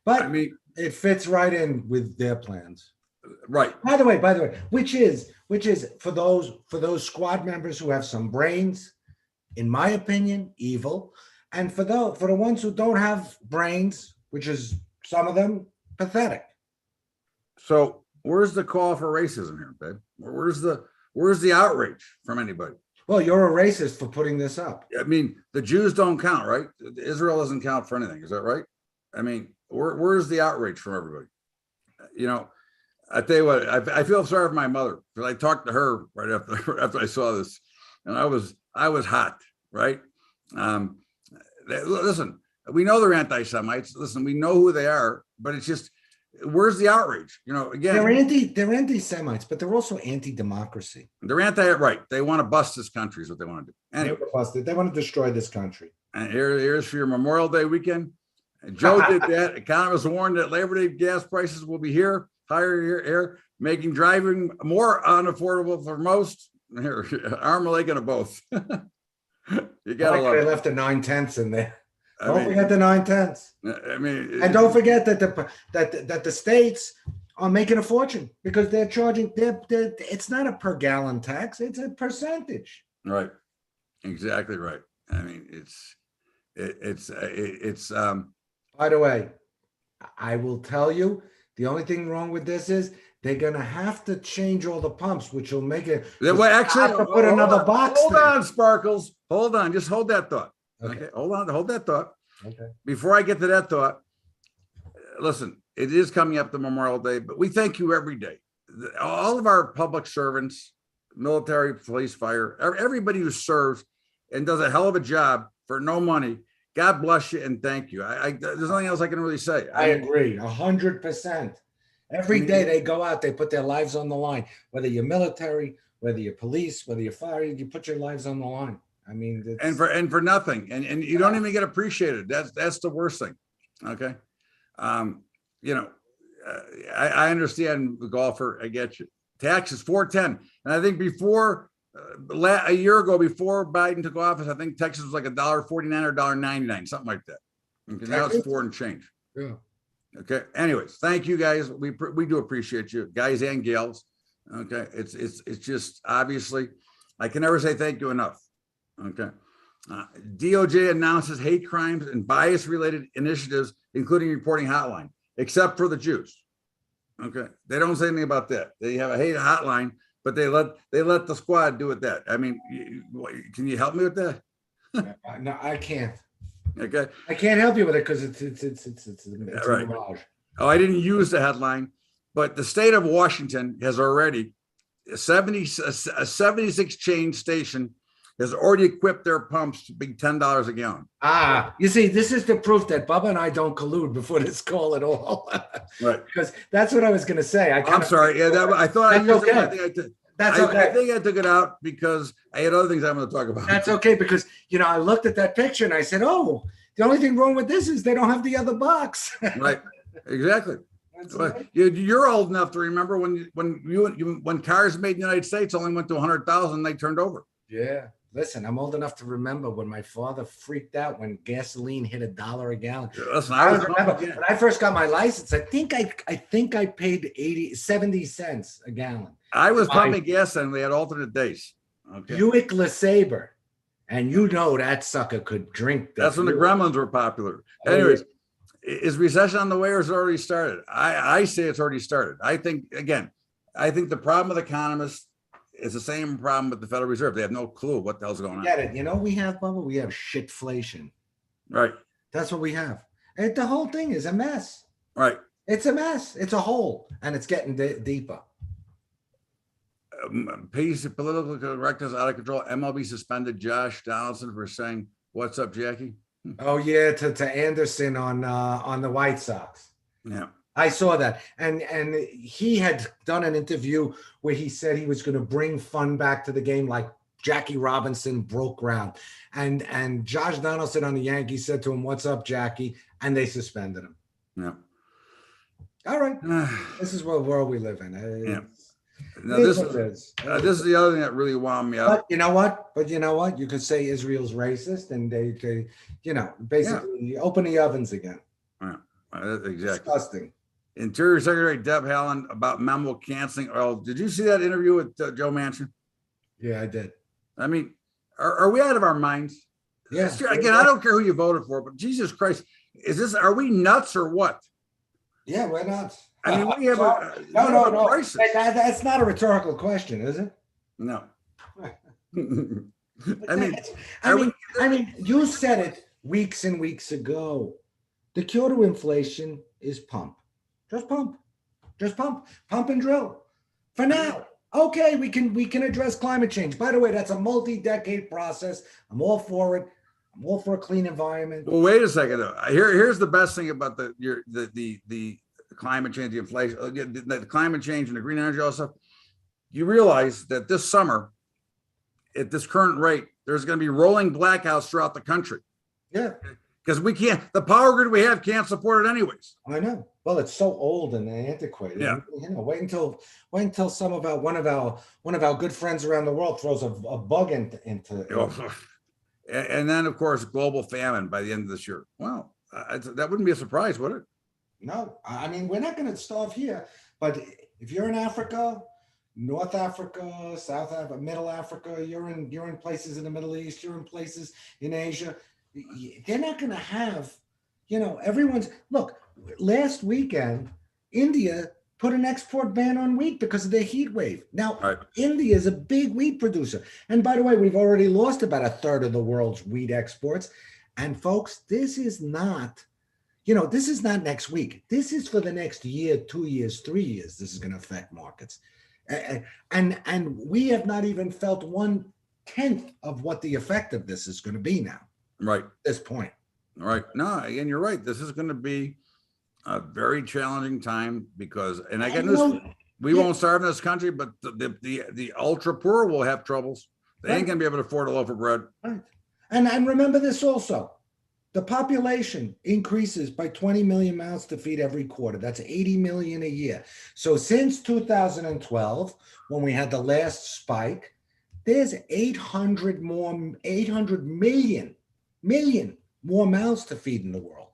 but I mean, it fits right in with their plans. right. By the way, which is for those squad members who have some brains, in my opinion, evil, and for the ones who don't have brains, which is some of them, pathetic. So where's the call for racism here, babe? Where's the outrage from anybody? Well, you're a racist for putting this up. I mean, the Jews don't count, right? Israel doesn't count for anything. Is that right? I mean, where's the outrage from everybody? You know, I tell you what, I feel sorry for my mother because I talked to her right after I saw this, and I was hot, right? Listen, we know they're anti-Semites. Listen, we know who they are, but it's just, where's the outrage? You know, again, They're anti-Semites, but they're also anti-democracy. they're right. They want to bust this country is what they want to do. Anyway, They want to destroy this country. and here's for your Memorial Day weekend. And Joe did that. Economists warned that Labor Day gas prices will be higher here, making driving more unaffordable for most. Here, arm a leg and a both. You gotta love They it. left the 9/10 in there. I Don't mean, forget the 9/10. I mean, And don't forget that the states are making a fortune because they're charging. It's not a per gallon tax; it's a percentage. right, exactly right. I mean, it's By the way, I will tell you the only thing wrong with this is they're gonna have to change all the pumps, which will make it. well, actually, have to put another hold on, box Hold there. on, Sparkles. Hold on, just hold that thought. Okay. Okay, hold that thought. Okay. Before I get to that thought, listen, it is coming up to Memorial Day, but we thank you every day. All of our public servants, military, police, fire, everybody who serves and does a hell of a job for no money. God bless you and thank you. There's nothing else I can really say. I agree 100%. Every day they go out, they put their lives on the line. Whether you're military, whether you're police, whether you're fire, you put your lives on the line. I mean, and for nothing, and you don't even get appreciated. That's the worst thing. Okay, you know, I understand the golfer. I get you. Tax is 410, and I think before a year ago, before Biden took office, I think Texas was like $1.49 or $1.99, something like that. Okay, now it's 4 and change. yeah. Okay. Anyways, thank you guys. We do appreciate you, guys and gals. Okay, it's just obviously I can never say thank you enough. Okay. DOJ announces hate crimes and bias related initiatives, including reporting hotline, except for the Jews. Okay. They don't say anything about that. They have a hate hotline, but they let the squad do it that. I mean, can you help me with that? No, I can't. Okay. I can't help you with it because it's Right. a mirage. Oh, I didn't use the headline, but the state of Washington has already a 76 chain station has already equipped their pumps to be $10 a gallon. You see, this is the proof that Bubba and I don't collude before this call at all. Right. Because that's what I was going to say. I'm sorry. Yeah, I thought That's I used okay. it. That's I okay. think I took it out because I had other things I'm going to talk about. That's okay because I looked at that picture and I said, "Oh, the only thing wrong with this is they don't have the other box." Right. Exactly. That's But right. you're old enough to remember when cars made in the United States only went to 100,000, they turned over. Yeah. Listen, I'm old enough to remember when my father freaked out when gasoline hit $1 a gallon. Listen, I I was remember pumping, when I first got my license. I think I paid 70 cents a gallon. I was pumping gas and we had alternate days. Okay. Buick LeSabre, and that sucker could drink. That's when the fuel. Gremlins were popular. Oh, yeah. Anyways, is recession on the way or has it already started? I say it's already started. I think the problem with economists is the same problem with the Federal Reserve. They have no clue what the hell's going on. Get it? We have, Bubba. We have shitflation. Right. That's what we have. And the whole thing is a mess. Right. It's a mess. It's a hole, and it's getting deeper. Piece of political correctness out of control. MLB suspended Josh Donaldson for saying, "What's up, Jackie?" Oh yeah, to Anderson on the White Sox. Yeah. I saw that, and he had done an interview where he said he was going to bring fun back to the game, like Jackie Robinson broke ground. And Josh Donaldson on the Yankees said to him, "What's up, Jackie?" And they suspended him. Yeah. All right. This is what world we live in. Yeah. Now, It is this what is it is. this is the other thing that really wound me up. But you know what? You could say Israel's racist, and they basically open the ovens again. Exactly. Disgusting. Interior Secretary Deb Haaland about Memo canceling oil. Did you see that interview with Joe Manchin? Yeah, I did. I mean, are we out of our minds? Yeah. Again, I don't care who you voted for, but Jesus Christ, are we nuts or what? Yeah, we're not. I mean, we have no. crisis. That's not a rhetorical question, is it? No. I mean, you said it weeks and weeks ago. The cure to inflation is pump. Just pump. Just pump. Pump and drill. For now. Okay, we can address climate change. By the way, that's a multi-decade process. I'm all for it. I'm all for a clean environment. Well, wait a second though. Here's the best thing about the climate change, the inflation, the climate change and the green energy also. You realize that this summer, at this current rate, there's going to be rolling blackouts throughout the country. Yeah. Because the power grid we have can't support it anyways. I know. Well, it's so old and antiquated. Yeah. Wait until one of our good friends around the world throws a bug into. And then, of course, global famine by the end of this year. Well, that wouldn't be a surprise, would it? No, I mean, we're not going to starve here. But if you're in Africa, North Africa, South Africa, Middle Africa, you're in places in the Middle East, you're in places in Asia, they're not going to have, look, last weekend, India put an export ban on wheat because of the heat wave. Now, right. India is a big wheat producer. And by the way, we've already lost about a third of the world's wheat exports. And folks, this is not next week. This is for the next year, 2 years, 3 years. This is going to affect markets. And we have not even felt 1/10 of what the effect of this is going to be now. Right. At this point. Right. No, again, you're right. This is going to be a very challenging time because, and I got news, we won't starve in this country, but the ultra poor will have troubles. They ain't going to be able to afford a loaf of bread. Right. And remember this also. The population increases by 20 million mouths to feed every quarter. That's 80 million a year. So since 2012, when we had the last spike, there's 800 million more mouths to feed in the world.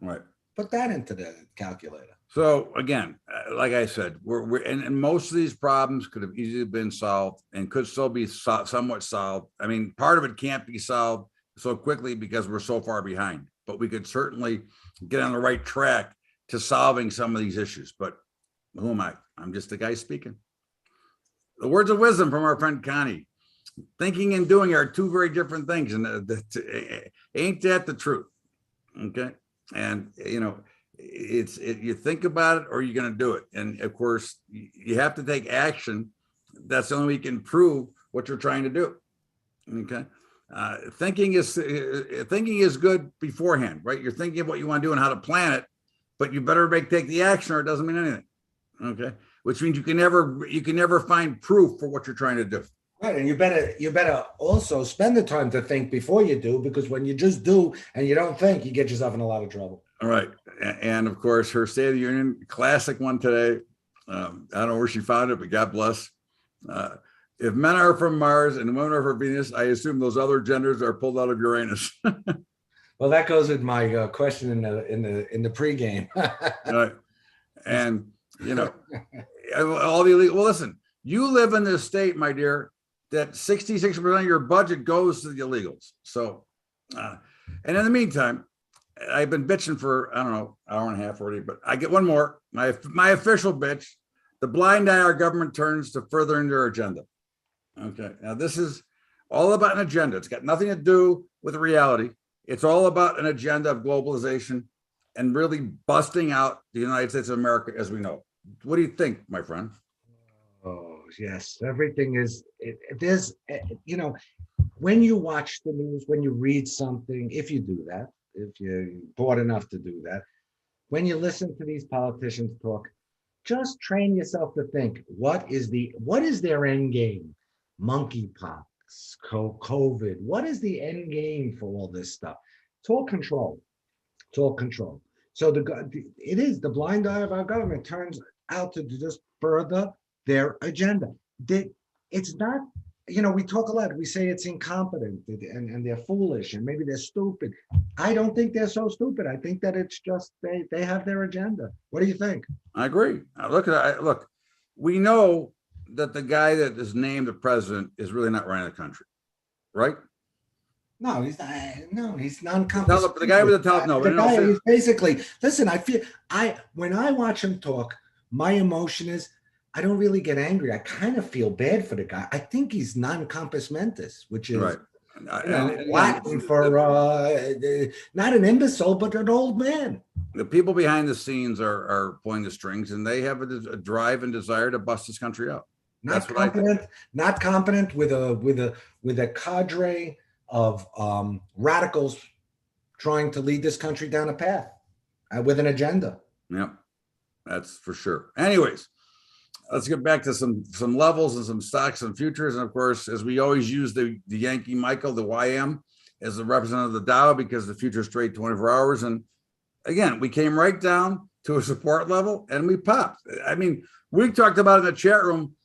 Right. Put that into the calculator. So again, like I said, and most of these problems could have easily been solved and could still be somewhat solved. I mean, part of it can't be solved so quickly because we're so far behind, but we could certainly get on the right track to solving some of these issues. But who am I? I'm just a guy speaking. The words of wisdom from our friend Connie. Thinking and doing are two very different things, and ain't that the truth? Okay, and you think about it or you're going to do it, and of course you have to take action. That's the only way you can prove what you're trying to do. Okay, thinking is good beforehand, right? You're thinking of what you want to do and how to plan it, but you better take the action or it doesn't mean anything. Okay, which means you can never find proof for what you're trying to do. Right, and you better also spend the time to think before you do, because when you just do and you don't think, you get yourself in a lot of trouble. All right, and of course, her State of the Union, classic one today. I don't know where she found it, but God bless. If men are from Mars and women are from Venus, I assume those other genders are pulled out of Uranus. Well, that goes with my question in the pregame. Right, and all the illegal. Well, listen, you live in this state, my dear, that 66% of your budget goes to the illegals. So, and in the meantime, I've been bitching for, I don't know, hour and a half already, but I get one more. My official bitch, the blind eye our government turns to furthering their agenda. Okay, now this is all about an agenda. It's got nothing to do with reality. It's all about an agenda of globalization and really busting out the United States of America as we know. What do you think, my friend? Oh, yes. Everything is, there's, when you watch the news, when you read something, if you do that, if you're bored enough to do that, when you listen to these politicians talk, just train yourself to think, what is their end game? monkeypox, COVID. What is the end game for all this stuff? It's all control. It's all control. So it is the blind eye of our government turns out to just further their agenda. It's not, we talk a lot, we say it's incompetent and they're foolish and maybe they're stupid. I don't think they're so stupid. I think that it's just they have their agenda. What do you think? I agree. Look, we know that the guy that is named the president is really not running the country, right? No, he's not. No, he's non-compass. No, the guy with the top. No, the but guy no, is basically. Listen, when I watch him talk, my emotion is I don't really get angry. I kind of feel bad for the guy. I think he's non-compass mentis, which is right. Latin for not an imbecile, but an old man. The people behind the scenes are pulling the strings, and they have a drive and desire to bust this country up. Not competent with a cadre of radicals trying to lead this country down a path with an agenda. Yep, that's for sure. Anyways, let's get back to some levels and some stocks and futures. And of course, as we always use the Yankee Michael, the YM, as the representative of the Dow because the futures trade 24 hours. And again, we came right down to a support level and we popped. I mean, we talked about in the chat room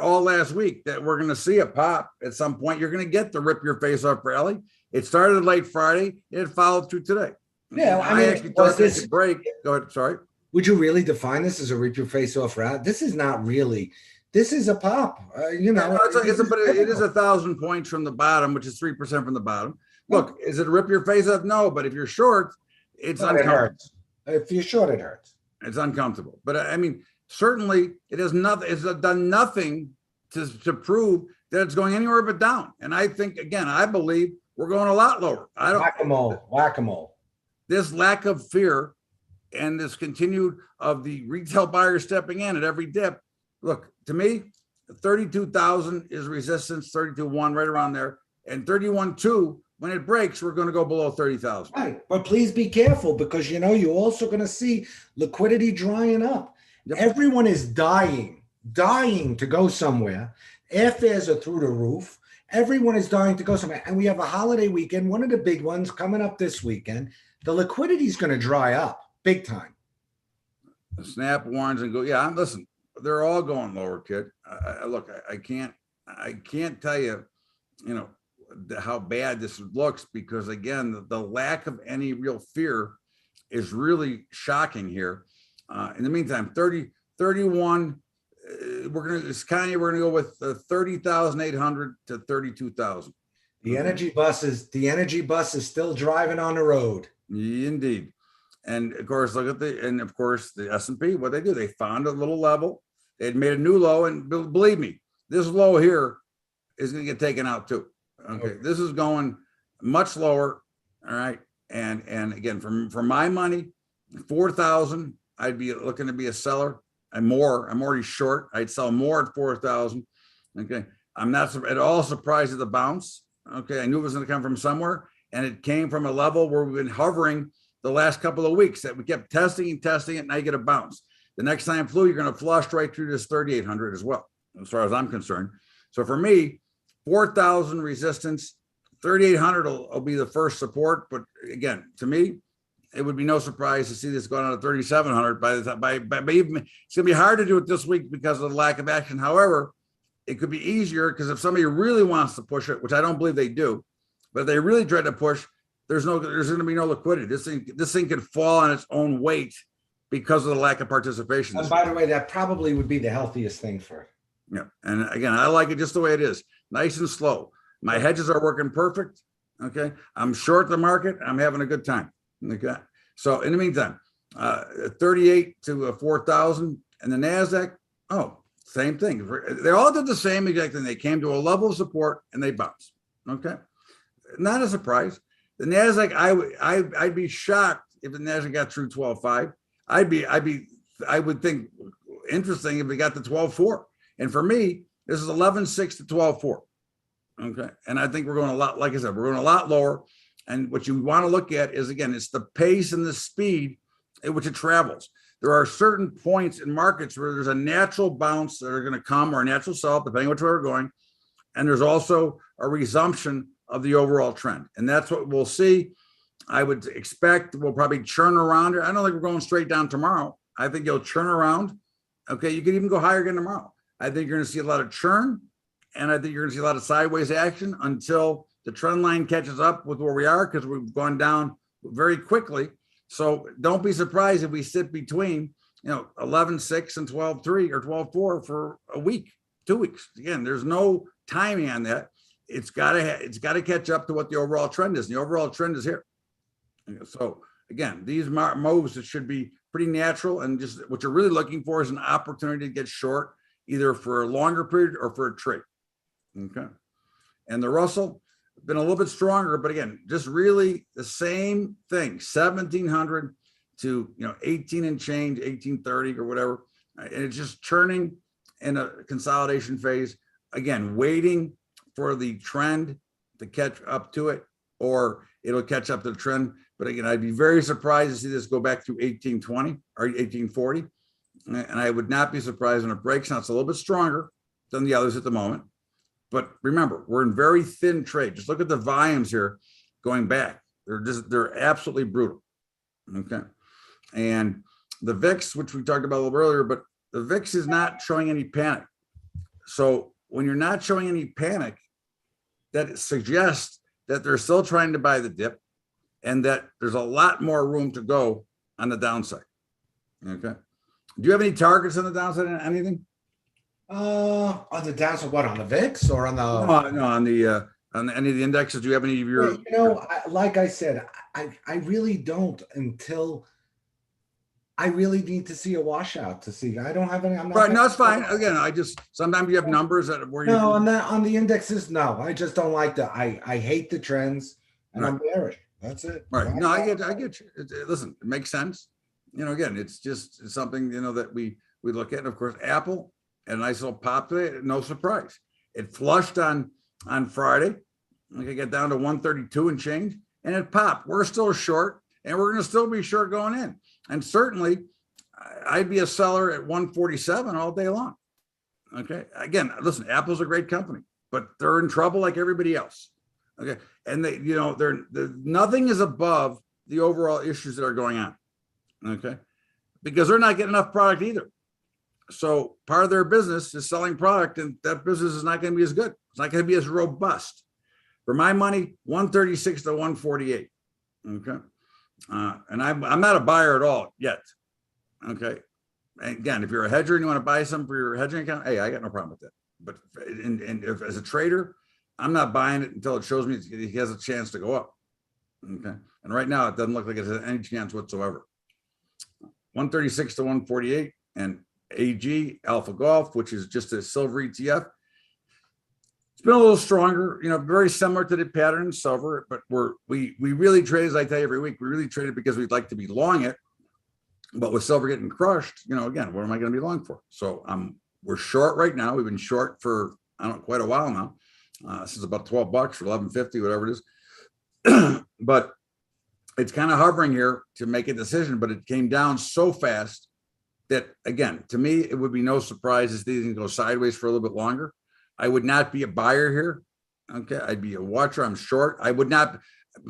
all last week that we're going to see a pop at some point. You're going to get the rip your face off rally. It started late Friday. It followed through today. Yeah, I actually thought this could break. Go ahead. Sorry. Would you really define this as a rip your face off rally? This is not really. This is a pop. But it is 1,000 points from the bottom, which is 3% from the bottom. Look, is it a rip your face off? No, but if you're short, it's uncomfortable. It hurts. If you're short, it hurts. It's uncomfortable. But I mean, certainly it has nothing. It's done nothing to prove that it's going anywhere but down. And I think, again, I believe we're going a lot lower. Whack-a-mole. This lack of fear and this continued of the retail buyers stepping in at every dip. Look, to me, 32,000 is resistance, 32.1 right around there, and 31.2. When it breaks, we're going to go below 30,000. Right, but please be careful because you're also going to see liquidity drying up. Yep. Everyone is dying to go somewhere. Airfares are through the roof. Everyone is dying to go somewhere, and we have a holiday weekend. One of the big ones coming up this weekend. The liquidity is going to dry up big time. The Snap warns and go. Yeah, listen. They're all going lower, kid. Look, I can't tell you, how bad this looks because again, the lack of any real fear is really shocking here. In the meantime, 31, we're gonna go with 30,800 to 32,000. The energy bus is still driving on the road. Indeed. And of course, the S&P, what they do, they found a little level. They'd made a new low, and believe me, this low here is going to get taken out too. Okay, this is going much lower. All right, and again, for my money, 4,000, I'd be looking to be a seller. I'm already short. I'd sell more at 4,000. Okay, I'm not at all surprised at the bounce. Okay, I knew it was going to come from somewhere, and it came from a level where we've been hovering the last couple of weeks that we kept testing it. Now you get a bounce. The next time flu, you're going to flush right through this 3,800 as well, as far as I'm concerned. So for me, 4,000 resistance, 3,800 will be the first support. But again, to me, it would be no surprise to see this going on to 3,700 by the time. By even, it's going to be hard to do it this week because of the lack of action. However, it could be easier because if somebody really wants to push it, which I don't believe they do, but if they really try to push, there's going to be no liquidity. This thing could fall on its own weight because of the lack of participation. And by the way, that probably would be the healthiest thing for it. Yeah. And again, I like it just the way it is, nice and slow. My hedges are working perfect. Okay. I'm short the market. I'm having a good time. Okay. So in the meantime, 38 to 4,000 and the NASDAQ. Oh, same thing. They all did the same exact thing. They came to a level of support and they bounced. Okay. Not a surprise. The NASDAQ, I'd be shocked if the NASDAQ got through 12.5. I would think interesting if we got to 12.4. And for me, this is 11.6 to 12.4. Okay. And I think we're going a lot, like I said, we're going a lot lower. And what you want to look at is, again, it's the pace and the speed at which it travels. There are certain points in markets where there's a natural bounce that are going to come or a natural sell, depending on which way we're going. And there's also a resumption of the overall trend. And that's what we'll see. I would expect we'll probably churn around. I don't think we're going straight down tomorrow. I think you'll churn around. Okay, you could even go higher again tomorrow. I think you're going to see a lot of churn, and I think you're going to see a lot of sideways action until the trend line catches up with where we are, because we've gone down very quickly. So don't be surprised if we sit between 11.6 and 12.3 or 12.4 for a week, 2 weeks. Again, there's no timing on that. It's got to catch up to what the overall trend is. And the overall trend is here. So again, these moves, it should be pretty natural, and just what you're really looking for is an opportunity to get short, either for a longer period or for a trade. Okay. And the Russell been a little bit stronger, but again, just really the same thing, 1700 to 18 and change, 1830 or whatever. And it's just churning in a consolidation phase. Again, waiting for the trend to catch up to it, or it'll catch up to the trend. But again, I'd be very surprised to see this go back to 1820 or 1840. And I would not be surprised when it breaks. Now it's a little bit stronger than the others at the moment. But remember, we're in very thin trade. Just look at the volumes here going back. They're absolutely brutal. Okay. And the VIX, which we talked about a little earlier, but the VIX is not showing any panic. So when you're not showing any panic, that suggests that they're still trying to buy the dip, and that there's a lot more room to go on the downside. Okay. Do you have any targets on the downside on anything? On the downside, what, on the VIX or on the? No, on any of the indexes. Do you have any of your? Like I said, I really don't until I really need to see a washout to see. I don't have any. I'm not Right. No, it's fine. Again, sometimes you have numbers that where you. No, on the indexes, no. I just don't like that. I hate the trends, and I'm bearish. That's it. Right. No, I get you. Listen, it makes sense. Again, it's just something, that we look at. And of course, Apple, and a nice little pop today, no surprise. It flushed on Friday. Like, I get down to 132 and change, and it popped. We're still short, and we're going to still be short going in. And certainly, I'd be a seller at 147 all day long. Okay. Again, listen, Apple's a great company, but they're in trouble like everybody else. Okay. And they're nothing is above the overall issues that are going on. Okay. Because they're not getting enough product either. So part of their business is selling product, and that business is not going to be as good. It's not going to be as robust. For my money, 136 to 148. Okay. And I'm not a buyer at all yet. Okay. And again, if you're a hedger and you want to buy some for your hedging account, hey, I got no problem with that. But if as a trader, I'm not buying it until it shows me it has a chance to go up. Okay. And right now, it doesn't look like it has any chance whatsoever. 136 to 148, and AG Alpha Golf, which is just a silver ETF. It's been a little stronger, very similar to the pattern in silver, but we really trade, as I tell you every week, we really trade it because we'd like to be long it. But with silver getting crushed, again, what am I going to be long for? So we're short right now. We've been short for, quite a while now. This is about $12 or $11.50, whatever it is. But it's kind of hovering here to make a decision, but it came down so fast that, again, to me, it would be no surprise if these can go sideways for a little bit longer. I would not be a buyer here. Okay. I'd be a watcher. I'm short. I would not,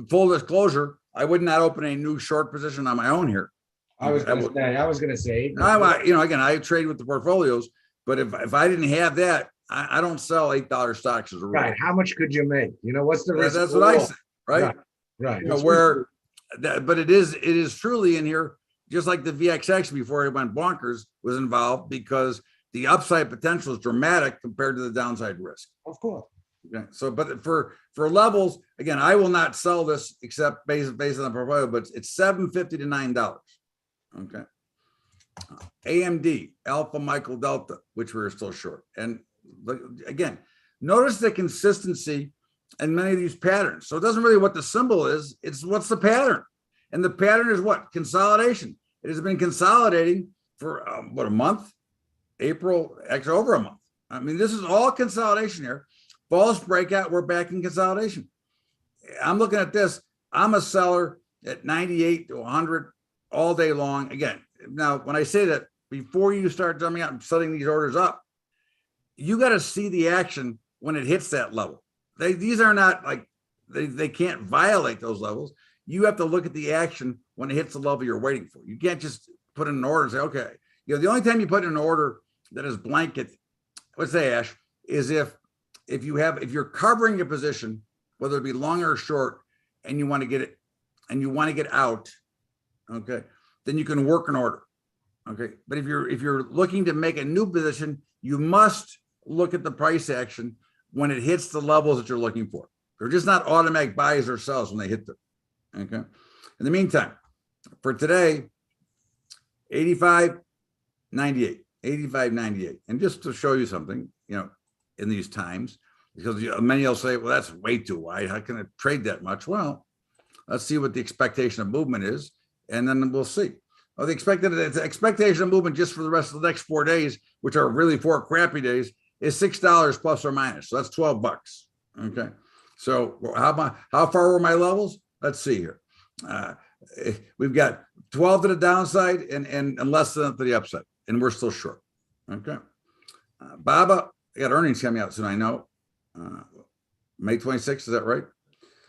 full disclosure, I would not open a new short position on my own here. I was going to say, again, I trade with the portfolios, but if I didn't have that, I don't sell $8 stocks as a rule. Right. How much could you make? What's the risk? That's what I say. Right. Right. But it is truly in here, just like the VXX before it went bonkers was involved, because the upside potential is dramatic compared to the downside risk. Of course. Okay. So, but for levels, again, I will not sell this except based on the portfolio, but it's $7.50 to $9. Okay. AMD, Alpha Michael Delta, which we're still short. And again, notice the consistency in many of these patterns. So it doesn't really what the symbol is, it's what's the pattern. And the pattern is what? Consolidation. It has been consolidating for a month? April, actually over a month. I mean, this is all consolidation here. False breakout, we're back in consolidation. I'm looking at this. I'm a seller at 98 to 100 all day long. Again, now, when I say that, before you start jumping out and setting these orders up, you got to see the action when it hits that level. These are not like, they can't violate those levels. You have to look at the action when it hits the level you're waiting for. You can't just put in an order and say, okay, the only time you put in an order that is blanket, let's say, Ash, is if you're covering a position, whether it be long or short, and you want to get it, and you want to get out, okay, then you can work an order. Okay. But if you're looking to make a new position, you must look at the price action when it hits the levels that you're looking for. They're just not automatic buys or sells when they hit them. Okay. In the meantime, for today, 85.98, 85.98. And just to show you something, in these times, because many will say, well, that's way too wide. How can it trade that much? Well, let's see what the expectation of movement is, and then we'll see. Well, the expectation of movement just for the rest of the next 4 days, which are really 4 crappy days, is $6 plus or minus. So that's $12. Okay. So how far were my levels? Let's see here. We've got 12 to the downside and less than to the upside, and we're still short. Okay. Baba, I got earnings coming out soon, I know. May 26th, is that right?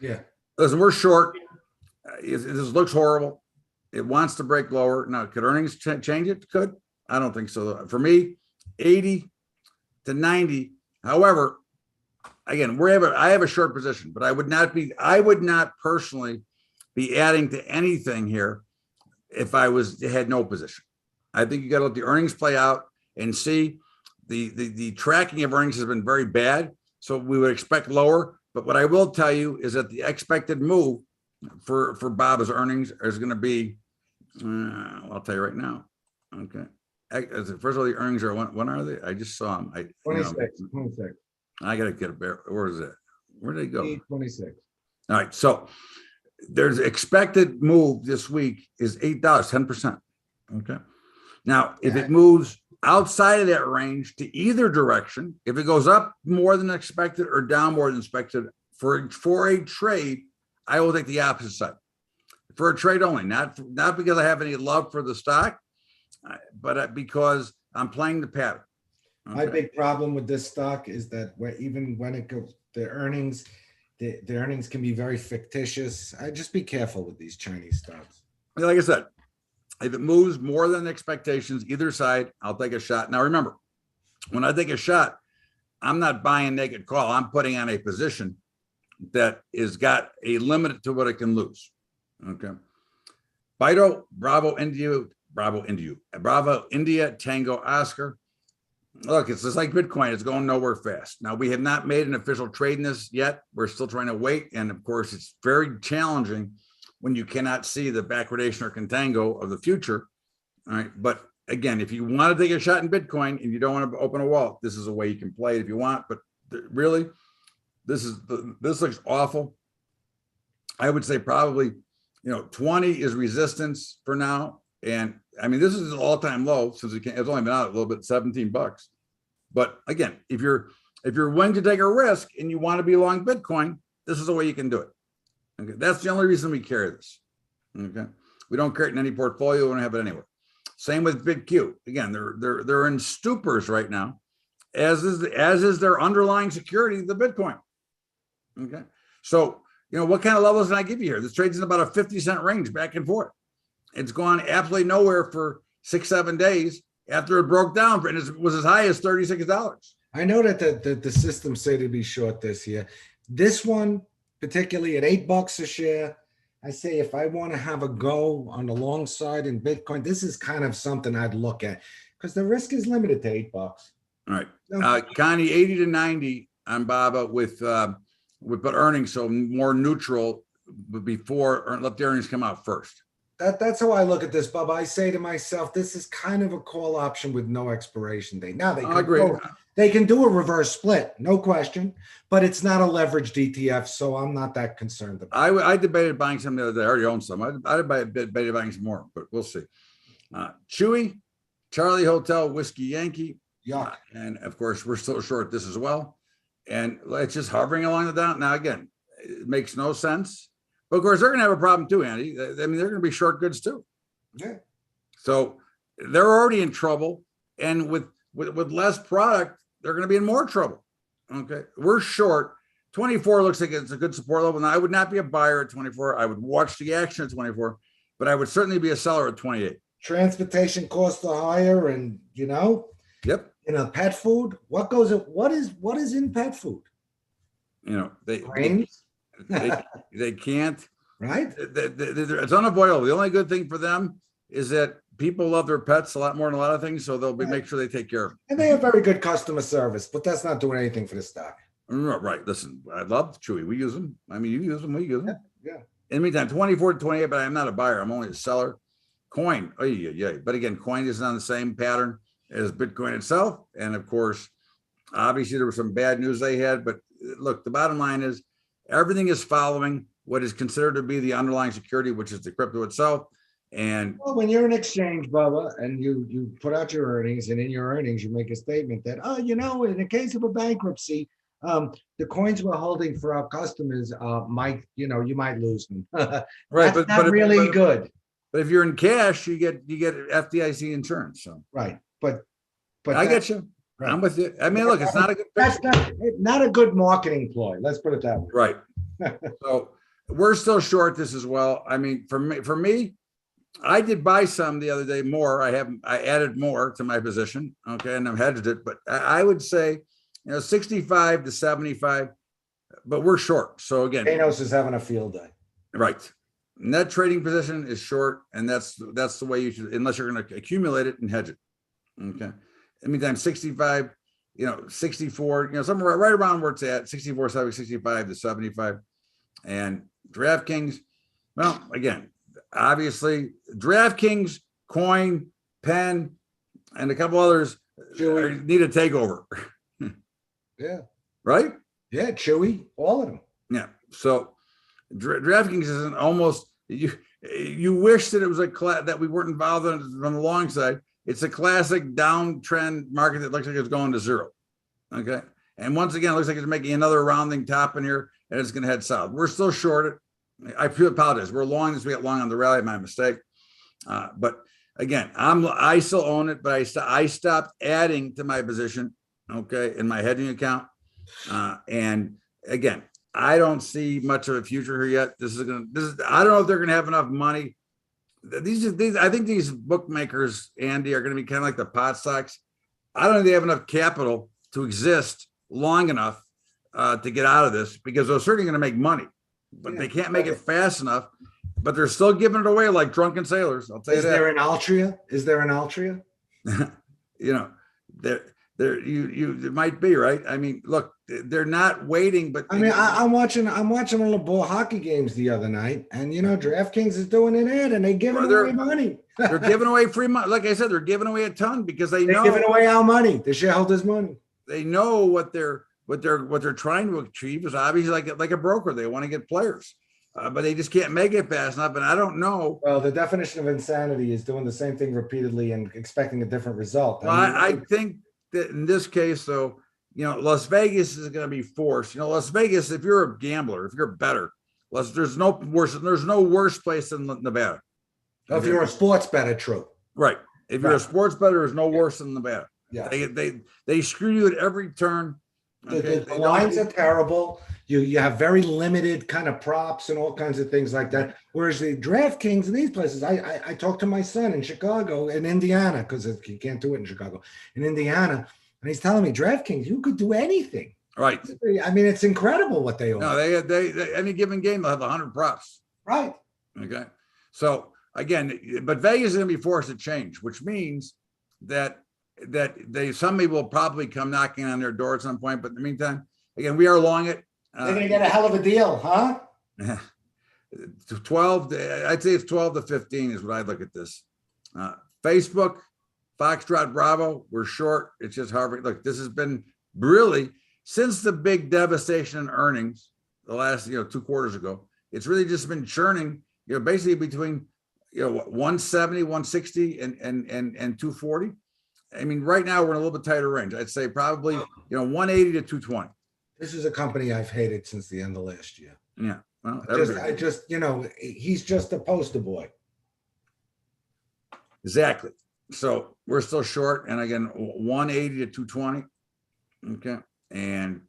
Yeah. Listen, we're short. This looks horrible. It wants to break lower. Now, could earnings change it? Could. I don't think so. For me, 80 to 90. However, again, I have a short position, but I would not personally be adding to anything here if I had no position. I think you got to let the earnings play out and see. The tracking of earnings has been very bad, so we would expect lower. But what I will tell you is that the expected move for Baba's earnings is going to be, I'll tell you right now. Okay. First of all, the earnings are, when are they? I just saw them. 26. I got to get a bear. Where is it? Where did they go? 26. All right. So there's expected move this week is $8, 10%. Okay. Now, if it moves outside of that range to either direction, if it goes up more than expected or down more than expected for a trade, I will take the opposite side. For a trade only, not because I have any love for the stock, but because I'm playing the pattern. Okay. My big problem with this stock is that even when it goes, the earnings can be very fictitious. I just be careful with these Chinese stocks. Like I said, if it moves more than expectations, either side, I'll take a shot. Now, remember, when I take a shot, I'm not buying naked call. I'm putting on a position that is got a limit to what it can lose. Okay. Bido, Bravo, India, Tango, Oscar. Look, it's just like Bitcoin. It's going nowhere fast. Now, we have not made an official trade in this yet. We're still trying to wait. And of course, it's very challenging when you cannot see the backwardation or contango of the future. All right. But again, if you want to take a shot in Bitcoin and you don't want to open a wallet, this is a way you can play it if you want. But really, this looks awful. I would say probably, 20 is resistance for now. And I mean, this is an all-time low since it's only been out a little bit, $17. But again, if you're willing to take a risk and you want to be long Bitcoin, this is the way you can do it. Okay, that's the only reason we carry this. Okay, we don't carry it in any portfolio. We don't have it anywhere. Same with BitQ. Again, they're in stupors right now, as is their underlying security, the Bitcoin. Okay, so what kind of levels did I give you here? This trades in about a 50-cent range back and forth. It's gone absolutely nowhere for 6-7 days after it broke down, and it was as high as $36. I know that the systems say to be short this year. This one, particularly at $8 a share, I say if I want to have a go on the long side in Bitcoin, this is kind of something I'd look at because the risk is limited to $8. All right, Connie, 80 to 90 on Baba with earnings, so more neutral before, or let the earnings come out first. That's how I look at this, Bubba. I say to myself, this is kind of a call option with no expiration date. Now they can do a reverse split, no question, but it's not a leveraged ETF, so I'm not that concerned about it. I debated buying some the other day. I already own some. I debated buying some more, but we'll see. Chewy, Charlie Hotel, Whiskey Yankee. Yeah. And of course, we're still short this as well. And it's just hovering along the down. Now, again, it makes no sense. But of course, they're going to have a problem too, Andy. I mean, they're going to be short goods too. Yeah. So they're already in trouble. And with less product, they're going to be in more trouble. Okay, we're short. 24 looks like it's a good support level. Now, I would not be a buyer at 24. I would watch the action at 24, but I would certainly be a seller at 28. Transportation costs are higher and, Yep. pet food, what is in pet food? They Grains, they can't. right? It's unavoidable. The only good thing for them is that people love their pets a lot more than a lot of things, so they'll make sure they take care of them. And they have very good customer service, but that's not doing anything for the stock. Right. Listen, I love Chewy. We use them. I mean, you use them. We use them. Yeah. In the meantime, 24 to 28, but I'm not a buyer. I'm only a seller. Coin. Oh, yeah. But again, coin isn't on the same pattern as Bitcoin itself. And of course, obviously there was some bad news they had, but look, the bottom line is everything is following what is considered to be the underlying security, which is the crypto itself. And Well, when you're an exchange, Bubba, and you put out your earnings, and in your earnings, you make a statement that, in the case of a bankruptcy, the coins we're holding for our customers you might lose them. right, That's not really good. But if you're in cash, you get FDIC insurance. So Right. But I get you. right. I'm with you. I mean, look, it's not a good That's picture. not a good marketing ploy. Let's put it that way. Right. So we're still short this as well. I mean, for me, I did buy some the other day more. I added more to my position. Okay. And I've hedged it, but I would say, 65 to 75, but we're short. So again, Thanos is having a field day. right. Net trading position is short. And that's the way you should, unless you're going to accumulate it and hedge it. Okay. In the meantime, 65, 64, somewhere right around where it's at, 64, 70, 65 to 75. And DraftKings, well, again, obviously DraftKings, Coin, Penn, and a couple others need a takeover. Yeah. Right? Yeah, Chewy, all of them. Yeah. So DraftKings isn't almost, you wish that it was that we weren't involved in it from the long side. It's a classic downtrend market that looks like it's going to zero. Okay. And once again, it looks like it's making another rounding top in here and it's going to head south. We're still shorted. I apologize. We're long this week, long on the rally. My mistake. But again, I still own it, but I stopped adding to my position. Okay, in my hedging account. And again, I don't see much of a future here yet. I don't know if they're gonna have enough money. I think these bookmakers, Andy, are gonna be kind of like the pot stocks. I don't think they have enough capital to exist long enough to get out of this because they're certainly gonna make money, but they can't make it fast enough. But they're still giving it away like drunken sailors. I'll tell you that. Is there an Altria? There it might be, right? I mean, look, they're not waiting, but I mean, I'm watching one of the ball hockey games the other night, and DraftKings is doing an ad, and they're giving away money. They're giving away free money. Like I said, they're giving away a ton because they're giving away our money, the shareholders' money. They know what they're trying to achieve is obviously like a broker. They want to get players, but they just can't make it fast enough. And I don't know. Well, the definition of insanity is doing the same thing repeatedly and expecting a different result. Well, I think that in this case, though, Las Vegas is going to be forced. Las Vegas, if you're a gambler, if you're a bettor, there's no worse place than Nevada. If you're a sports bettor, true. Right. If you're a sports bettor, there's no worse than Nevada. Yeah. They screw you at every turn. Okay? The lines are terrible. You have very limited kind of props and all kinds of things like that. Whereas the DraftKings and these places, I talked to my son in Chicago, in Indiana, because he can't do it in Chicago, in Indiana, and he's telling me DraftKings, you could do anything. Right. I mean, it's incredible what they offer. No, they any given game they'll have 100 props. Right. Okay. So again, but Vegas is going to be forced to change, which means that somebody will probably come knocking on their door at some point. But in the meantime, again, we are long it. They're going to get a hell of a deal, huh? 12, I'd say it's 12 to 15 is what I'd look at this. Facebook, Foxtrot Bravo, we're short. It's just Harvard. Look, this has been really since the big devastation in earnings the last 2 quarters ago. It's really just been churning, basically between 170, 160 and 240. I mean, right now we're in a little bit tighter range. I'd say probably 180 to 220. This is a company I've hated since the end of last year. Yeah. Well, he's just a poster boy. Exactly. So we're still short. And again, 180 to 220. Okay. And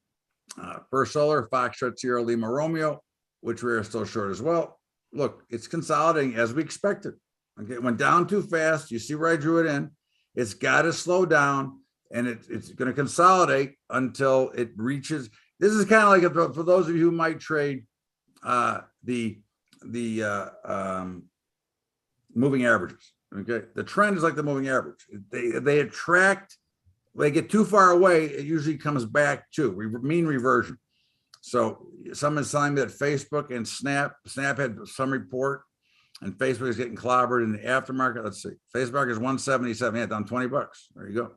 First Solar, Foxtrot, Sierra Lima, Romeo, which we are still short as well. Look, it's consolidating as we expected. Okay, it went down too fast. You see where I drew it in. It's got to slow down, and it's going to consolidate until it reaches. This is kind of like for those of you who might trade the moving averages. Okay, the trend is like the moving average. They attract. They get too far away, it usually comes back too. Mean reversion. So someone's telling me that Facebook and Snap had some report, and Facebook is getting clobbered in the aftermarket. Let's see. Facebook is 177. Yeah, down $20. There you go.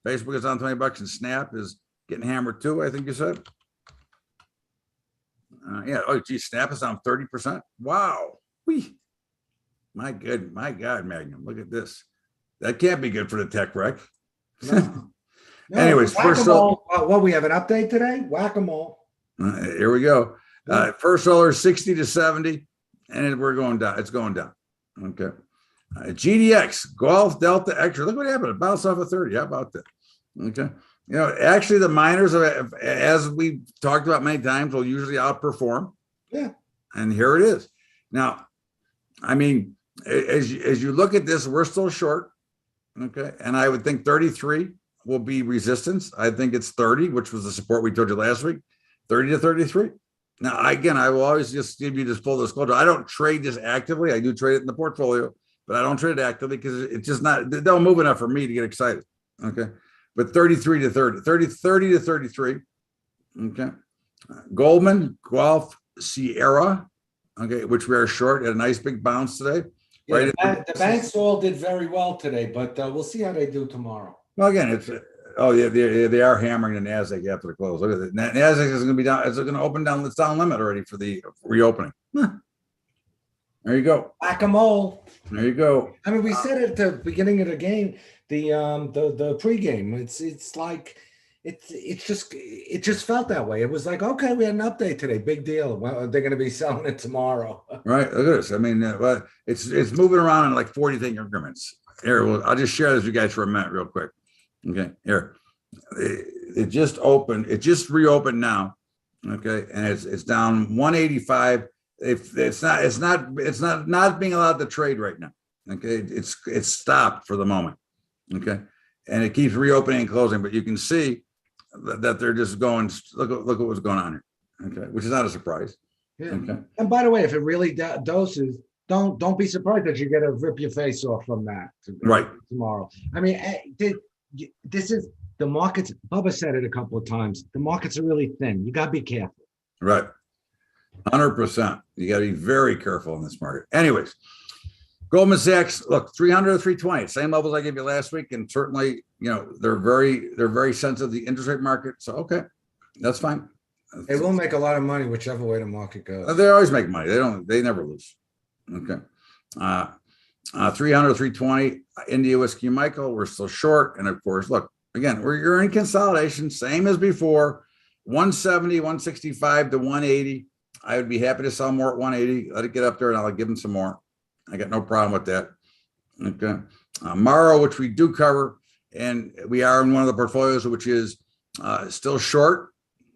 Facebook is down $20, and Snap is getting hammered too, I think you said. Yeah. Oh, gee, Snap is down 30%. Wow. Whee. My God, Magnum. Look at this. That can't be good for the tech wreck. No. Anyways, First Solar. What, we have an update today? Whack-a-mole. Here we go. First Solar 60 to 70, and we're going down. It's going down. Okay. GDX, Golf Delta Extra. Look what happened. It bounced off of 30. How about that? Okay. You know, actually, the miners, as we talked about many times, will usually outperform. Yeah. And here it is. Now, I mean, as you look at this, we're still short. Okay. And I would think 33 will be resistance. I think it's 30, which was the support we told you last week, 30 to 33. Now, again, I will always just give you this full disclosure. I don't trade this actively. I do trade it in the portfolio, but I don't trade it actively because it's just not, they don't move enough for me to get excited. Okay. But 33 to 30, 30 to 33. Okay. Goldman, Gulf, Sierra. Okay. Which we are short, had a nice big bounce today. Yeah, right. The banks all did very well today, but we'll see how they do tomorrow. Well, again, it's they are hammering the Nasdaq after the close. Look at it. Nasdaq is going to be down. It's going to open down. It's down limit already for the reopening. There you go. Whack-a-mole. There you go. I mean, we said at the beginning of the game, the pregame. It's like it just felt that way. It was like, okay, we had an update today, big deal. Well, they're going to be selling it tomorrow. Right. Look at this. I mean, it's moving around in like 40-thing increments. Here, well, I'll just share this with you guys for a minute, real quick. Okay, here. It just opened. It just reopened now. Okay, and it's down 185. It's not being allowed to trade right now. Okay, it's stopped for the moment. Okay, and it keeps reopening and closing, but you can see that they're just going. Look at what's going on here. Okay, which is not a surprise. Yeah. Okay. And by the way, if it really doses, don't be surprised that you get to rip your face off from that Right. tomorrow. I mean, this is the markets. Bubba said it a couple of times. The markets are really thin. You got to be careful. Right. 100%. You got to be very careful in this market. Anyways, Goldman Sachs, look, 300 to 320, same levels I gave you last week. And certainly, you know, they're very sensitive to the interest rate market. So, okay, that's fine. They will make a lot of money whichever way the market goes. They always make money. They never lose. Okay. 300, 320, India Whiskey Michael, we're still short. And of course, look, again, you're in consolidation, same as before, 170, 165 to 180. I would be happy to sell more at 180. Let it get up there and I'll give them some more. I got no problem with that. Okay. Morrow, which we do cover, and we are in one of the portfolios, which is still short.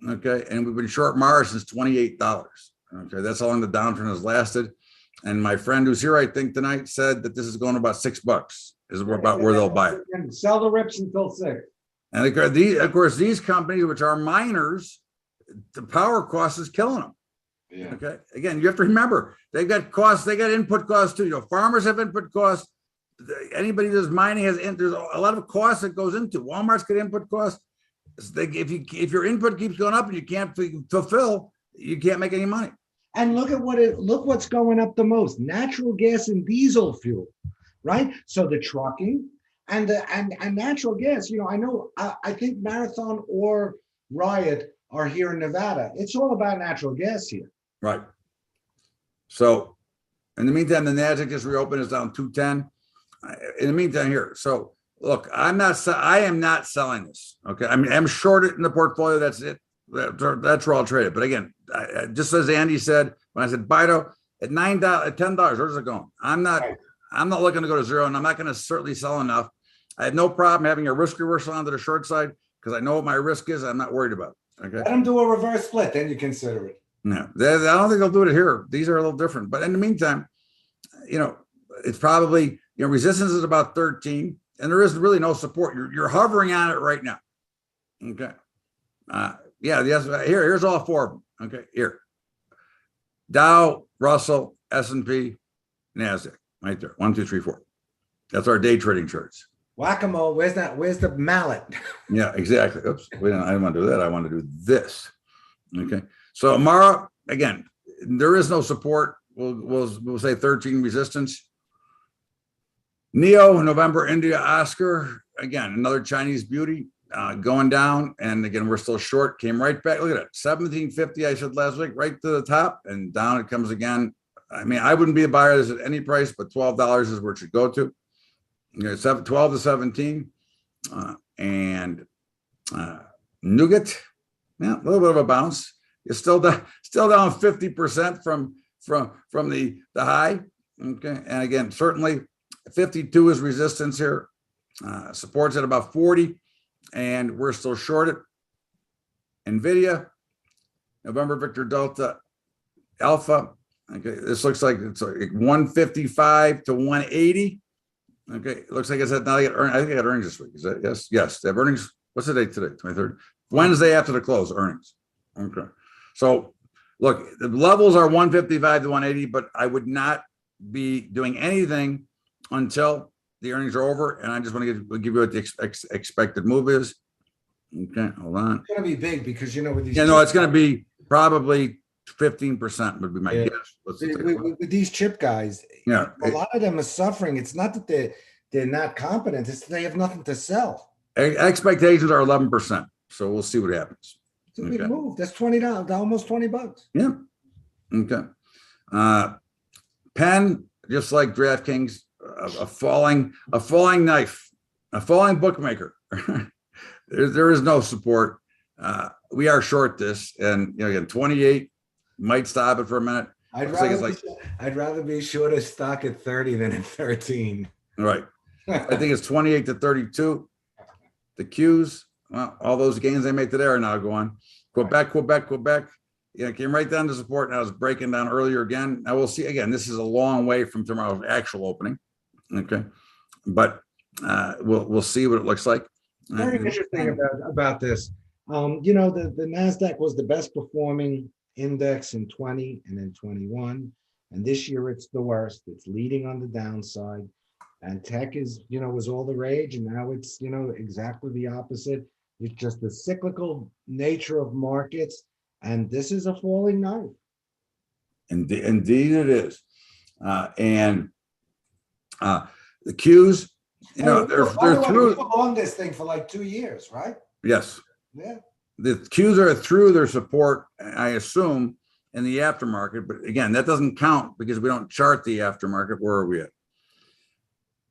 Okay. And we've been short Morrow since $28. Okay. That's how long the downturn has lasted. And my friend who's here, I think tonight, said that this is going about $6 is about where they'll buy it. And sell the rips until 6. And of course, these companies, which are miners, the power cost is killing them. Yeah. Okay. Again, you have to remember they've got costs, they got input costs too. You know, farmers have input costs. Anybody who does mining there's a lot of costs that goes into. Walmart's got input costs. If your input keeps going up and you can't fulfill, you can't make any money. And look what's going up the most: natural gas and diesel fuel, right? So the trucking and natural gas. You know, I think Marathon or Riot are here in Nevada. It's all about natural gas here. Right. So in the meantime, the Nasdaq just reopened, it's down 210. In the meantime here. So look, I am not selling this. Okay. I mean, I'm short it in the portfolio. That's it. That's where I'll trade it. But again, just as Andy said, when I said Bido at $9, at $10, where's it going? I'm not looking to go to zero, and I'm not going to certainly sell enough. I have no problem having a risk reversal onto the short side because I know what my risk is. I'm not worried about it. Okay. Let them do a reverse split, then you consider it. No, I don't think they'll do it here. These are a little different. But in the meantime, it's probably, resistance is about 13, and there is really no support. You're hovering on it right now. Okay. Yeah, yes. Here's all four of them. Okay, here. Dow, Russell, S&P, NASDAQ, right there. 1, 2, 3, 4. That's our day trading charts. Whack-a-mole, where's the mallet? Yeah, exactly. Oops, I didn't want to do that. I want to do this. Okay. So Amara, again, there is no support. We'll say 13 resistance. Neo, November, India, Oscar, again, another Chinese beauty going down. And again, we're still short, came right back. Look at it, 1750, I said last week, right to the top, and down it comes again. I mean, I wouldn't be a buyer of this at any price, but $12 is where it should go to. 12 to 17. And Nougat, yeah, a little bit of a bounce. It's still down 50% from the high. Okay, and again, certainly 52 is resistance here. Supports at about 40, and we're still shorted. Nvidia, November Victor Delta Alpha. Okay, this looks like it's like 155 to 180. Okay, it looks like I said now I think I got earnings this week. Is that yes? Yes, they have earnings. What's the date today? 23rd. Wednesday after the close, earnings. Okay. So look, the levels are 155 to 180, but I would not be doing anything until the earnings are over. And I just want to give you what the expected move is. Okay, hold on. It's gonna be big because with these. Yeah, no, it's going to be probably 15% would be my guess. Let's take a look. with these chip guys, Yeah, a lot of them are suffering. It's not that they're not competent; it's they have nothing to sell. expectations are 11%. So we'll see what happens. It's a big Okay. move. That's $20, almost $20. Yeah. Okay. Penn, just like DraftKings, a falling knife, a falling bookmaker. there is no support. We are short this, and again, 28 might stop it for a minute. I'd Looks like rather, it's I'd rather be short of stock at 30 than at 13. Right. I think it's 28 to 32. The Qs, well, all those gains they made today are now going. Quebec. Yeah, came right down to support. Now it's breaking down earlier again. Now we'll see. Again, this is a long way from tomorrow's actual opening. Okay, but we'll see what it looks like. Very interesting about this. The NASDAQ was the best performing index in 20 and in 21. And this year it's the worst. It's leading on the downside. And tech was all the rage. And now it's, exactly the opposite. It's just the cyclical nature of markets. And this is a falling knife. Indeed it is. And the Qs, they're through. We on this thing for like 2 years, right? Yes. Yeah. The Qs are through their support, I assume, in the aftermarket. But again, that doesn't count because we don't chart the aftermarket. Where are we at?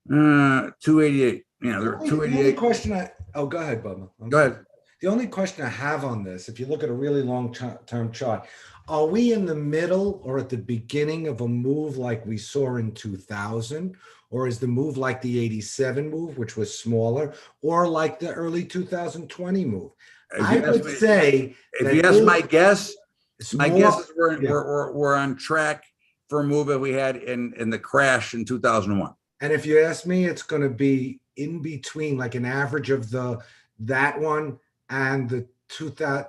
288. Yeah, they're 288. The only question go ahead, Bubba. Go ahead. The only question I have on this, if you look at a really long-term chart, are we in the middle or at the beginning of a move like we saw in 2000? Or is the move like the 87 move, which was smaller, or like the early 2020 move? I would say if you ask my guess, is Yeah. we're on track for a move that we had in the crash in 2001. And if you ask me, it's going to be in between, like an average of that one and the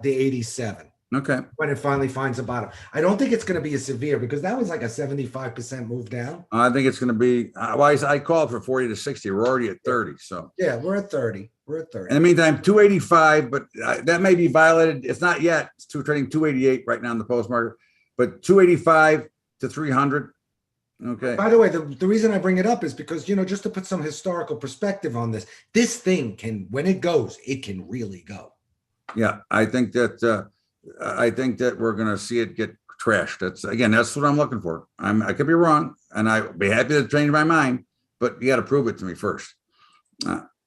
87. Okay. When it finally finds a bottom. I don't think it's going to be as severe because that was like a 75% move down. I think it's going to be, I called for 40 to 60. We're already at 30. So yeah, we're at 30. We're at 30. In the meantime, 285, but that may be violated. It's not yet. It's trading 288 right now in the post market, but 285 to 300. Okay. By the way, the reason I bring it up is because, just to put some historical perspective on this thing when it goes, it can really go. Yeah, I think that we're going to see it get trashed. That's what I'm looking for. I could be wrong, and I'd be happy to change my mind, but you got to prove it to me first.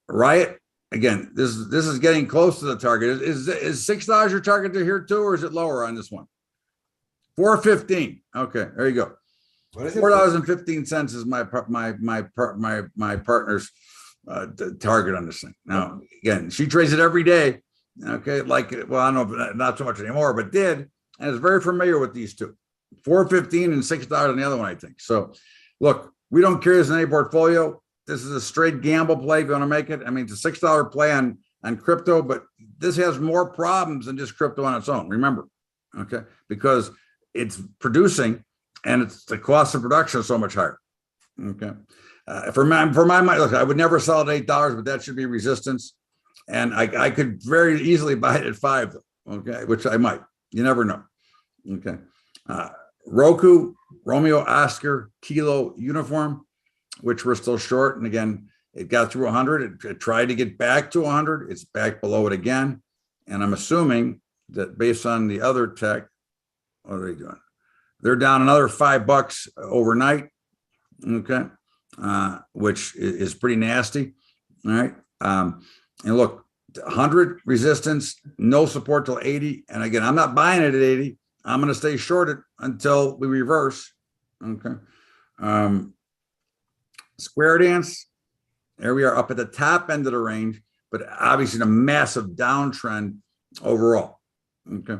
Riot, again, this is getting close to the target. Is $6 your target to here too, or is it lower on this one? $4.15. Okay, there you go. What is it? $4.15 is my partner's target on this thing. Now, again, she trades it every day. Okay, like, well, I don't know, not so much anymore, but did, and is very familiar with these two. 415 and $6 on the other one, I think. So look, we don't carry this in any portfolio. This is a straight gamble play if you want to make it. I mean, it's a $6 play on crypto, but this has more problems than just crypto on its own. Remember, okay, because it's producing and it's the cost of production is so much higher. Okay, for my mind, look, I would never sell at $8, but that should be resistance, and I could very easily buy it at $5, okay, which I might. You never know. Okay, Roku, Romeo, Oscar, Kilo, Uniform, which we're still short, and again, it got through 100. It tried to get back to 100. It's back below it again, and I'm assuming that based on the other tech, what are they doing? They're down another $5 overnight. Okay, which is pretty nasty. All right, and look, 100 resistance, no support till 80. And again, I'm not buying it at 80. I'm going to stay short it until we reverse. Okay, Square Dance, there we are up at the top end of the range, but obviously a massive downtrend overall. Okay,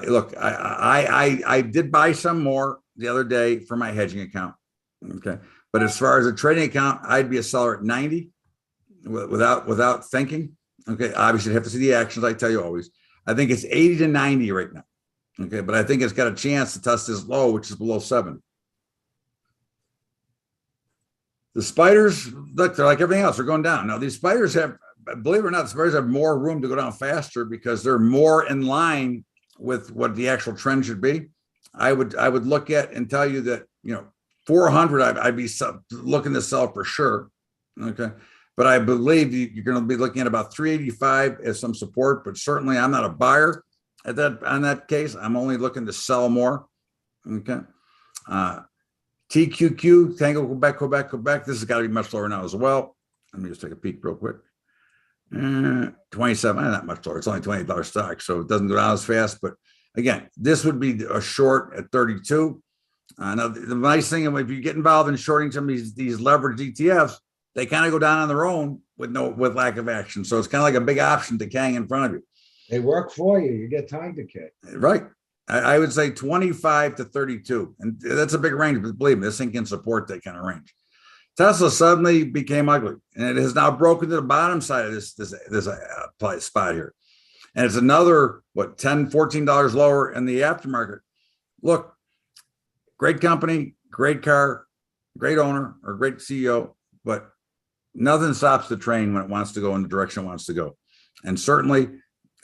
look, I did buy some more the other day for my hedging account. Okay, but as far as a trading account, I'd be a seller at 90 without thinking. Okay, obviously you have to see the actions. I tell you always, I think it's 80 to 90 right now. Okay, but I think it's got a chance to test this low, which is below 70. The spiders, look, they're like everything else. They're going down. Now, these spiders have, believe it or not, the spiders have more room to go down faster because they're more in line with what the actual trend should be. I would look at and tell you that, 400, I'd be looking to sell for sure. Okay. But I believe you're going to be looking at about 385 as some support, but certainly I'm not a buyer on that case. I'm only looking to sell more. Okay. TQQ, Tango, Quebec. This has got to be much lower now as well. Let me just take a peek real quick. 27, not much lower. It's only $28 stock, so it doesn't go down as fast. But again, this would be a short at 32. Now, the nice thing, if you get involved in shorting some of these leveraged ETFs, they kind of go down on their own with lack of action. So it's kind of like a big option to hang in front of you. They work for you. You get time to kick. Right. I would say 25 to 32. And that's a big range, but believe me, this thing can support that kind of range. Tesla suddenly became ugly, and it has now broken to the bottom side of this spot here. And it's another, $10, $14 lower in the aftermarket. Look, great company, great car, great owner, or great CEO, but nothing stops the train when it wants to go in the direction it wants to go. And certainly,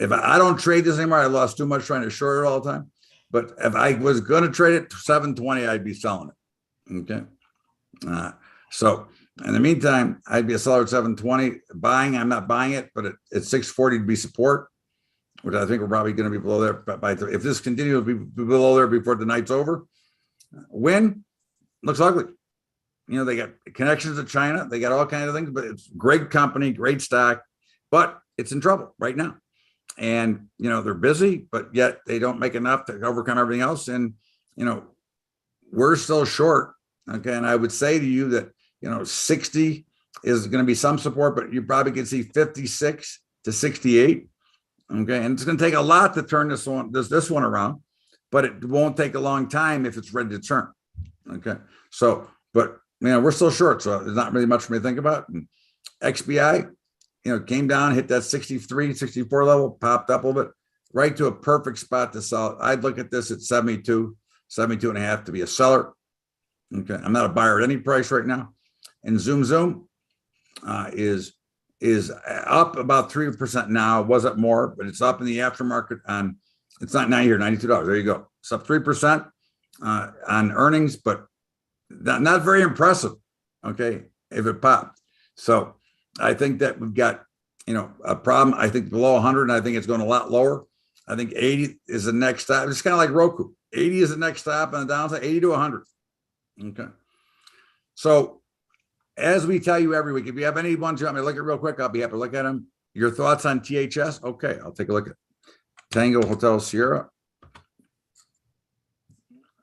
if I don't trade this anymore, I lost too much trying to short it all the time. But if I was going to trade it to 720, I'd be selling it. Okay. So in the meantime, I'd be a seller at 720. Buying, I'm not buying it, but at 640 to be support, which I think we're probably going to be below there. But if this continues to be below there before the night's over, win looks ugly. They got connections to China. They got all kinds of things, but it's great company, great stock, but it's in trouble right now. And, they're busy, but yet they don't make enough to overcome everything else. And, we're still short. Okay. And I would say to you that, 60 is going to be some support, but you probably can see 56 to 68. Okay. And it's going to take a lot to turn this one around, but it won't take a long time if it's ready to turn. Okay. So, but, we're still short. So there's not really much for me to think about. And XBI, came down, hit that 63, 64 level, popped up a little bit, right to a perfect spot to sell. I'd look at this at 72 and a half to be a seller. Okay. I'm not a buyer at any price right now. And Zoom is up about 3% now. It was up more, but it's up in the aftermarket it's not 90 or $92. There you go. It's up 3% on earnings, but not very impressive. Okay. If it popped. So I think that we've got, a problem. I think below 100, and I think it's going a lot lower. I think 80 is the next stop. It's kind of like Roku. 80 is the next stop on the downside, 80 to 100. Okay. So as we tell you every week, if you have any ones you want me to look at real quick, I'll be happy to look at them. Your thoughts on THS? Okay, I'll take a look at Tango Hotel Sierra.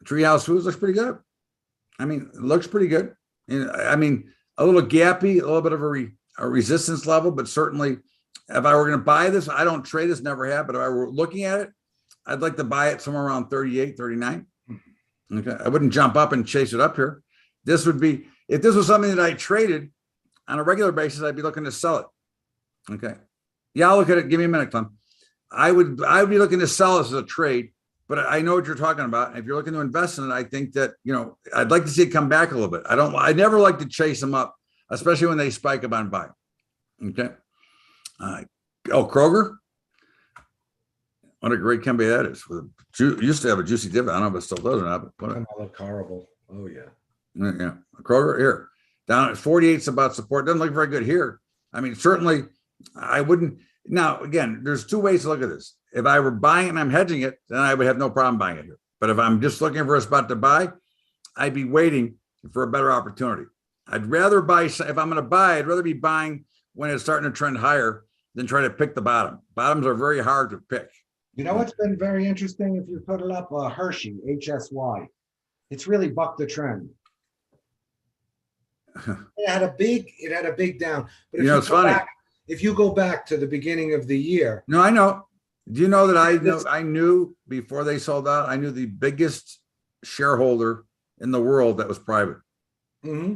Treehouse Foods looks pretty good. It looks pretty good. A little gappy, a little bit of a resistance level, but certainly If I were going to buy this, I don't trade this, never have, but if I were looking at it, I'd like to buy it somewhere around 38, 39. Okay. I wouldn't jump up and chase it up here. This would be, if this was something that I traded on a regular basis, I'd be looking to sell it. Okay. Yeah, I'll look at it. Give me a minute, Clem. I would be looking to sell this as a trade, but I know what you're talking about. If you're looking to invest in it, I think that, I'd like to see it come back a little bit. I never like to chase them up, especially when they spike up on buy. Okay. Kroger. What a great company that is. Used to have a juicy dividend. I don't know if it still does or not, but That look horrible. Oh, yeah. yeah. Kroger here down at 48 is about support. Doesn't look very good here. I mean, certainly I wouldn't. Now, again, there's two ways to look at this. If I were buying it and I'm hedging it, then I would have no problem buying it here. But if I'm just looking for a spot to buy, I'd be waiting for a better opportunity. I'd rather buy, if I'm going to buy, I'd rather be buying when it's starting to trend higher than try to pick the bottom. Bottoms are very hard to pick. You know what's been very interesting? If you put it up, Hershey, HSY, it's really bucked the trend. It had a big down. But It's funny. If you go back to the beginning of the year. No, I know. Do you know that I knew before they sold out, I knew the biggest shareholder in the world that was private. Mm-hmm.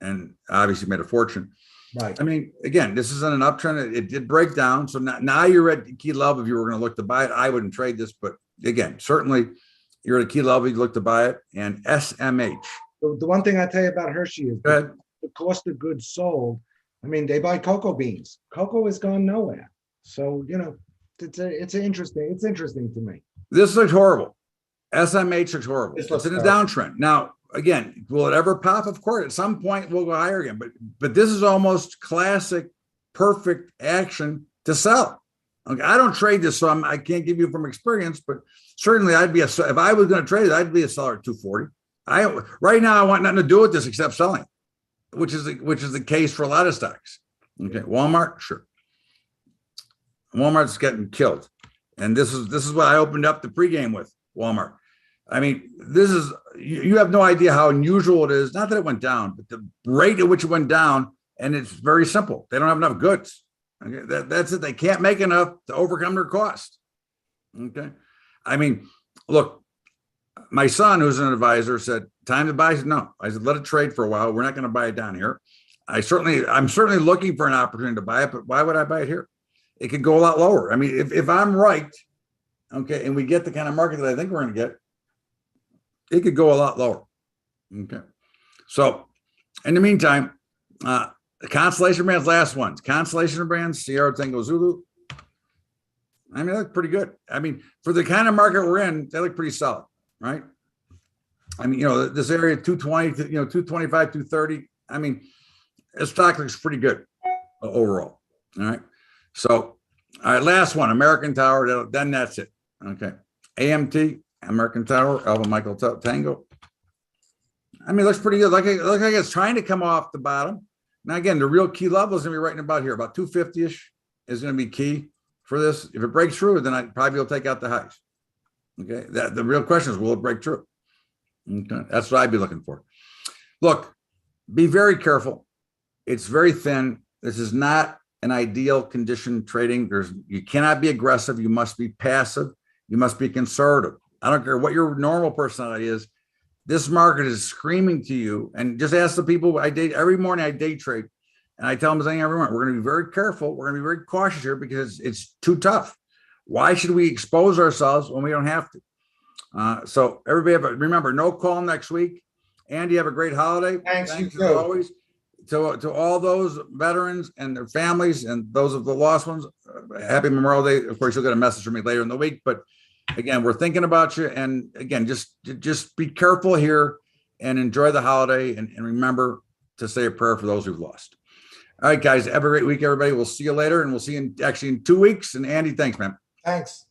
And obviously made a fortune. Right. I mean, again, this is on an uptrend. It did break down. So now you're at key level. If you were going to look to buy it, I wouldn't trade this. But again, certainly you're at a key level. You look to buy it. And SMH. The one thing I tell you about Hershey is the cost of goods sold. I mean, they buy cocoa beans. Cocoa has gone nowhere. So, it's interesting to me. This looks horrible. SMH looks horrible. This It's looks in a terrible. downtrend. Now, again, will it ever pop? Of course, at some point we'll go higher again. But this is almost classic, perfect action to sell. Okay, I don't trade this, so I can't give you from experience. But certainly, if I was going to trade it, I'd be a seller at 240. Right now I want nothing to do with this except selling, which is the case for a lot of stocks. Okay, Walmart, sure. Walmart's getting killed, and this is what I opened up the pregame with. Walmart. I mean, you have no idea how unusual it is. Not that it went down, but the rate at which it went down, and it's very simple. They don't have enough goods. Okay, that's it. They can't make enough to overcome their cost. Okay, I mean, look, my son, who's an advisor, said, "Time to buy." I said, "No." I said, "Let it trade for a while. We're not going to buy it down here." I'm certainly looking for an opportunity to buy it, but why would I buy it here? It could go a lot lower. I mean, if I'm right, okay, and we get the kind of market that I think we're going to get, it could go a lot lower. Okay. So in the meantime, the Constellation Brands, last ones. Constellation Brands, Sierra Tango Zulu. I mean, they look pretty good. I mean, for the kind of market we're in, they look pretty solid, right? I mean, this area, 220, 225, 230. I mean, this stock looks pretty good overall. All right. So, all right, last one, American Tower. Then that's it. Okay. AMT, American Tower, Alpha Michael Tango. I mean, it looks pretty good. Like it's trying to come off the bottom. Now, again, the real key level is going to be right about here. About 250-ish is going to be key for this. If it breaks through, then I probably will take out the highs. Okay. The real question is, will it break through? Okay. That's what I'd be looking for. Look, be very careful. It's very thin. This is not an ideal condition trading. You cannot be aggressive. You must be passive. You must be conservative. I don't care what your normal personality is. This market is screaming to you. And just ask the people every morning I day trade, and I tell them every morning, we're going to be very careful. We're going to be very cautious here because it's too tough. Why should we expose ourselves when we don't have to? So everybody, remember, no call next week. Andy, have a great holiday. Thanks, you as too. always. To all those veterans and their families and those of the lost ones, happy Memorial Day. Of course, you'll get a message from me later in the week. But again, we're thinking about you. And again, just be careful here and enjoy the holiday. And remember to say a prayer for those who've lost. All right, guys, have a great week, everybody. We'll see you later. And we'll see you in 2 weeks. And Andy, thanks, man. Thanks.